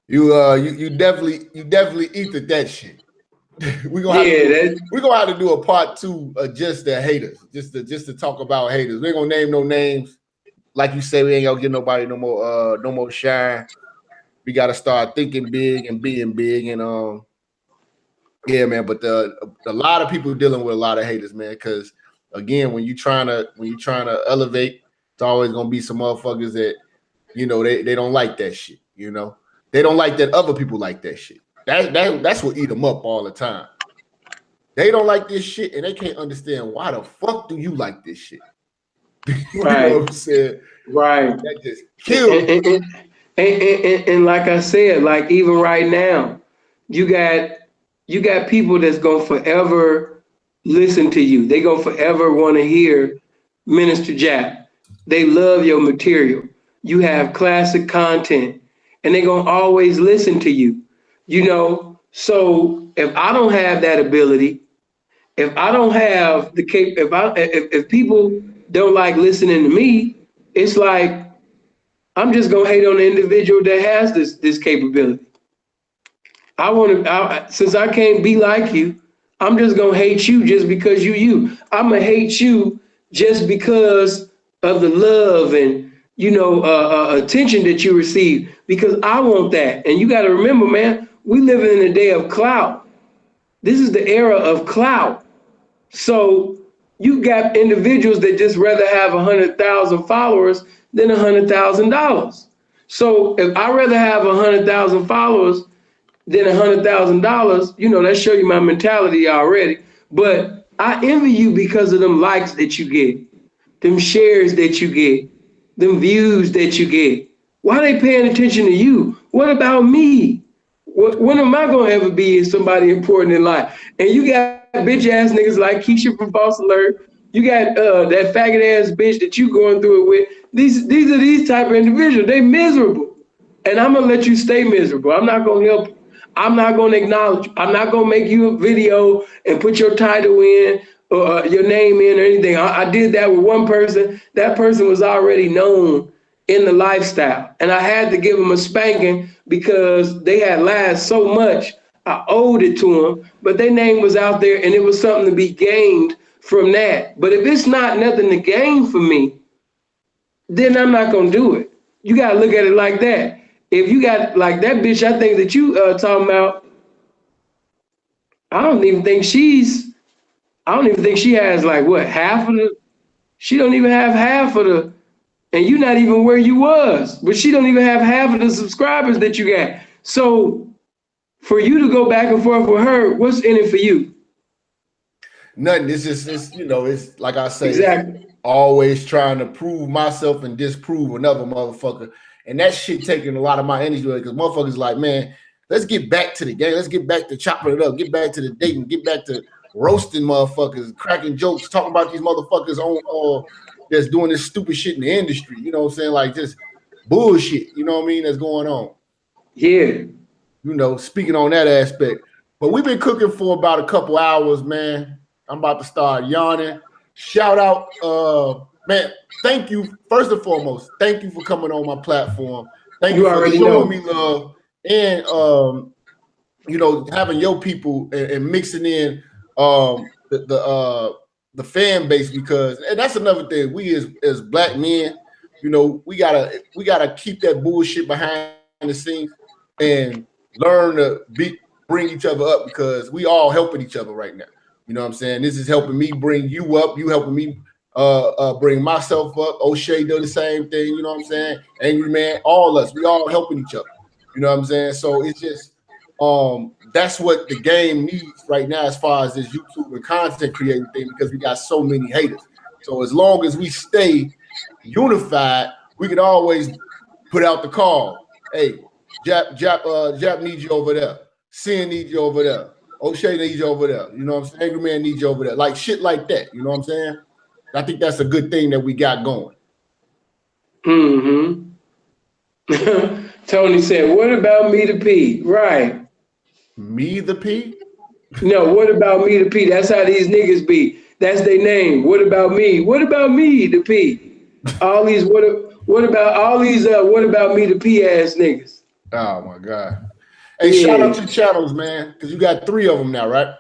You definitely eat that shit. We're gonna have to do a part 2 of just the haters, just to talk about haters. We ain't gonna name no names. Like you say, we ain't gonna give nobody no more shine. We gotta start thinking big and being big, and yeah, man. But a lot of people dealing with a lot of haters, man. Because again, when you trying to elevate, It's always gonna be some motherfuckers that, you know, they don't like that shit. You know, they don't like that other people like that shit. That's what eat them up all the time. They don't like this shit, and they can't understand why the fuck do you like this shit. You Right. know what I'm saying? Right. That just killed me. And like I said, like even right now, you got people that's gonna forever listen to you. They gonna forever want to hear Minister Jap. They love your material. You have classic content, and they gonna always listen to you. You know, so if I don't have that ability, if I don't have the if people don't like listening to me, it's like I'm just gonna hate on the individual that has this capability. Since I can't be like you, I'm just gonna hate you just because you. I'm gonna hate you just because of the love and attention that you receive, because I want that. And you got to remember, man, we live in a day of clout. This is the era of clout. So you got individuals that just rather have 100,000 followers than $100,000. So if I rather have 100,000 followers than $100,000, that show you my mentality already. But I envy you because of them likes that you get, them shares that you get, them views that you get. Why are they paying attention to you? What about me? When am I gonna ever be somebody important in life? And you got bitch ass niggas like Keisha from False Alert. You got that faggot ass bitch that you going through it with. These are these type of individuals. They miserable, and I'm gonna let you stay miserable. I'm not gonna help you. I'm not gonna acknowledge you. I'm not gonna make you a video and put your title in or your name in or anything. I did that with one person. That person was already known in the lifestyle, and I had to give them a spanking because they had lied so much. I owed it to them, but their name was out there, and it was something to be gained from that. But if it's not nothing to gain for me, then I'm not gonna do it. You gotta look at it like that. If you got like that bitch, I think that you talking about, I don't even think she has like what, half of the, she don't even have half of the, and you're not even where you was, but she don't even have half of the subscribers that you got. So for you to go back and forth with her, what's in it for you? Nothing. It's like I say, Exactly. always trying to prove myself and disprove another motherfucker. And that shit taking a lot of my energy away, because motherfuckers like, man, let's get back to the game. Let's get back to chopping it up. Get back to the dating. Get back to roasting motherfuckers, cracking jokes, talking about these motherfuckers on that's doing this stupid shit in the industry. You know what I'm saying? Like just bullshit. You know what I mean? That's going on. Yeah. Speaking on that aspect. But we've been cooking for about a couple hours, man. I'm about to start yawning. Shout out, man. Thank you. First and foremost, thank you for coming on my platform. Thank you for showing me love and having your people and mixing in the fan base, because, and that's another thing. We as black men, we gotta keep that bullshit behind the scenes and learn to bring each other up, because we all helping each other right now. You know what I'm saying? This is helping me bring you up. You helping me bring myself up. O'Shea do the same thing. You know what I'm saying? Angry Man, all us. We all helping each other. You know what I'm saying? So it's just that's what the game needs right now as far as this YouTube and content creating thing, because we got so many haters. So as long as we stay unified, we can always put out the call. Hey, Jap needs you over there. Sin needs you over there. O'Shea needs you over there. You know what I'm saying? Angry Man needs you over there. Like shit like that. You know what I'm saying? I think that's a good thing that we got going. Mm-hmm. Tony said, what about me to P? Right. Me the P? No, what about me to P? That's how these niggas be. That's their name. What about me? What about me to P? All these what about me to P ass niggas. Oh my God. Hey, shout out to channels, man, because you got 3 of them now, right?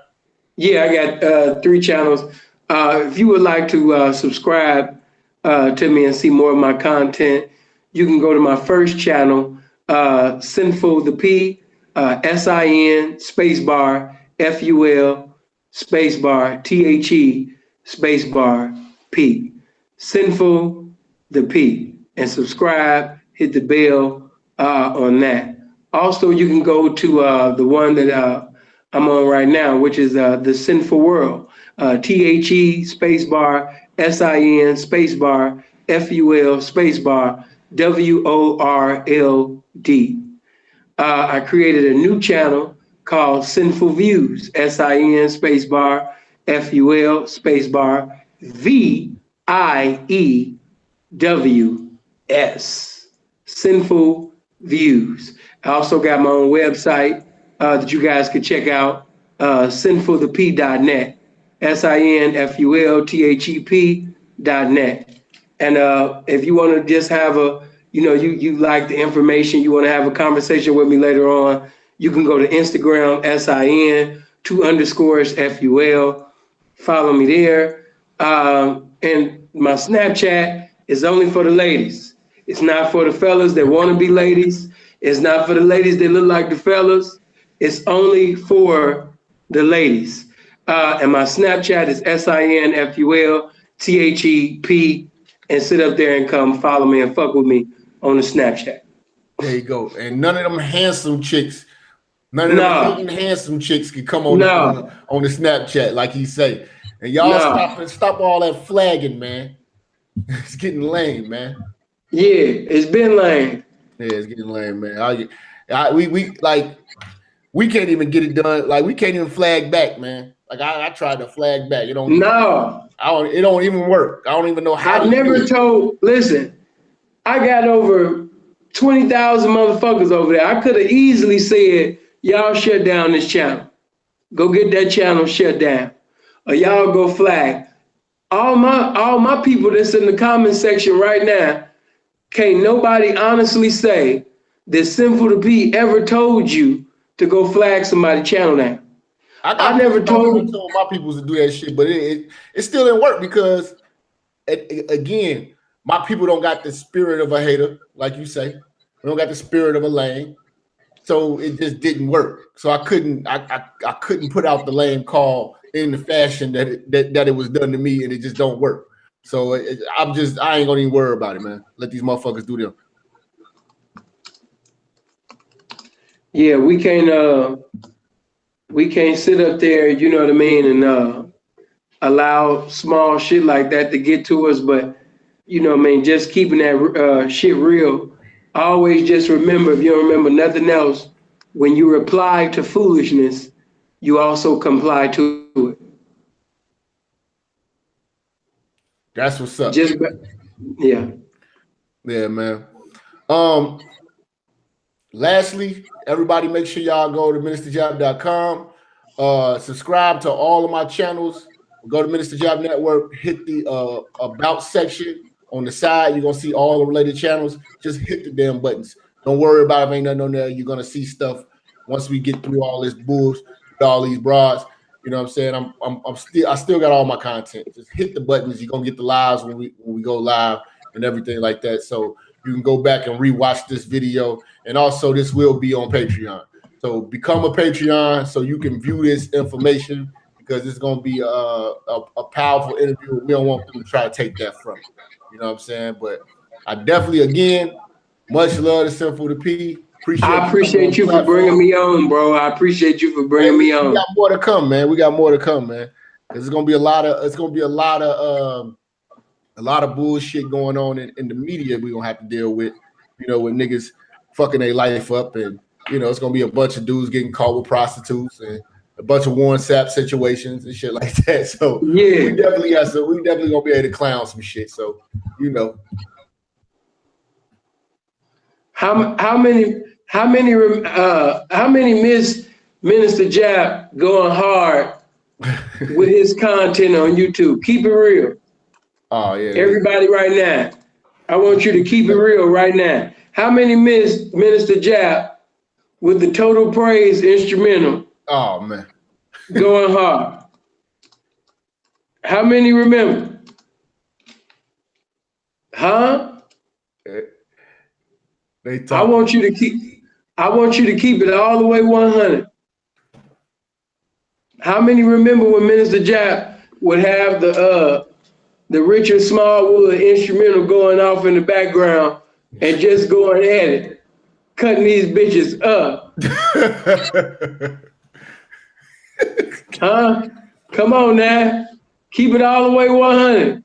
Yeah, I got 3 channels. If you would like to subscribe to me and see more of my content, you can go to my first channel, Sinful the P, SIN spacebar FUL spacebar THE spacebar P. Sinful the P, and subscribe, hit the bell on that. Also, you can go to the one that I'm on right now, which is the Sinful World, THE spacebar SIN spacebar FUL spacebar WORLD. I created a new channel called Sinful Views, SIN spacebar FUL spacebar VIEWS, Sinful Views. I also got my own website that you guys can check out, sinfulthep.net, SINFULTHEP.net. And if you want to just have you like the information, you want to have a conversation with me later on, you can go to Instagram, SIN2_FUL. Follow me there. And my Snapchat is only for the ladies. It's not for the fellas that want to be ladies. It's not for the ladies that look like the fellas. It's only for the ladies. And my Snapchat is SINFULTHEP. And sit up there and come follow me and fuck with me on the Snapchat. There you go. And none of them handsome chicks, none of them handsome chicks can come on the Snapchat like he say. And y'all stop all that flagging, man. It's getting lame, man. Yeah, it's been lame. Yeah, it's getting lame, man. We can't even get it done. Like we can't even flag back, man. Like I tried to flag back. It don't even work. I don't even know how. Listen, I got over 20,000 motherfuckers over there. I could have easily said, y'all shut down this channel. Go get that channel shut down. Or y'all go flag. All my people that's in the comment section right now, can't nobody honestly say that Sinful the P ever told you to go flag somebody's channel down. I never told my people to do that shit, but it still didn't work because, again, my people don't got the spirit of a hater, like you say. We don't got the spirit of a lame, so it just didn't work. So I couldn't put out the lame call in the fashion that it was done to me, and it just don't work. So I ain't gonna even worry about it, man. Let these motherfuckers do them. Yeah, we can't sit up there, you know what I mean, and allow small shit like that to get to us. But, you know what I mean, just keeping that shit real. Always just remember, if you don't remember nothing else, when you reply to foolishness, you also comply to it. That's what's up. Yeah, man. Lastly, everybody make sure y'all go to ministerjap.com. Subscribe to all of my channels. Go to Minister Jap Network, hit the about section on the side. You're gonna see all the related channels. Just hit the damn buttons. Don't worry about it. If ain't nothing on there. You're gonna see stuff once we get through all this bulls with all these broads. You know what I'm saying? I still got all my content. Just hit the buttons. You're gonna get the lives when we go live and everything like that. So you can go back and rewatch this video. And also this will be on Patreon. So become a Patreon so you can view this information, because it's gonna be a powerful interview. We don't want them to try to take that from you. You know what I'm saying? But I definitely, again, much love to Sinful the P. I appreciate you for bringing me on, bro. I appreciate you for bringing me on. We got more to come, man. We got more to come, man. It's gonna be a lot of bullshit going on in the media we're gonna have to deal with, you know, with niggas fucking their life up, and you know, it's gonna be a bunch of dudes getting caught with prostitutes and a bunch of Warren Sapp situations and shit like that. So yeah, we definitely gonna be able to clown some shit. So, you know. How many miss Minister Jap going hard with his content on YouTube? Keep it real. Oh yeah. Everybody right now, I want you to keep it real right now. How many miss Minister Jap with the Total Praise instrumental? Oh man. Going hard. How many remember? Huh? I want you to keep it all the way 100. How many remember when Minister Jap would have the the Richard Smallwood instrumental going off in the background and just going at it, cutting these bitches up. Huh? Come on now. Keep it all the way 100.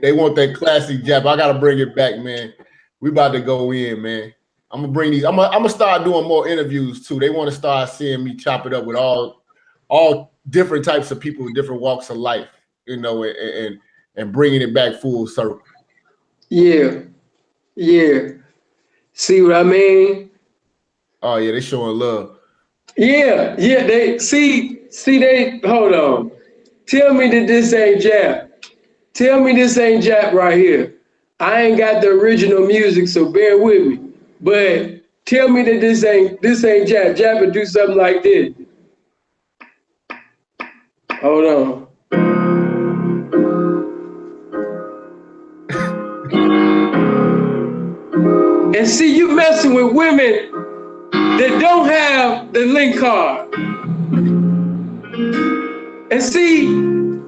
They want that classic Jap. I gotta bring it back, man. We about to go in, man. I'm gonna bring these. I'm gonna start doing more interviews too. They want to start seeing me chop it up with all different types of people with different walks of life, you know, and bringing it back full circle. Yeah. See what I mean? Oh yeah, they showing love. Yeah. They hold on. Tell me that this ain't Jap. Tell me this ain't Jap right here. I ain't got the original music, so bear with me. But tell me that this ain't Jap. Jap would do something like this. Hold on. And see, you messing with women that don't have the link card. And see,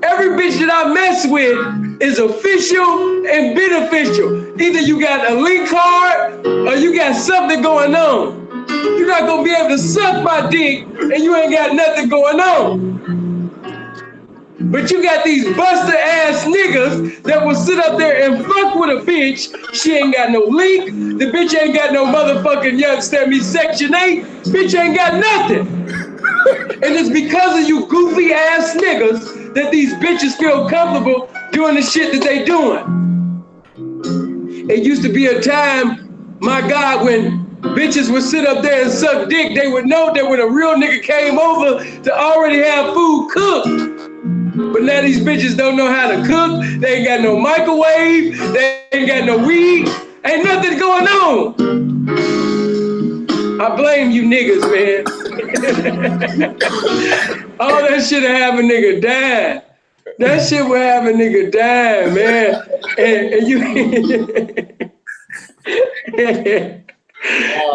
every bitch that I mess with is official and beneficial. Either you got a link card or you got something going on. You're not gonna be able to suck my dick and you ain't got nothing going on. But you got these buster ass niggas that will sit up there and fuck with a bitch. She ain't got no link. The bitch ain't got no motherfucking, you understand me, Section 8. Bitch ain't got nothing. And it's because of you goofy ass niggas that these bitches feel comfortable doing the shit that they doing. It used to be a time, my God, when bitches would sit up there and suck dick, they would know that when a real nigga came over to already have food cooked. But now these bitches don't know how to cook. They ain't got no microwave. They ain't got no weed. Ain't nothing going on. I blame you niggas, man. All that shit will have a nigga die. That shit will have a nigga die, man. And you...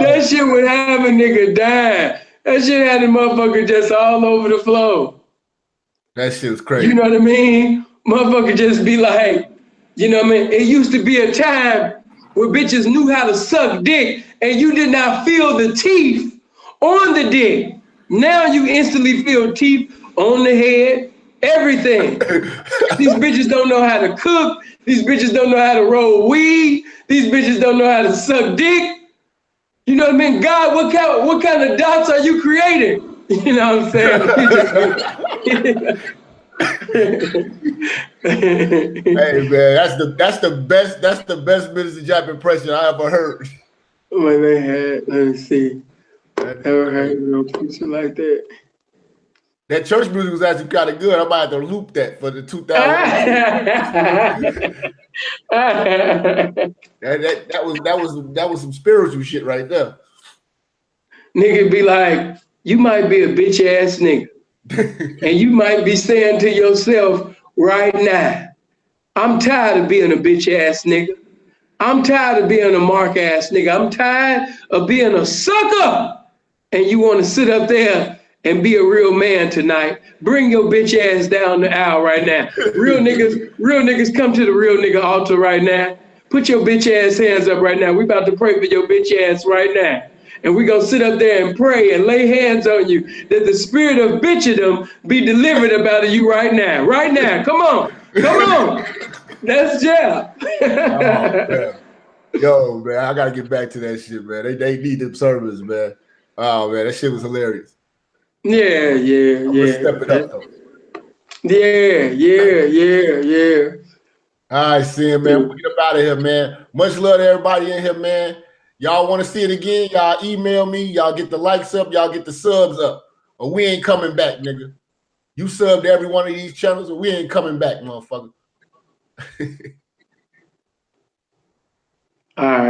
that shit would have a nigga die. That shit had the motherfucker just all over the floor. That shit was crazy. You know what I mean? Motherfucker just be like, you know what I mean? It used to be a time where bitches knew how to suck dick and you did not feel the teeth on the dick. Now you instantly feel teeth on the head, everything. These bitches don't know how to cook. These bitches don't know how to roll weed. These bitches don't know how to suck dick. You know what I mean? God, what kind of dots are you creating? You know what I'm saying? Hey man, that's the best Minister Jap impression I ever heard. When they had, let me see. Ever heard a real preacher like that? That church music was actually kind of good. I might have to loop that for the 2000. that was some spiritual shit right there. Nigga be like, you might be a bitch ass nigga. And you might be saying to yourself right now, I'm tired of being a bitch ass nigga. I'm tired of being a mark ass nigga. I'm tired of being a sucker. And you want to sit up there and be a real man tonight. Bring your bitch ass down the aisle right now. Real niggas come to the real nigga altar right now. Put your bitch ass hands up right now. We about to pray for your bitch ass right now. And we gonna sit up there and pray and lay hands on you that the spirit of bitchdom be delivered about you right now. Right now. Come on. That's Jap. Oh, yo, man, I gotta get back to that shit, man. They need them servers, man. Oh man, that shit was hilarious. Yeah. Step it up though. Yeah. All right, Sin, man. We'll get up out of here, man. Much love to everybody in here, man. Y'all want to see it again? Y'all email me. Y'all get the likes up. Y'all get the subs up. Or we ain't coming back, nigga. You subbed every one of these channels, or we ain't coming back, motherfucker. All right.